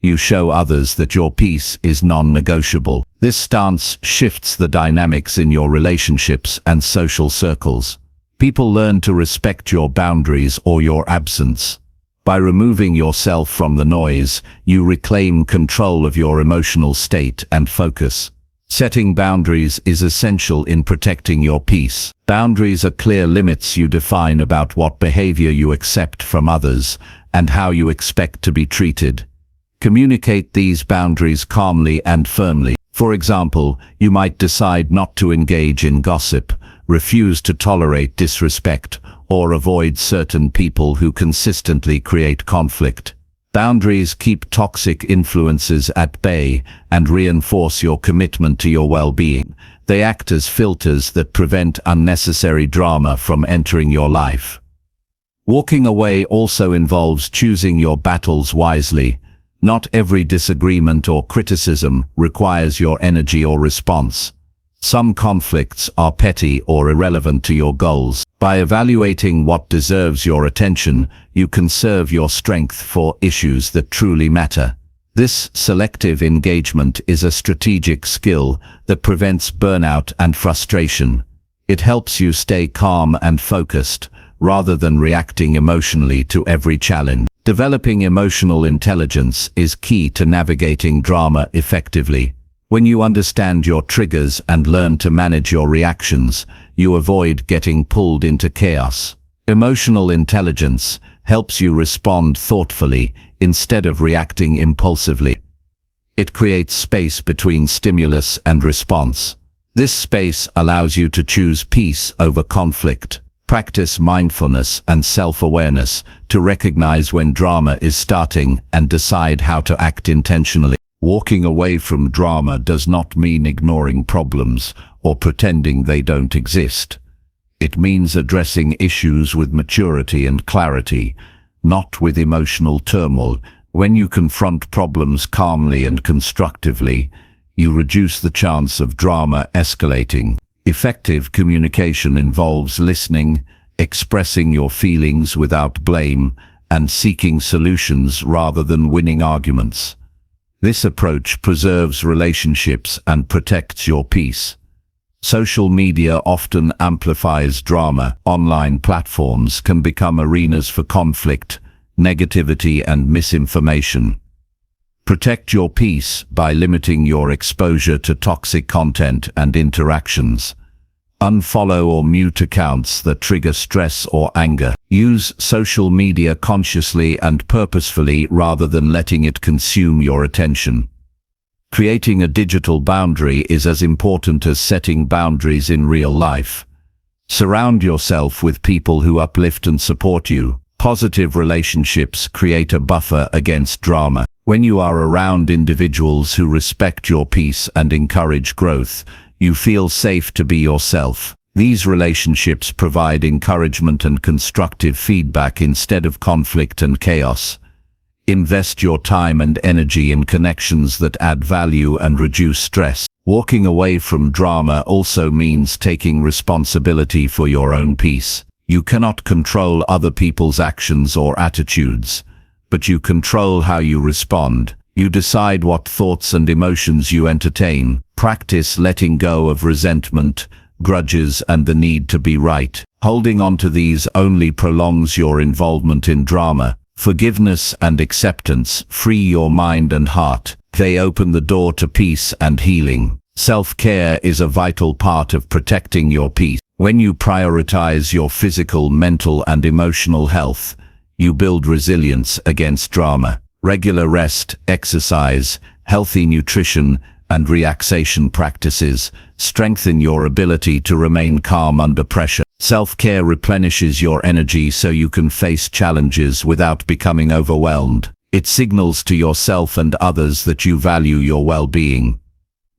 You show others that your peace is non-negotiable. This stance shifts the dynamics in your relationships and social circles. People learn to respect your boundaries or your absence. By removing yourself from the noise, you reclaim control of your emotional state and focus. Setting boundaries is essential in protecting your peace. Boundaries are clear limits you define about what behavior you accept from others and how you expect to be treated. Communicate these boundaries calmly and firmly. For example, you might decide not to engage in gossip, refuse to tolerate disrespect, or avoid certain people who consistently create conflict. Boundaries keep toxic influences at bay and reinforce your commitment to your well-being. They act as filters that prevent unnecessary drama from entering your life. Walking away also involves choosing your battles wisely. Not every disagreement or criticism requires your energy or response. Some conflicts are petty or irrelevant to your goals. By evaluating what deserves your attention, you conserve your strength for issues that truly matter. This selective engagement is a strategic skill that prevents burnout and frustration. It helps you stay calm and focused, rather than reacting emotionally to every challenge. Developing emotional intelligence is key to navigating drama effectively. When you understand your triggers and learn to manage your reactions, you avoid getting pulled into chaos. Emotional intelligence helps you respond thoughtfully instead of reacting impulsively. It creates space between stimulus and response. This space allows you to choose peace over conflict. Practice mindfulness and self-awareness to recognize when drama is starting and decide how to act intentionally. Walking away from drama does not mean ignoring problems or pretending they don't exist. It means addressing issues with maturity and clarity, not with emotional turmoil. When you confront problems calmly and constructively, you reduce the chance of drama escalating. Effective communication involves listening, expressing your feelings without blame, and seeking solutions rather than winning arguments. This approach preserves relationships and protects your peace. Social media often amplifies drama. Online platforms can become arenas for conflict, negativity, and misinformation. Protect your peace by limiting your exposure to toxic content and interactions. Unfollow or mute accounts that trigger stress or anger. Use social media consciously and purposefully rather than letting it consume your attention. Creating a digital boundary is as important as setting boundaries in real life. Surround yourself with people who uplift and support you. Positive relationships create a buffer against drama. When you are around individuals who respect your peace and encourage growth, you feel safe to be yourself. These relationships provide encouragement and constructive feedback instead of conflict and chaos. Invest your time and energy in connections that add value and reduce stress. Walking away from drama also means taking responsibility for your own peace. You cannot control other people's actions or attitudes, but you control how you respond. You decide what thoughts and emotions you entertain. Practice letting go of resentment, grudges, and the need to be right. Holding on to these only prolongs your involvement in drama. Forgiveness and acceptance free your mind and heart. They open the door to peace and healing. Self-care is a vital part of protecting your peace. When you prioritize your physical, mental, and emotional health, you build resilience against drama. Regular rest, exercise, healthy nutrition, and relaxation practices strengthen your ability to remain calm under pressure. Self-care replenishes your energy so you can face challenges without becoming overwhelmed. It signals to yourself and others that you value your well-being.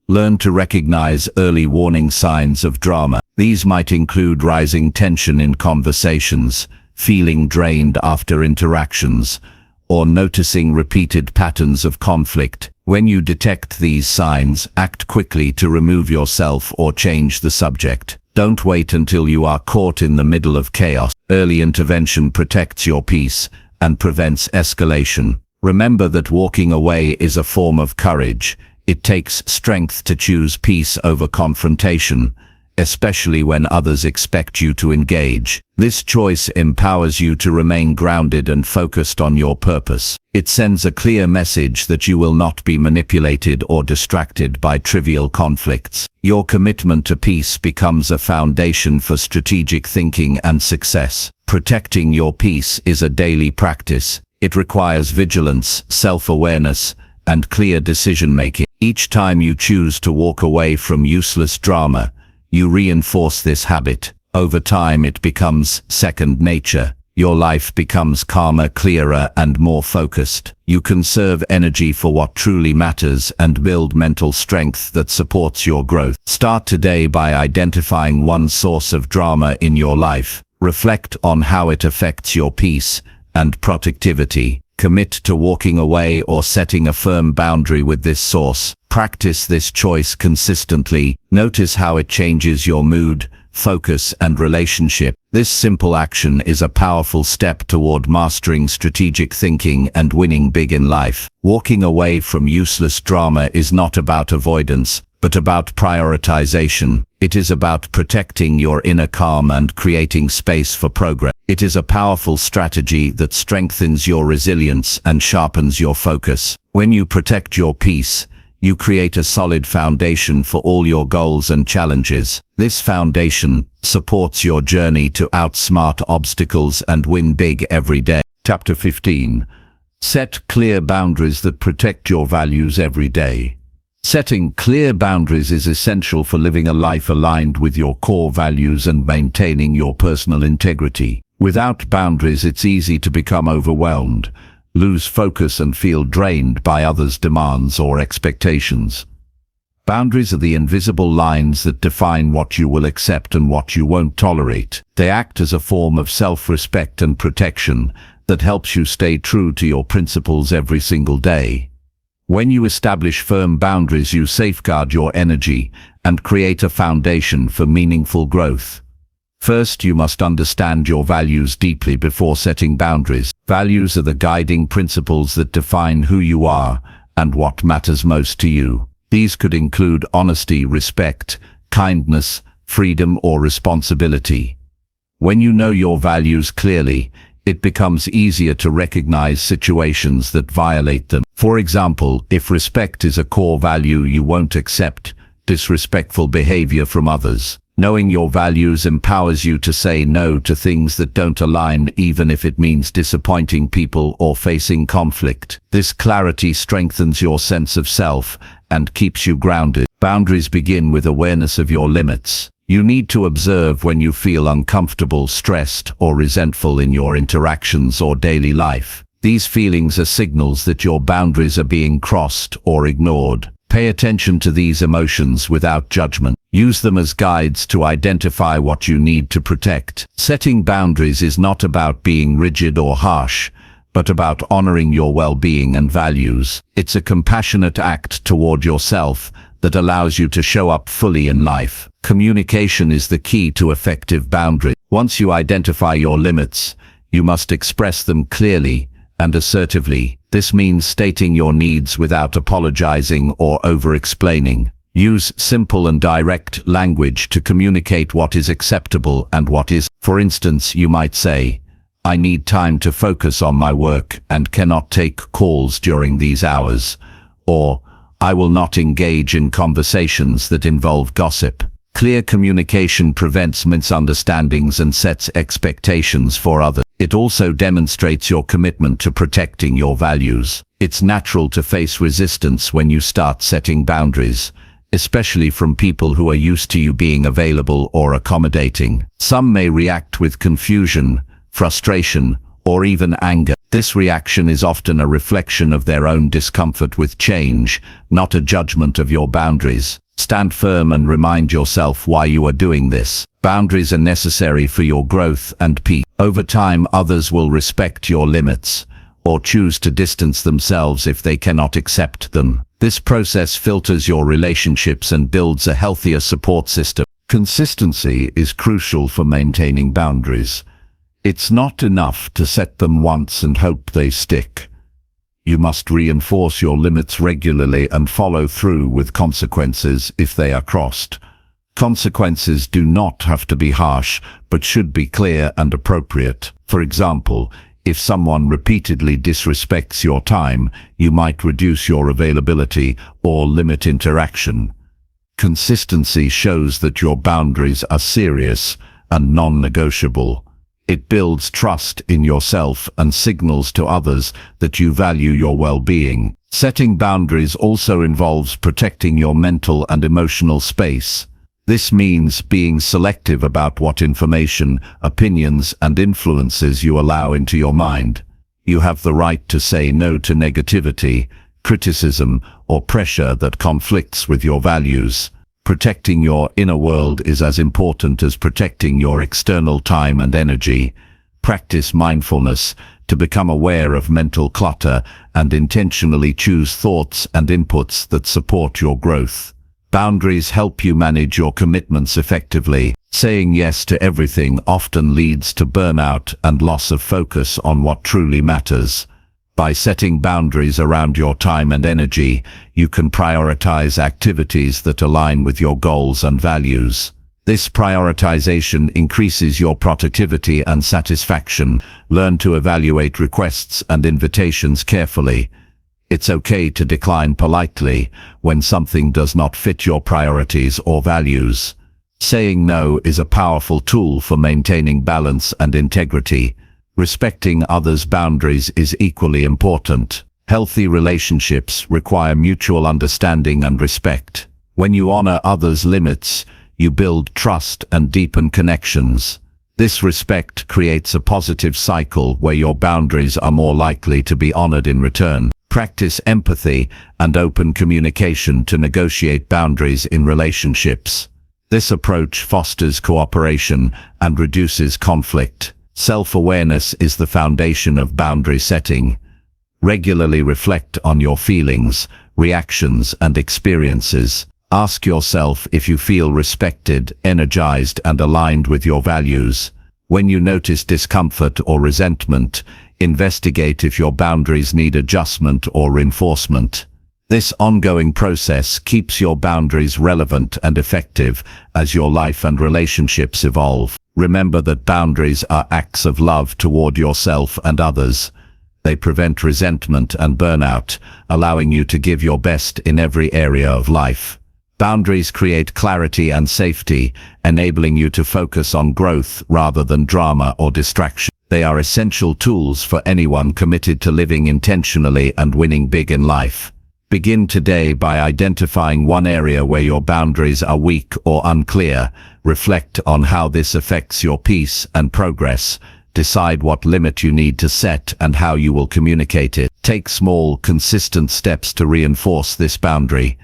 Learn to recognize early warning signs of drama. These might include rising tension in conversations, feeling drained after interactions, or noticing repeated patterns of conflict. When you detect these signs, act quickly to remove yourself or change the subject. Don't wait until you are caught in the middle of chaos. Early intervention protects your peace and prevents escalation. Remember that walking away is a form of courage. It takes strength to choose peace over confrontation, especially when others expect you to engage. This choice empowers you to remain grounded and focused on your purpose. It sends a clear message that you will not be manipulated or distracted by trivial conflicts. Your commitment to peace becomes a foundation for strategic thinking and success. Protecting your peace is a daily practice. It requires vigilance, self-awareness, and clear decision-making. Each time you choose to walk away from useless drama, you reinforce this habit. Over time it becomes second nature. Your life becomes calmer, clearer, and more focused. You conserve energy for what truly matters and build mental strength that supports your growth. Start today by identifying one source of drama in your life. Reflect on how it affects your peace and productivity. Commit to walking away or setting a firm boundary with this source. Practice this choice consistently. Notice how it changes your mood, focus, and relationship. This simple action is a powerful step toward mastering strategic thinking and winning big in life. Walking away from useless drama is not about avoidance, but about prioritization. It is about protecting your inner calm and creating space for progress. It is a powerful strategy that strengthens your resilience and sharpens your focus. When you protect your peace, you create a solid foundation for all your goals and challenges. This foundation supports your journey to outsmart obstacles and win big every day. Chapter 15. Set clear boundaries that protect your values every day. Setting clear boundaries is essential for living a life aligned with your core values and maintaining your personal integrity. Without boundaries, it's easy to become overwhelmed, lose focus and feel drained by others' demands or expectations. Boundaries are the invisible lines that define what you will accept and what you won't tolerate. They act as a form of self-respect and protection that helps you stay true to your principles every single day. When you establish firm boundaries, you safeguard your energy and create a foundation for meaningful growth. First, you must understand your values deeply before setting boundaries. Values are the guiding principles that define who you are and what matters most to you. These could include honesty, respect, kindness, freedom, or responsibility. When you know your values clearly, it becomes easier to recognize situations that violate them. For example, if respect is a core value, you won't accept disrespectful behavior from others. Knowing your values empowers you to say no to things that don't align, even if it means disappointing people or facing conflict. This clarity strengthens your sense of self and keeps you grounded. Boundaries begin with awareness of your limits. You need to observe when you feel uncomfortable, stressed, or resentful in your interactions or daily life. These feelings are signals that your boundaries are being crossed or ignored. Pay attention to these emotions without judgment. Use them as guides to identify what you need to protect. Setting boundaries is not about being rigid or harsh, but about honoring your well-being and values. It's a compassionate act toward yourself that allows you to show up fully in life. Communication is the key to effective boundaries. Once you identify your limits, you must express them clearly and assertively. This means stating your needs without apologizing or over-explaining. Use simple and direct language to communicate what is acceptable and what is. For instance, you might say, "I need time to focus on my work and cannot take calls during these hours," or "I will not engage in conversations that involve gossip." Clear communication prevents misunderstandings and sets expectations for others. It also demonstrates your commitment to protecting your values. It's natural to face resistance when you start setting boundaries, especially from people who are used to you being available or accommodating. Some may react with confusion, frustration, or even anger. This reaction is often a reflection of their own discomfort with change, not a judgment of your boundaries. Stand firm and remind yourself why you are doing this. Boundaries are necessary for your growth and peace. Over time, others will respect your limits, or choose to distance themselves if they cannot accept them. This process filters your relationships and builds a healthier support system. Consistency is crucial for maintaining boundaries. It's not enough to set them once and hope they stick. You must reinforce your limits regularly and follow through with consequences if they are crossed. Consequences do not have to be harsh, but should be clear and appropriate. For example, if someone repeatedly disrespects your time, you might reduce your availability or limit interaction. Consistency shows that your boundaries are serious and non-negotiable. It builds trust in yourself and signals to others that you value your well-being. Setting boundaries also involves protecting your mental and emotional space. This means being selective about what information, opinions, and influences you allow into your mind. You have the right to say no to negativity, criticism, or pressure that conflicts with your values. Protecting your inner world is as important as protecting your external time and energy. Practice mindfulness to become aware of mental clutter and intentionally choose thoughts and inputs that support your growth. Boundaries help you manage your commitments effectively. Saying yes to everything often leads to burnout and loss of focus on what truly matters. By setting boundaries around your time and energy, you can prioritize activities that align with your goals and values. This prioritization increases your productivity and satisfaction. Learn to evaluate requests and invitations carefully. It's okay to decline politely when something does not fit your priorities or values. Saying no is a powerful tool for maintaining balance and integrity. Respecting others' boundaries is equally important. Healthy relationships require mutual understanding and respect. When you honor others' limits, you build trust and deepen connections. This respect creates a positive cycle where your boundaries are more likely to be honored in return. Practice empathy and open communication to negotiate boundaries in relationships. This approach fosters cooperation and reduces conflict. Self-awareness is the foundation of boundary setting. Regularly reflect on your feelings, reactions, and experiences. Ask yourself if you feel respected, energized, and aligned with your values. When you notice discomfort or resentment, investigate if your boundaries need adjustment or reinforcement. This ongoing process keeps your boundaries relevant and effective as your life and relationships evolve. Remember that boundaries are acts of love toward yourself and others. They prevent resentment and burnout, allowing you to give your best in every area of life. Boundaries create clarity and safety, enabling you to focus on growth rather than drama or distraction. They are essential tools for anyone committed to living intentionally and winning big in life. Begin today by identifying one area where your boundaries are weak or unclear. Reflect on how this affects your peace and progress. Decide what limit you need to set and how you will communicate it. Take small, consistent steps to reinforce this boundary.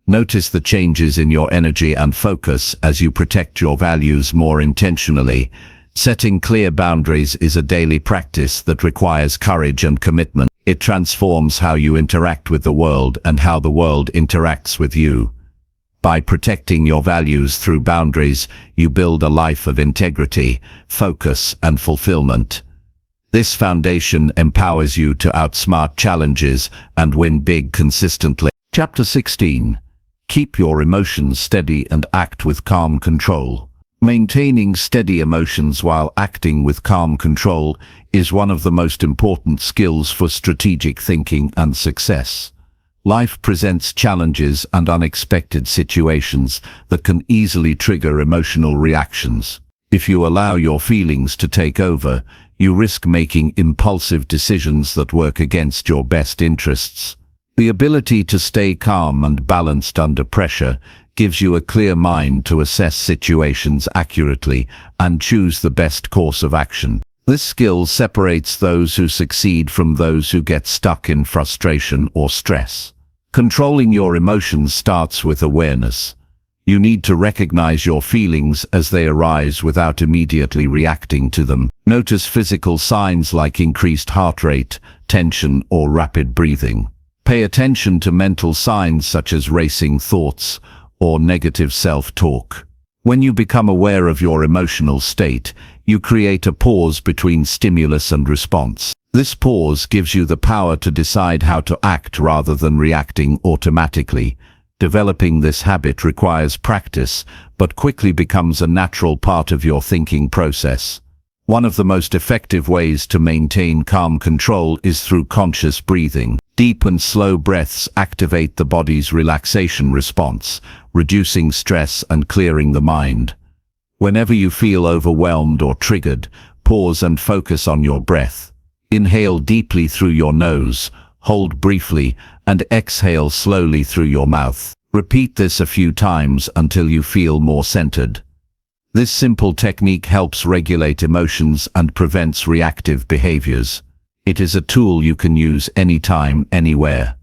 Notice the changes in your energy and focus as you protect your values more intentionally. Setting clear boundaries is a daily practice that requires courage and commitment. It transforms how you interact with the world and how the world interacts with you. By protecting your values through boundaries, you build a life of integrity, focus, and fulfillment. This foundation empowers you to outsmart challenges and win big consistently. Chapter 16. Keep your emotions steady and act with calm control. Maintaining steady emotions while acting with calm control is one of the most important skills for strategic thinking and success. Life presents challenges and unexpected situations that can easily trigger emotional reactions. If you allow your feelings to take over, you risk making impulsive decisions that work against your best interests. The ability to stay calm and balanced under pressure gives you a clear mind to assess situations accurately and choose the best course of action. This skill separates those who succeed from those who get stuck in frustration or stress. Controlling your emotions starts with awareness. You need to recognize your feelings as they arise without immediately reacting to them. Notice physical signs like increased heart rate, tension, or rapid breathing. Pay attention to mental signs such as racing thoughts or negative self-talk. When you become aware of your emotional state, you create a pause between stimulus and response. This pause gives you the power to decide how to act rather than reacting automatically. Developing this habit requires practice, but quickly becomes a natural part of your thinking process. One of the most effective ways to maintain calm control is through conscious breathing. Deep and slow breaths activate the body's relaxation response, reducing stress and clearing the mind. Whenever you feel overwhelmed or triggered, pause and focus on your breath. Inhale deeply through your nose, hold briefly, and exhale slowly through your mouth. Repeat this a few times until you feel more centered. This simple technique helps regulate emotions and prevents reactive behaviors. It is a tool you can use anytime, anywhere.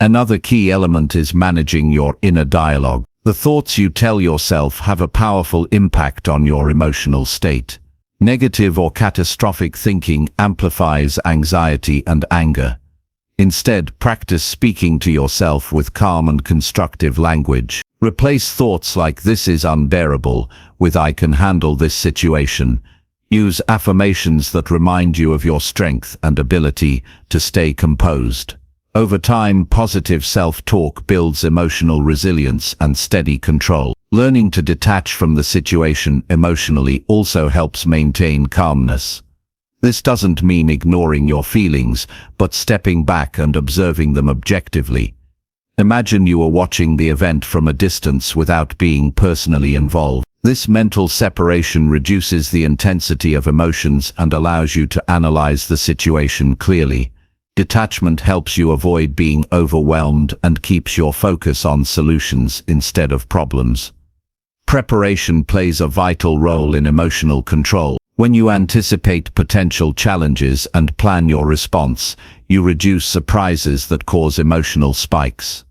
Another key element is managing your inner dialogue. The thoughts you tell yourself have a powerful impact on your emotional state. Negative or catastrophic thinking amplifies anxiety and anger. Instead, practice speaking to yourself with calm and constructive language. Replace thoughts like "this is unbearable" with "I can handle this situation." Use affirmations that remind you of your strength and ability to stay composed. Over time, positive self-talk builds emotional resilience and steady control. Learning to detach from the situation emotionally also helps maintain calmness. This doesn't mean ignoring your feelings, but stepping back and observing them objectively. Imagine you are watching the event from a distance without being personally involved. This mental separation reduces the intensity of emotions and allows you to analyze the situation clearly. Detachment helps you avoid being overwhelmed and keeps your focus on solutions instead of problems. Preparation plays a vital role in emotional control. When you anticipate potential challenges and plan your response, you reduce surprises that cause emotional spikes.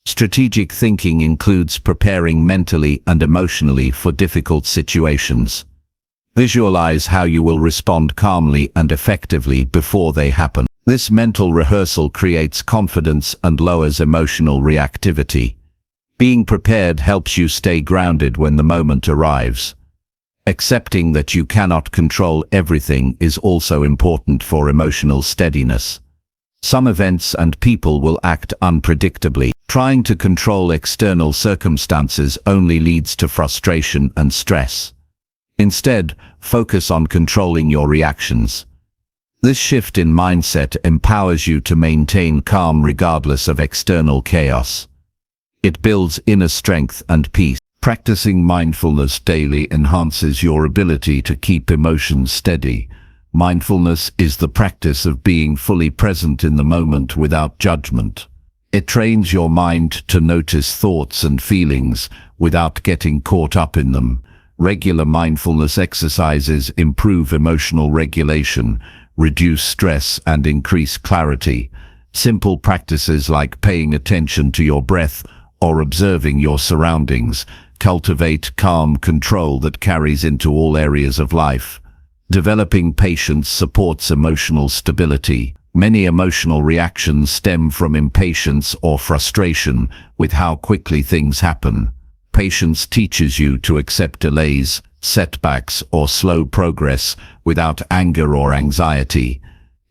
Strategic thinking includes preparing mentally and emotionally for difficult situations. Visualize how you will respond calmly and effectively before they happen. This mental rehearsal creates confidence and lowers emotional reactivity. Being prepared helps you stay grounded when the moment arrives. Accepting that you cannot control everything is also important for emotional steadiness. Some events and people will act unpredictably. Trying to control external circumstances only leads to frustration and stress. Instead, focus on controlling your reactions. This shift in mindset empowers you to maintain calm regardless of external chaos. It builds inner strength and peace. Practicing mindfulness daily enhances your ability to keep emotions steady. Mindfulness is the practice of being fully present in the moment without judgment. It trains your mind to notice thoughts and feelings without getting caught up in them. Regular mindfulness exercises improve emotional regulation, reduce stress, and increase clarity. Simple practices like paying attention to your breath or observing your surroundings cultivate calm control that carries into all areas of life. Developing patience supports emotional stability. Many emotional reactions stem from impatience or frustration with how quickly things happen. Patience teaches you to accept delays, setbacks, or slow progress without anger or anxiety.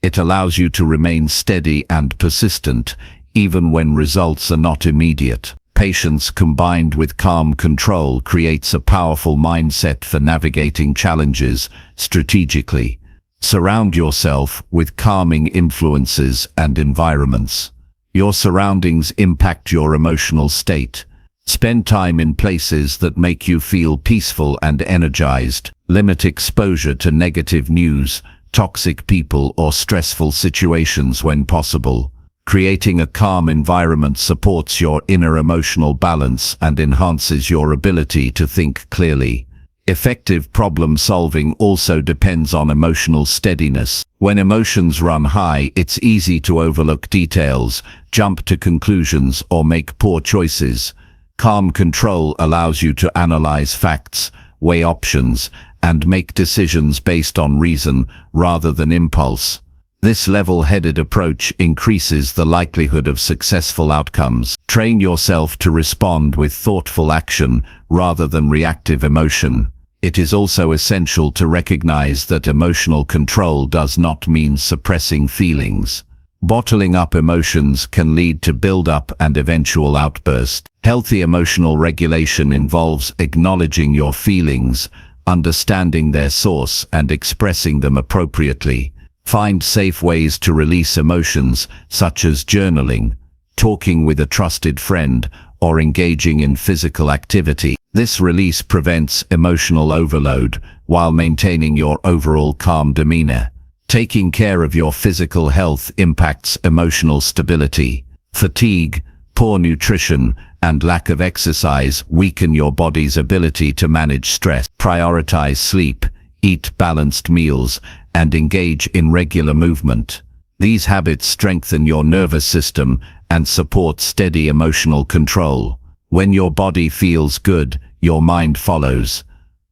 It allows you to remain steady and persistent, even when results are not immediate. Patience combined with calm control creates a powerful mindset for navigating challenges strategically. Surround yourself with calming influences and environments. Your surroundings impact your emotional state. Spend time in places that make you feel peaceful and energized. Limit exposure to negative news, toxic people, or stressful situations when possible. Creating a calm environment supports your inner emotional balance and enhances your ability to think clearly. Effective problem solving also depends on emotional steadiness. When emotions run high, it's easy to overlook details, jump to conclusions, or make poor choices. Calm control allows you to analyze facts, weigh options, and make decisions based on reason rather than impulse. This level-headed approach increases the likelihood of successful outcomes. Train yourself to respond with thoughtful action rather than reactive emotion. It is also essential to recognize that emotional control does not mean suppressing feelings. Bottling up emotions can lead to build-up and eventual outburst. Healthy emotional regulation involves acknowledging your feelings, understanding their source, and expressing them appropriately. Find safe ways to release emotions, such as journaling, talking with a trusted friend, or engaging in physical activity. This release prevents emotional overload while maintaining your overall calm demeanor. Taking care of your physical health impacts emotional stability. Fatigue, poor nutrition, and lack of exercise weaken your body's ability to manage stress. Prioritize sleep, eat balanced meals, and engage in regular movement. These habits strengthen your nervous system and support steady emotional control. When your body feels good, your mind follows.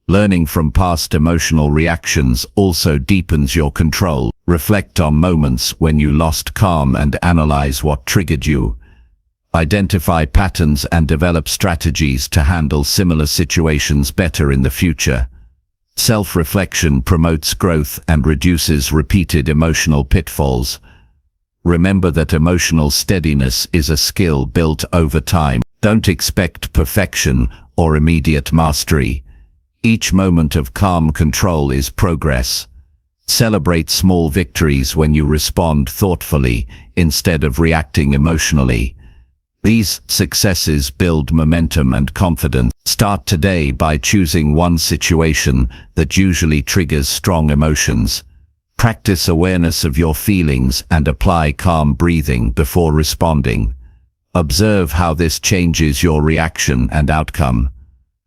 Learning from past emotional reactions also deepens your control. Reflect on moments when you lost calm and analyze what triggered you. Identify patterns and develop strategies to handle similar situations better in the future. Self-reflection promotes growth and reduces repeated emotional pitfalls. Remember that emotional steadiness is a skill built over time. Don't expect perfection or immediate mastery. Each moment of calm control is progress. Celebrate small victories when you respond thoughtfully instead of reacting emotionally. These successes build momentum and confidence. Start today by choosing one situation that usually triggers strong emotions. Practice awareness of your feelings and apply calm breathing before responding. Observe how this changes your reaction and outcome.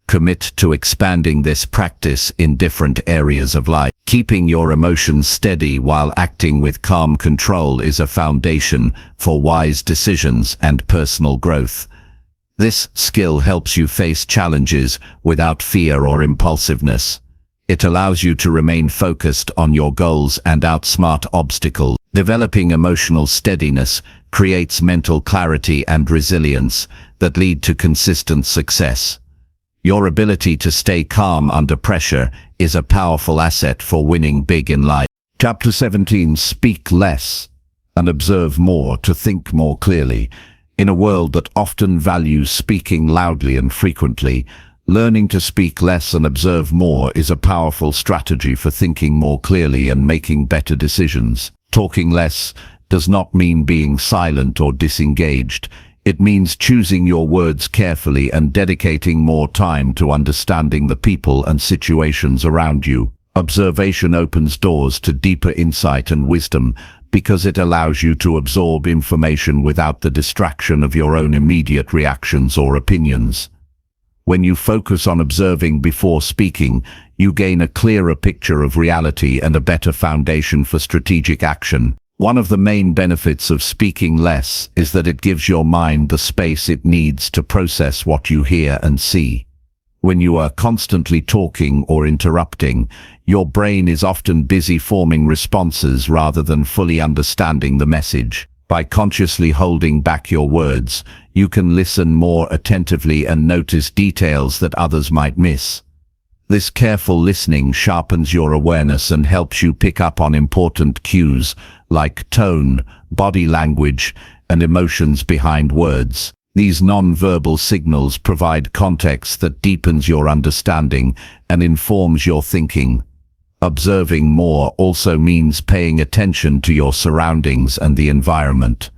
Commit to expanding this practice in different areas of life. Keeping your emotions steady while acting with calm control is a foundation for wise decisions and personal growth. This skill helps you face challenges without fear or impulsiveness. It allows you to remain focused on your goals and outsmart obstacles. Developing emotional steadiness creates mental clarity and resilience that lead to consistent success. Your ability to stay calm under pressure is a powerful asset for winning big in life. Chapter 17. Speak less and observe more to think more clearly. In a world that often values speaking loudly and frequently, learning to speak less and observe more is a powerful strategy for thinking more clearly and making better decisions. Talking less does not mean being silent or disengaged. It means choosing your words carefully and dedicating more time to understanding the people and situations around you. Observation opens doors to deeper insight and wisdom because it allows you to absorb information without the distraction of your own immediate reactions or opinions. When you focus on observing before speaking, you gain a clearer picture of reality and a better foundation for strategic action. One of the main benefits of speaking less is that it gives your mind the space it needs to process what you hear and see. When you are constantly talking or interrupting, your brain is often busy forming responses rather than fully understanding the message. By consciously holding back your words, you can listen more attentively and notice details that others might miss. This careful listening sharpens your awareness and helps you pick up on important cues like tone, body language, and emotions behind words. These non-verbal signals provide context that deepens your understanding and informs your thinking. Observing more also means paying attention to your surroundings and the environment.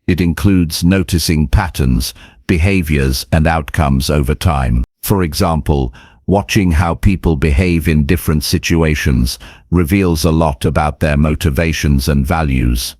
It includes noticing patterns, behaviors, and outcomes over time. For example, watching how people behave in different situations reveals a lot about their motivations and values.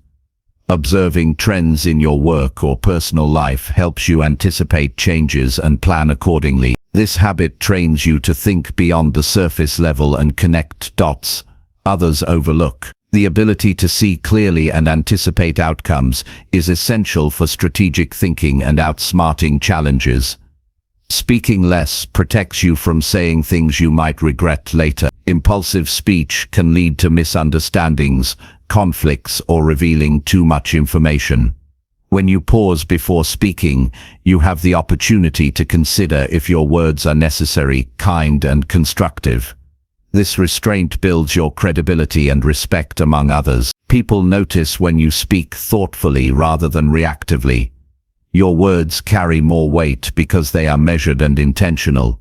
Observing trends in your work or personal life helps you anticipate changes and plan accordingly. This habit trains you to think beyond the surface level and connect dots others overlook. The ability to see clearly and anticipate outcomes is essential for strategic thinking and outsmarting challenges. Speaking less protects you from saying things you might regret later. Impulsive speech can lead to misunderstandings, conflicts, or revealing too much information. When you pause before speaking, you have the opportunity to consider if your words are necessary, kind, and constructive. This restraint builds your credibility and respect among others. People notice when you speak thoughtfully rather than reactively. Your words carry more weight because they are measured and intentional.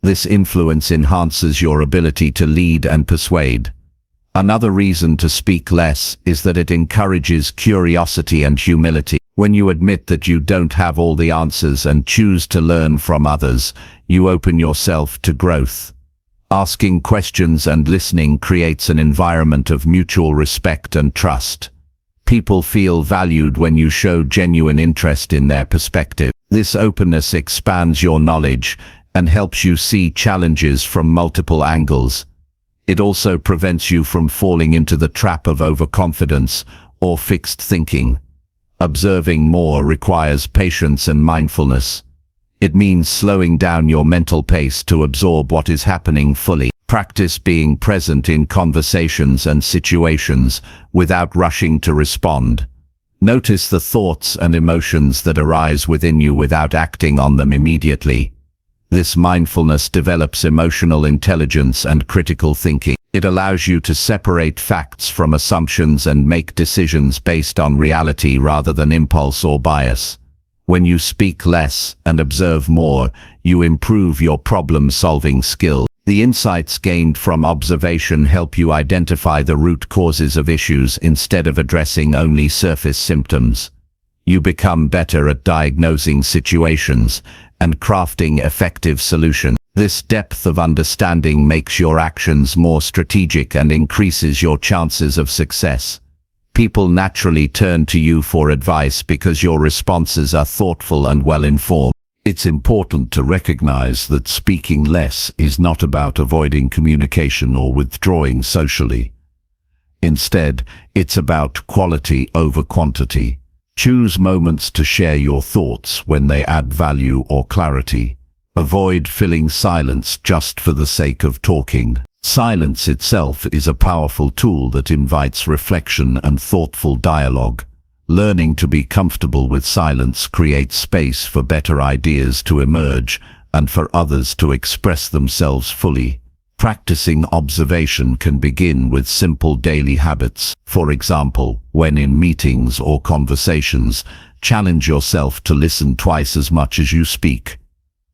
This influence enhances your ability to lead and persuade. Another reason to speak less is that it encourages curiosity and humility. When you admit that you don't have all the answers and choose to learn from others, you open yourself to growth. Asking questions and listening creates an environment of mutual respect and trust. People feel valued when you show genuine interest in their perspective. This openness expands your knowledge and helps you see challenges from multiple angles. It also prevents you from falling into the trap of overconfidence or fixed thinking. Observing more requires patience and mindfulness. It means slowing down your mental pace to absorb what is happening fully. Practice being present in conversations and situations without rushing to respond. Notice the thoughts and emotions that arise within you without acting on them immediately. This mindfulness develops emotional intelligence and critical thinking. It allows you to separate facts from assumptions and make decisions based on reality rather than impulse or bias. When you speak less and observe more, you improve your problem-solving skills. The insights gained from observation help you identify the root causes of issues instead of addressing only surface symptoms. You become better at diagnosing situations and crafting effective solutions. This depth of understanding makes your actions more strategic and increases your chances of success. People naturally turn to you for advice because your responses are thoughtful and well-informed. It's important to recognize that speaking less is not about avoiding communication or withdrawing socially. Instead, it's about quality over quantity. Choose moments to share your thoughts when they add value or clarity. Avoid filling silence just for the sake of talking. Silence itself is a powerful tool that invites reflection and thoughtful dialogue. Learning to be comfortable with silence creates space for better ideas to emerge and for others to express themselves fully. Practicing observation can begin with simple daily habits. For example, when in meetings or conversations, challenge yourself to listen twice as much as you speak.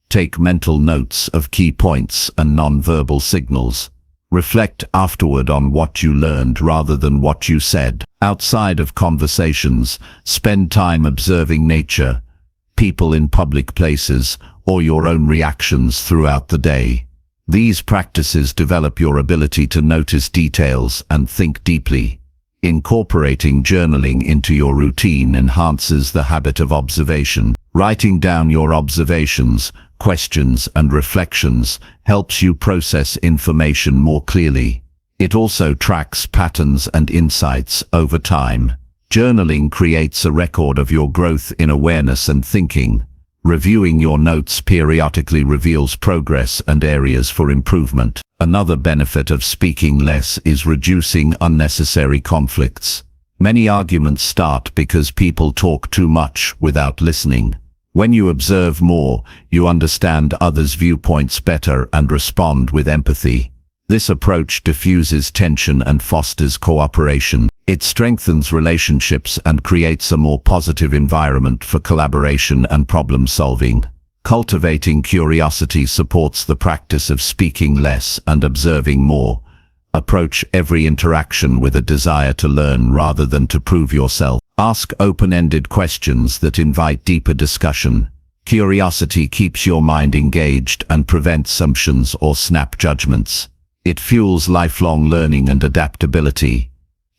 Take mental notes of key points and non-verbal signals. Reflect afterward on what you learned rather than what you said. Outside of conversations, spend time observing nature, people in public places, or your own reactions throughout the day. These practices develop your ability to notice details and think deeply. Incorporating journaling into your routine enhances the habit of observation. Writing down your observations, questions, and reflections helps you process information more clearly. It also tracks patterns and insights over time. Journaling creates a record of your growth in awareness and thinking. Reviewing your notes periodically reveals progress and areas for improvement. Another benefit of speaking less is reducing unnecessary conflicts. Many arguments start because people talk too much without listening. When you observe more, you understand others' viewpoints better and respond with empathy. This approach diffuses tension and fosters cooperation. It strengthens relationships and creates a more positive environment for collaboration and problem solving. Cultivating curiosity supports the practice of speaking less and observing more. Approach every interaction with a desire to learn rather than to prove yourself. Ask open-ended questions that invite deeper discussion. Curiosity keeps your mind engaged and prevents assumptions or snap judgments. It fuels lifelong learning and adaptability.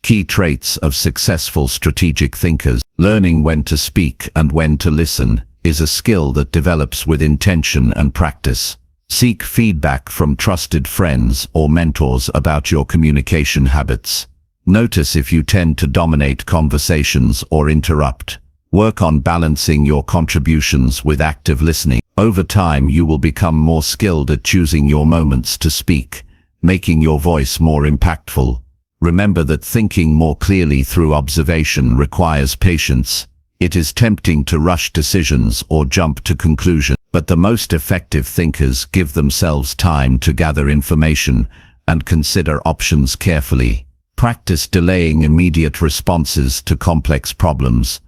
Key traits of successful strategic thinkers. Learning when to speak and when to listen is a skill that develops with intention and practice. Seek feedback from trusted friends or mentors about your communication habits. Notice if you tend to dominate conversations or interrupt. Work on balancing your contributions with active listening. Over time, you will become more skilled at choosing your moments to speak, making your voice more impactful. Remember that thinking more clearly through observation requires patience. It is tempting to rush decisions or jump to conclusions, but the most effective thinkers give themselves time to gather information and consider options carefully. Practice delaying immediate responses to complex problems.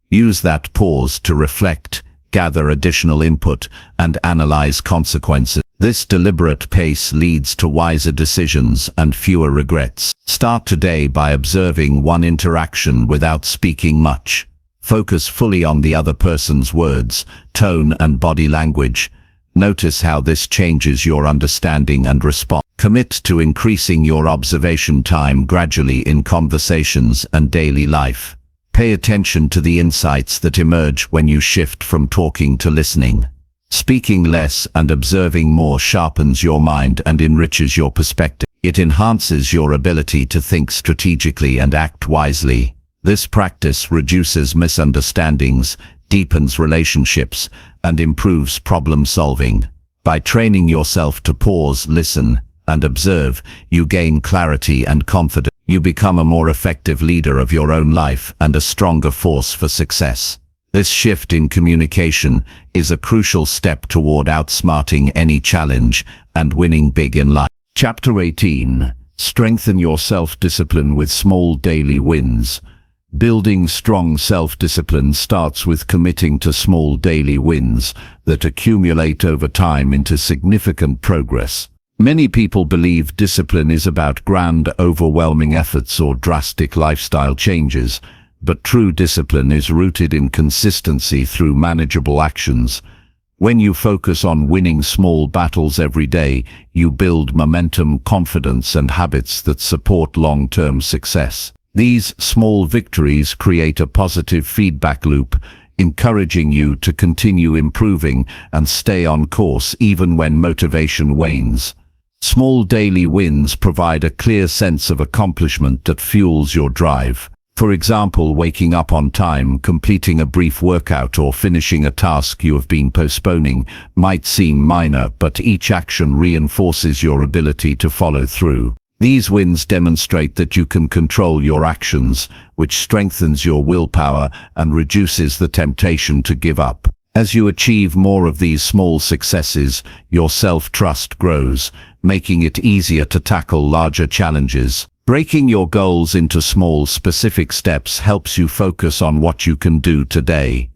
Use that pause to reflect, gather additional input, and analyze consequences. This deliberate pace leads to wiser decisions and fewer regrets. Start today by observing one interaction without speaking much. Focus fully on the other person's words, tone, and body language. Notice how this changes your understanding and response. Commit to increasing your observation time gradually in conversations and daily life. Pay attention to the insights that emerge when you shift from talking to listening. Speaking less and observing more sharpens your mind and enriches your perspective. It enhances your ability to think strategically and act wisely. This practice reduces misunderstandings, deepens relationships, and improves problem solving. By training yourself to pause, listen, and observe, you gain clarity and confidence. You become a more effective leader of your own life and a stronger force for success. This shift in communication is a crucial step toward outsmarting any challenge and winning big in life. Chapter 18. Strengthen your self-discipline with small daily wins. Building strong self-discipline starts with committing to small daily wins that accumulate over time into significant progress. Many people believe discipline is about grand, overwhelming efforts or drastic lifestyle changes, but true discipline is rooted in consistency through manageable actions. When you focus on winning small battles every day, you build momentum, confidence, and habits that support long-term success. These small victories create a positive feedback loop, encouraging you to continue improving and stay on course even when motivation wanes. Small daily wins provide a clear sense of accomplishment that fuels your drive. For example, waking up on time, completing a brief workout, or finishing a task you have been postponing might seem minor, but each action reinforces your ability to follow through. These wins demonstrate that you can control your actions, which strengthens your willpower and reduces the temptation to give up. As you achieve more of these small successes, your self-trust grows, making it easier to tackle larger challenges. Breaking your goals into small, specific steps helps you focus on what you can do today.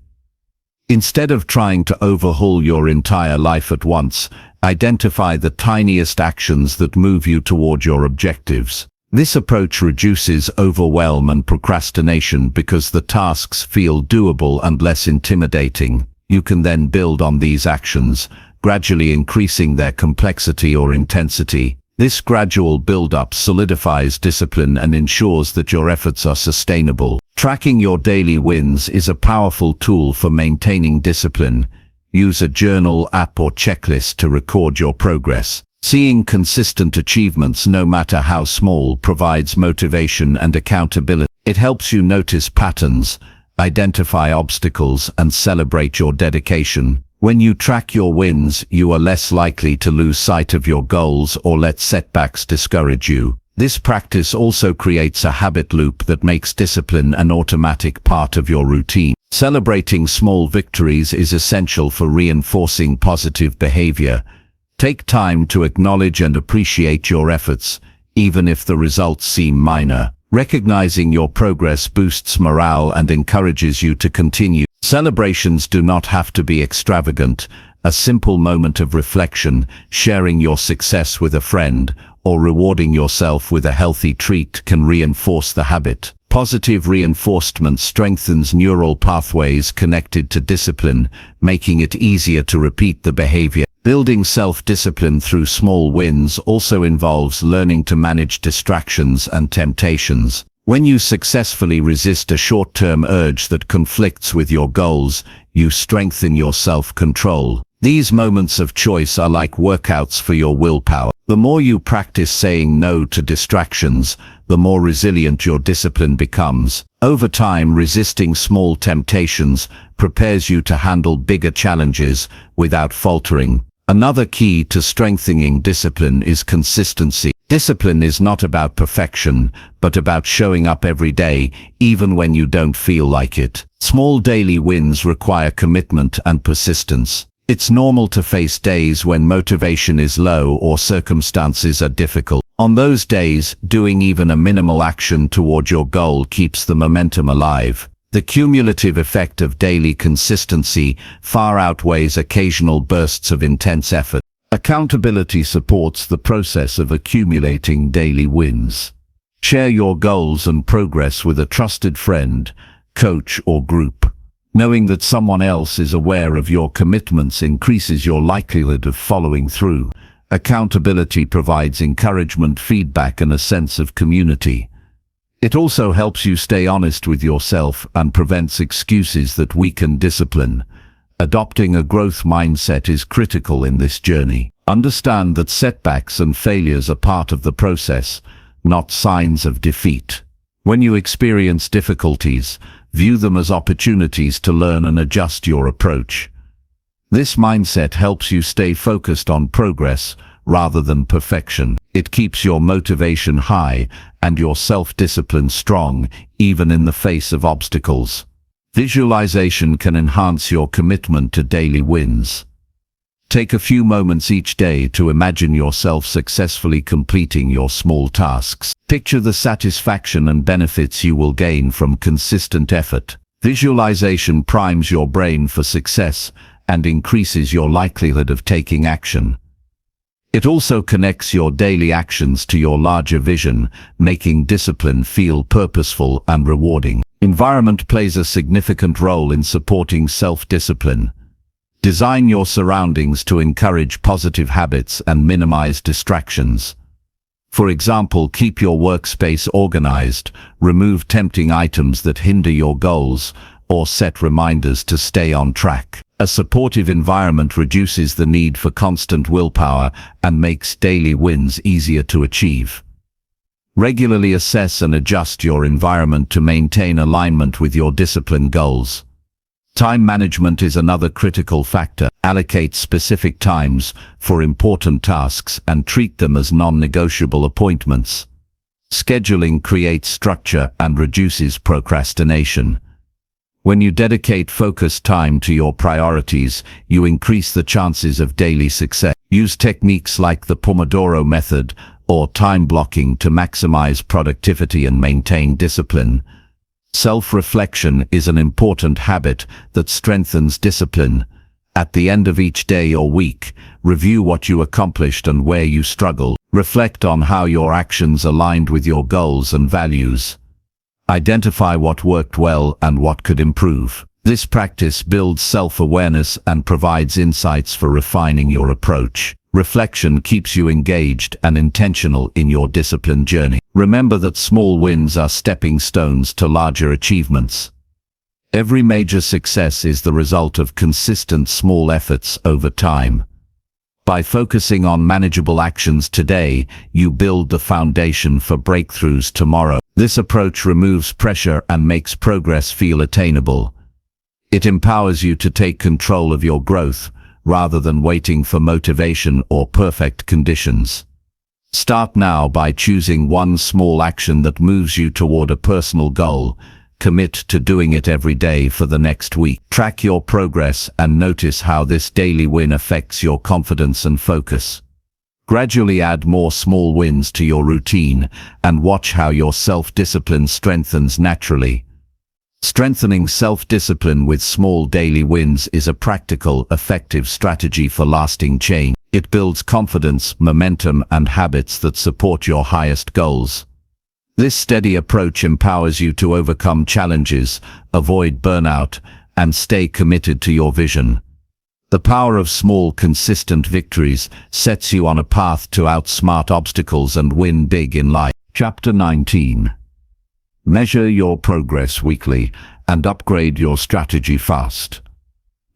Instead of trying to overhaul your entire life at once, identify the tiniest actions that move you toward your objectives. This approach reduces overwhelm and procrastination because the tasks feel doable and less intimidating. You can then build on these actions, gradually increasing their complexity or intensity. This gradual build-up solidifies discipline and ensures that your efforts are sustainable. Tracking your daily wins is a powerful tool for maintaining discipline. Use a journal, app, or checklist to record your progress. Seeing consistent achievements, no matter how small, provides motivation and accountability. It helps you notice patterns, identify obstacles, and celebrate your dedication. When you track your wins, you are less likely to lose sight of your goals or let setbacks discourage you. This practice also creates a habit loop that makes discipline an automatic part of your routine. Celebrating small victories is essential for reinforcing positive behavior. Take time to acknowledge and appreciate your efforts, even if the results seem minor. Recognizing your progress boosts morale and encourages you to continue. Celebrations do not have to be extravagant. A simple moment of reflection, sharing your success with a friend, or rewarding yourself with a healthy treat can reinforce the habit. Positive reinforcement strengthens neural pathways connected to discipline, making it easier to repeat the behavior. Building self-discipline through small wins also involves learning to manage distractions and temptations. When you successfully resist a short-term urge that conflicts with your goals, you strengthen your self-control. These moments of choice are like workouts for your willpower. The more you practice saying no to distractions, the more resilient your discipline becomes. Over time, resisting small temptations prepares you to handle bigger challenges without faltering. Another key to strengthening discipline is consistency. Discipline is not about perfection, but about showing up every day, even when you don't feel like it. Small daily wins require commitment and persistence. It's normal to face days when motivation is low or circumstances are difficult. On those days, doing even a minimal action toward your goal keeps the momentum alive. The cumulative effect of daily consistency far outweighs occasional bursts of intense effort. Accountability supports the process of accumulating daily wins. Share your goals and progress with a trusted friend, coach, or group. Knowing that someone else is aware of your commitments increases your likelihood of following through. Accountability provides encouragement, feedback, and a sense of community. It also helps you stay honest with yourself and prevents excuses that weaken discipline. Adopting a growth mindset is critical in this journey. Understand that setbacks and failures are part of the process, not signs of defeat. When you experience difficulties, view them as opportunities to learn and adjust your approach. This mindset helps you stay focused on progress rather than perfection. It keeps your motivation high and your self-discipline strong, even in the face of obstacles. Visualization can enhance your commitment to daily wins. Take a few moments each day to imagine yourself successfully completing your small tasks. Picture the satisfaction and benefits you will gain from consistent effort. Visualization primes your brain for success and increases your likelihood of taking action. It also connects your daily actions to your larger vision, making discipline feel purposeful and rewarding. Environment plays a significant role in supporting self-discipline. Design your surroundings to encourage positive habits and minimize distractions. For example, keep your workspace organized, remove tempting items that hinder your goals, or set reminders to stay on track. A supportive environment reduces the need for constant willpower and makes daily wins easier to achieve. Regularly assess and adjust your environment to maintain alignment with your discipline goals. Time management is another critical factor. Allocate specific times for important tasks and treat them as non-negotiable appointments. Scheduling creates structure and reduces procrastination. When you dedicate focused time to your priorities, you increase the chances of daily success. Use techniques like the Pomodoro method or time blocking to maximize productivity and maintain discipline. Self-reflection is an important habit that strengthens discipline. At the end of each day or week, review what you accomplished and where you struggle. Reflect on how your actions aligned with your goals and values. Identify what worked well and what could improve. This practice builds self-awareness and provides insights for refining your approach. Reflection keeps you engaged and intentional in your discipline journey. Remember that small wins are stepping stones to larger achievements. Every major success is the result of consistent small efforts over time. By focusing on manageable actions today, you build the foundation for breakthroughs tomorrow. This approach removes pressure and makes progress feel attainable. It empowers you to take control of your growth, rather than waiting for motivation or perfect conditions. Start now by choosing one small action that moves you toward a personal goal. Commit to doing it every day for the next week. Track your progress and notice how this daily win affects your confidence and focus. Gradually add more small wins to your routine and watch how your self-discipline strengthens naturally. Strengthening self-discipline with small daily wins is a practical, effective strategy for lasting change. It builds confidence, momentum, and habits that support your highest goals. This steady approach empowers you to overcome challenges, avoid burnout, and stay committed to your vision. The power of small, consistent victories sets you on a path to outsmart obstacles and win big in life. Chapter 19. Measure your progress weekly and upgrade your strategy fast.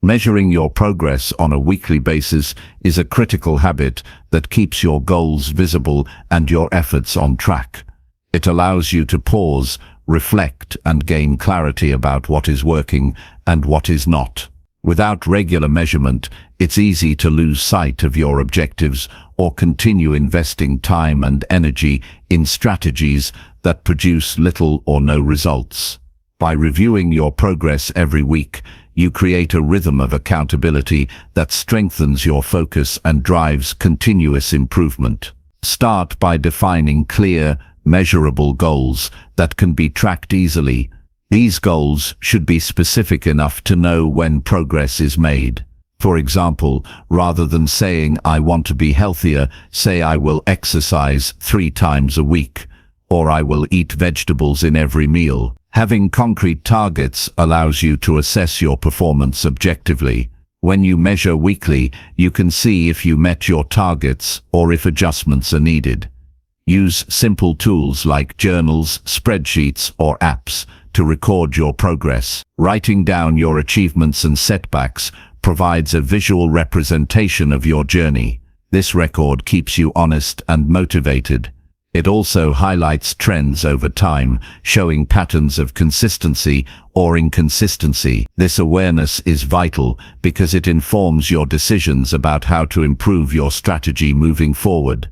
Measuring your progress on a weekly basis is a critical habit that keeps your goals visible and your efforts on track. It allows you to pause, reflect, and gain clarity about what is working and what is not. Without regular measurement, it's easy to lose sight of your objectives or continue investing time and energy in strategies that produce little or no results. By reviewing your progress every week, you create a rhythm of accountability that strengthens your focus and drives continuous improvement. Start by defining clear, measurable goals that can be tracked easily. These goals should be specific enough to know when progress is made. For example, rather than saying, "I want to be healthier," say, "I will exercise 3 times a week," or "I will eat vegetables in every meal." Having concrete targets allows you to assess your performance objectively. When you measure weekly, you can see if you met your targets or if adjustments are needed. Use simple tools like journals, spreadsheets, or apps to record your progress. Writing down your achievements and setbacks provides a visual representation of your journey. This record keeps you honest and motivated. It also highlights trends over time, showing patterns of consistency or inconsistency. This awareness is vital because it informs your decisions about how to improve your strategy moving forward.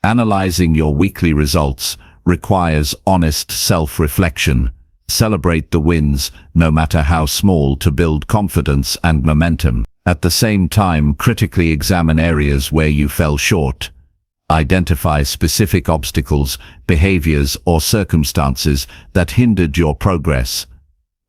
Analyzing your weekly results requires honest self-reflection. Celebrate the wins, no matter how small, to build confidence and momentum. At the same time, critically examine areas where you fell short. Identify specific obstacles, behaviors, or circumstances that hindered your progress.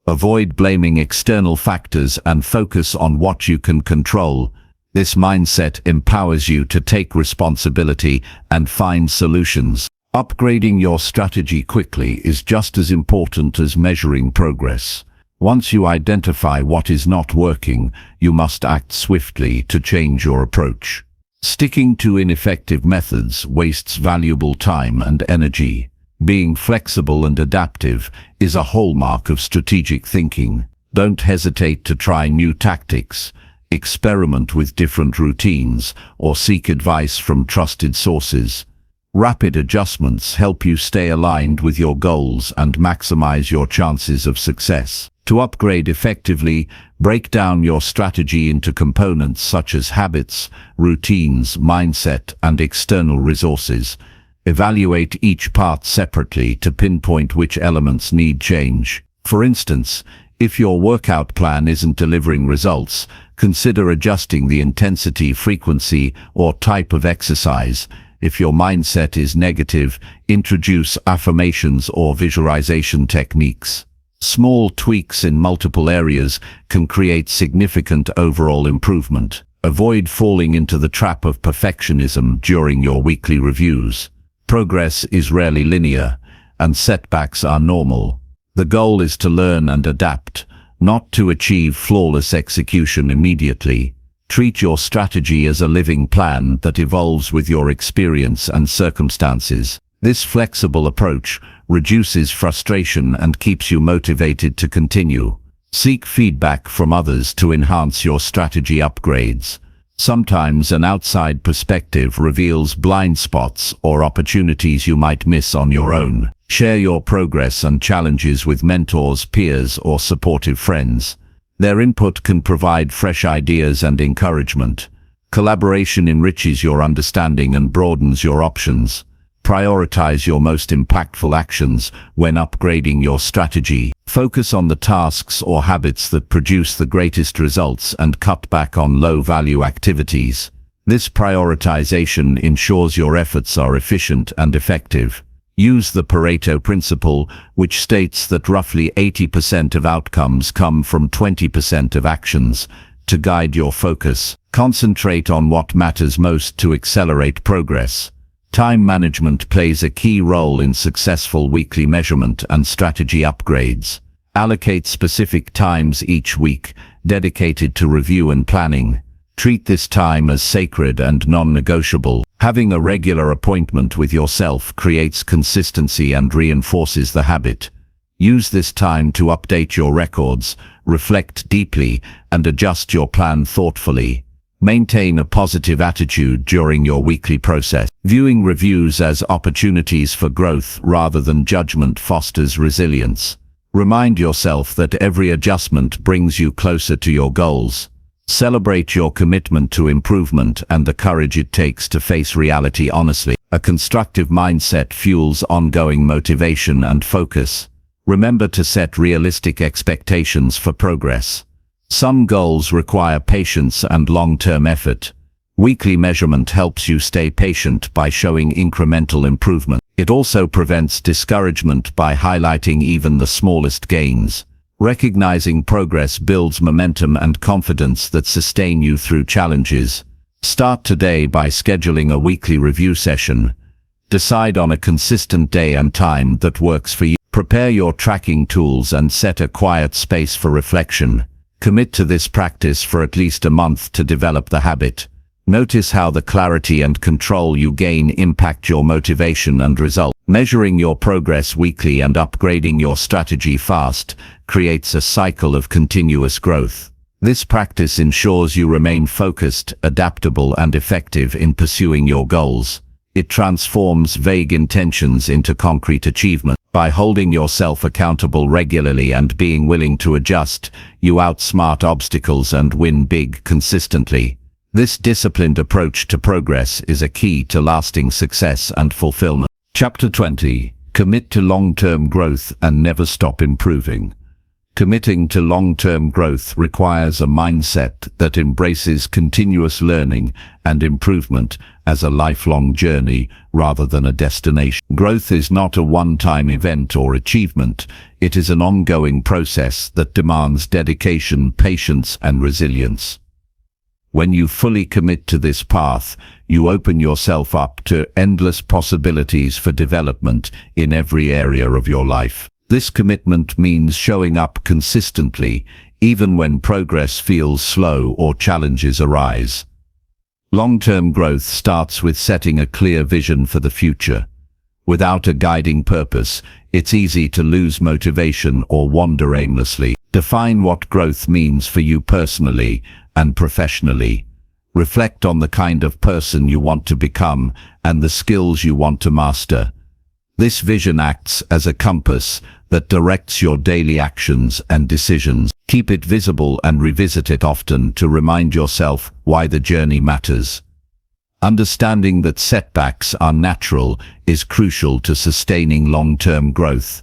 Avoid blaming external factors and focus on what you can control. This mindset empowers you to take responsibility and find solutions. Upgrading your strategy quickly is just as important as measuring progress. Once you identify what is not working, you must act swiftly to change your approach. Sticking to ineffective methods wastes valuable time and energy. Being flexible and adaptive is a hallmark of strategic thinking. Don't hesitate to try new tactics, experiment with different routines, or seek advice from trusted sources. Rapid adjustments help you stay aligned with your goals and maximize your chances of success. To upgrade effectively, break down your strategy into components such as habits, routines, mindset, and external resources. Evaluate each part separately to pinpoint which elements need change. For instance, if your workout plan isn't delivering results, consider adjusting the intensity, frequency, or type of exercise. If your mindset is negative, introduce affirmations or visualization techniques. Small tweaks in multiple areas can create significant overall improvement. Avoid falling into the trap of perfectionism during your weekly reviews. Progress is rarely linear, and setbacks are normal. The goal is to learn and adapt, not to achieve flawless execution immediately. Treat your strategy as a living plan that evolves with your experience and circumstances. This flexible approach reduces frustration and keeps you motivated to continue. Seek feedback from others to enhance your strategy upgrades. Sometimes an outside perspective reveals blind spots or opportunities you might miss on your own. Share your progress and challenges with mentors, peers, or supportive friends. Their input can provide fresh ideas and encouragement. Collaboration enriches your understanding and broadens your options. Prioritize your most impactful actions when upgrading your strategy. Focus on the tasks or habits that produce the greatest results and cut back on low-value activities. This prioritization ensures your efforts are efficient and effective. Use the Pareto principle, which states that roughly 80% of outcomes come from 20% of actions, to guide your focus. Concentrate on what matters most to accelerate progress. Time management plays a key role in successful weekly measurement and strategy upgrades. Allocate specific times each week, dedicated to review and planning. Treat this time as sacred and non-negotiable. Having a regular appointment with yourself creates consistency and reinforces the habit. Use this time to update your records, reflect deeply, and adjust your plan thoughtfully. Maintain a positive attitude during your weekly process. Viewing reviews as opportunities for growth rather than judgment fosters resilience. Remind yourself that every adjustment brings you closer to your goals. Celebrate your commitment to improvement and the courage it takes to face reality honestly. A constructive mindset fuels ongoing motivation and focus. Remember to set realistic expectations for progress. Some goals require patience and long-term effort. Weekly measurement helps you stay patient by showing incremental improvement. It also prevents discouragement by highlighting even the smallest gains. Recognizing progress builds momentum and confidence that sustain you through challenges. Start today by scheduling a weekly review session. Decide on a consistent day and time that works for you. Prepare your tracking tools and set a quiet space for reflection. Commit to this practice for at least a month to develop the habit. Notice how the clarity and control you gain impact your motivation and result. Measuring your progress weekly and upgrading your strategy fast creates a cycle of continuous growth. This practice ensures you remain focused, adaptable, and effective in pursuing your goals. It transforms vague intentions into concrete achievement. By holding yourself accountable regularly and being willing to adjust, you outsmart obstacles and win big consistently. This disciplined approach to progress is a key to lasting success and fulfillment. Chapter 20. Commit to long-term growth and never stop improving. Committing to long-term growth requires a mindset that embraces continuous learning and improvement as a lifelong journey rather than a destination. Growth is not a one-time event or achievement. It is an ongoing process that demands dedication, patience, and resilience. When you fully commit to this path, you open yourself up to endless possibilities for development in every area of your life. This commitment means showing up consistently, even when progress feels slow or challenges arise. Long-term growth starts with setting a clear vision for the future. Without a guiding purpose, it's easy to lose motivation or wander aimlessly. Define what growth means for you personally and professionally. Reflect on the kind of person you want to become and the skills you want to master. This vision acts as a compass that directs your daily actions and decisions. Keep it visible and revisit it often to remind yourself why the journey matters. Understanding that setbacks are natural is crucial to sustaining long-term growth.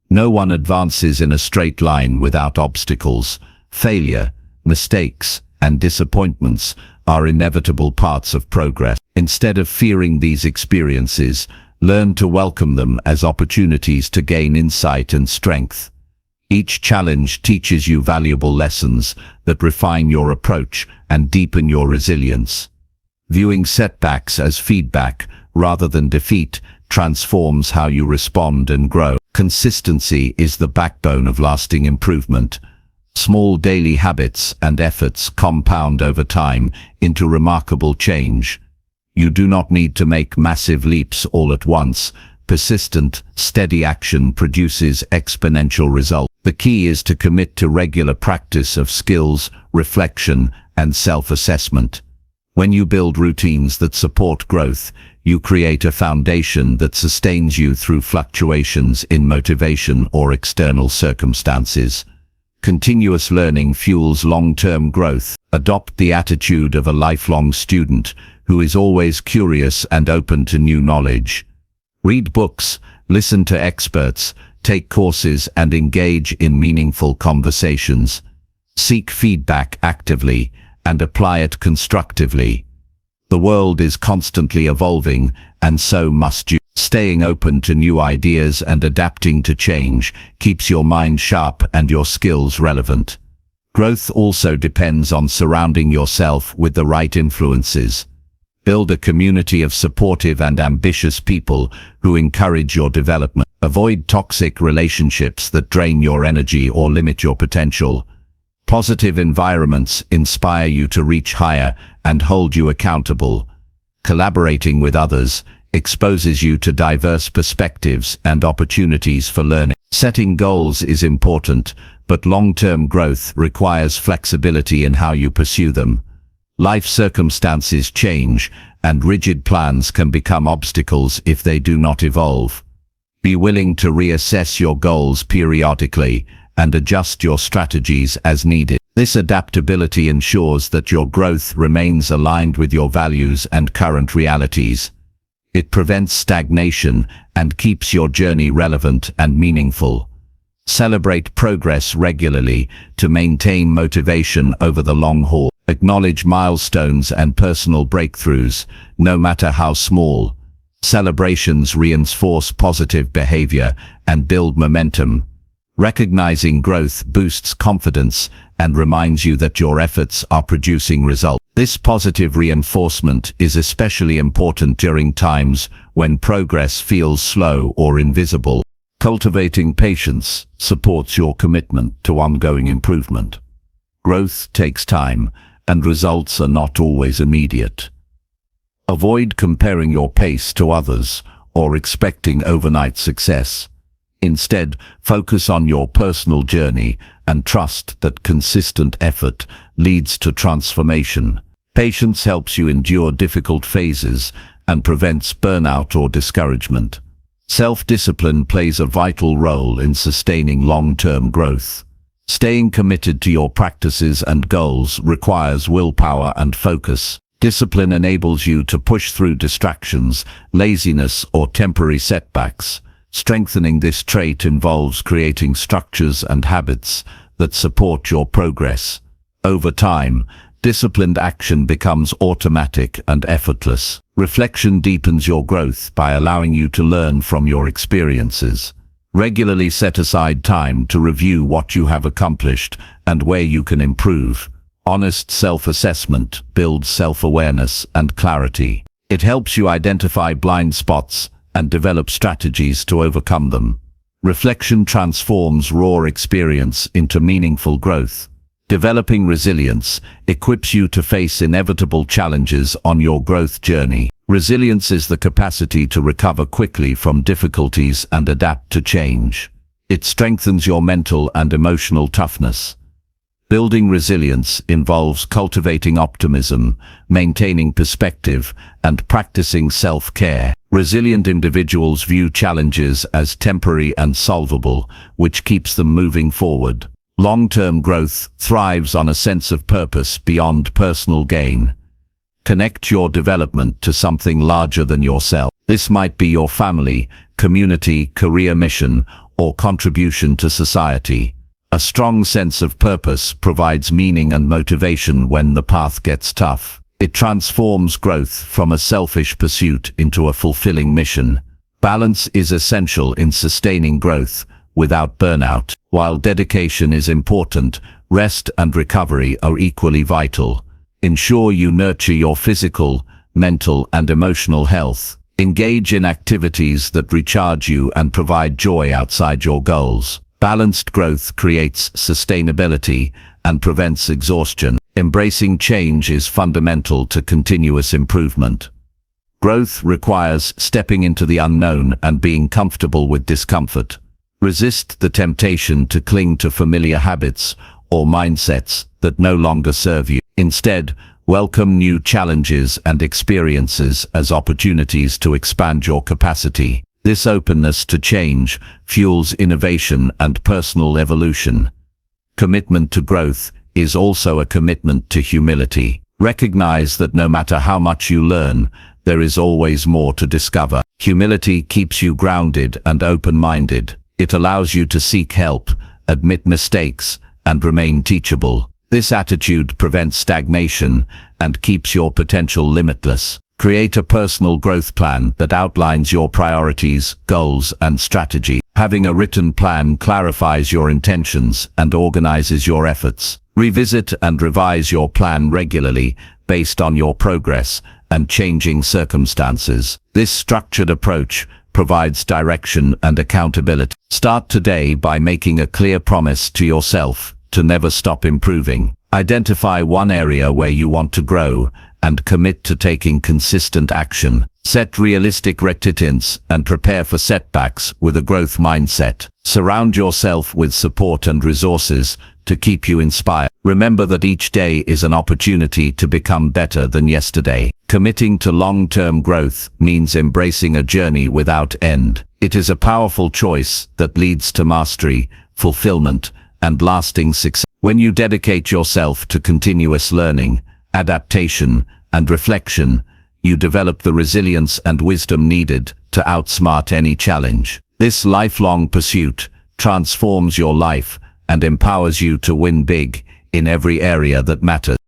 No one advances in a straight line without obstacles. Failure, mistakes, and disappointments are inevitable parts of progress. Instead of fearing these experiences, learn to welcome them as opportunities to gain insight and strength. Each challenge teaches you valuable lessons that refine your approach and deepen your resilience. Viewing setbacks as feedback rather than defeat transforms how you respond and grow. Consistency is the backbone of lasting improvement. Small daily habits and efforts compound over time into remarkable change. You do not need to make massive leaps all at once. Persistent, steady action produces exponential results. The key is to commit to regular practice of skills, reflection, and self-assessment. When you build routines that support growth, you create a foundation that sustains you through fluctuations in motivation or external circumstances. Continuous learning fuels long-term growth. Adopt the attitude of a lifelong student who is always curious and open to new knowledge. Read books, listen to experts, take courses, and engage in meaningful conversations. Seek feedback actively and apply it constructively. The world is constantly evolving, and so must you. Staying open to new ideas and adapting to change keeps your mind sharp and your skills relevant. Growth also depends on surrounding yourself with the right influences. Build a community of supportive and ambitious people who encourage your development. Avoid toxic relationships that drain your energy or limit your potential. Positive environments inspire you to reach higher and hold you accountable. Collaborating with others exposes you to diverse perspectives and opportunities for learning. Setting goals is important, but long-term growth requires flexibility in how you pursue them. Life circumstances change, and rigid plans can become obstacles if they do not evolve. Be willing to reassess your goals periodically and adjust your strategies as needed. This adaptability ensures that your growth remains aligned with your values and current realities. It prevents stagnation and keeps your journey relevant and meaningful. Celebrate progress regularly to maintain motivation over the long haul. Acknowledge milestones and personal breakthroughs, no matter how small. Celebrations reinforce positive behavior and build momentum. Recognizing growth boosts confidence and reminds you that your efforts are producing results. This positive reinforcement is especially important during times when progress feels slow or invisible. Cultivating patience supports your commitment to ongoing improvement. Growth takes time, and results are not always immediate. Avoid comparing your pace to others or expecting overnight success. Instead, focus on your personal journey and trust that consistent effort leads to transformation. Patience helps you endure difficult phases and prevents burnout or discouragement. Self-discipline plays a vital role in sustaining long-term growth. Staying committed to your practices and goals requires willpower and focus. Discipline enables you to push through distractions, laziness, or temporary setbacks, Strengthening this trait involves creating structures and habits that support your progress. Over time, disciplined action becomes automatic and effortless. Reflection deepens your growth by allowing you to learn from your experiences. Regularly set aside time to review what you have accomplished and where you can improve. Honest self-assessment builds self-awareness and clarity. It helps you identify blind spots and develop strategies to overcome them. Reflection transforms raw experience into meaningful growth. Developing resilience equips you to face inevitable challenges on your growth journey. Resilience is the capacity to recover quickly from difficulties and adapt to change. It strengthens your mental and emotional toughness. Building resilience involves cultivating optimism, maintaining perspective, and practicing self-care. Resilient individuals view challenges as temporary and solvable, which keeps them moving forward. Long-term growth thrives on a sense of purpose beyond personal gain. Connect your development to something larger than yourself. This might be your family, community, career mission, or contribution to society. A strong sense of purpose provides meaning and motivation when the path gets tough. It transforms growth from a selfish pursuit into a fulfilling mission. Balance is essential in sustaining growth without burnout. While dedication is important, rest and recovery are equally vital. Ensure you nurture your physical, mental, and emotional health. Engage in activities that recharge you and provide joy outside your goals. Balanced growth creates sustainability and prevents exhaustion. Embracing change is fundamental to continuous improvement. Growth requires stepping into the unknown and being comfortable with discomfort. Resist the temptation to cling to familiar habits or mindsets that no longer serve you. Instead, welcome new challenges and experiences as opportunities to expand your capacity. This openness to change fuels innovation and personal evolution. Commitment to growth is also a commitment to humility. Recognize that no matter how much you learn, there is always more to discover. Humility keeps you grounded and open-minded. It allows you to seek help, admit mistakes, and remain teachable. This attitude prevents stagnation and keeps your potential limitless. Create a personal growth plan that outlines your priorities, goals, and strategy. Having a written plan clarifies your intentions and organizes your efforts. Revisit and revise your plan regularly based on your progress and changing circumstances. This structured approach provides direction and accountability. Start today by making a clear promise to yourself to never stop improving. Identify one area where you want to grow and commit to taking consistent action. Set realistic requirements and prepare for setbacks with a growth mindset. Surround yourself with support and resources to keep you inspired. Remember that each day is an opportunity to become better than yesterday. Committing to long-term growth means embracing a journey without end. It is a powerful choice that leads to mastery, fulfillment, and lasting success. When you dedicate yourself to continuous learning, adaptation, and reflection, you develop the resilience and wisdom needed to outsmart any challenge. This lifelong pursuit transforms your life and empowers you to win big in every area that matters.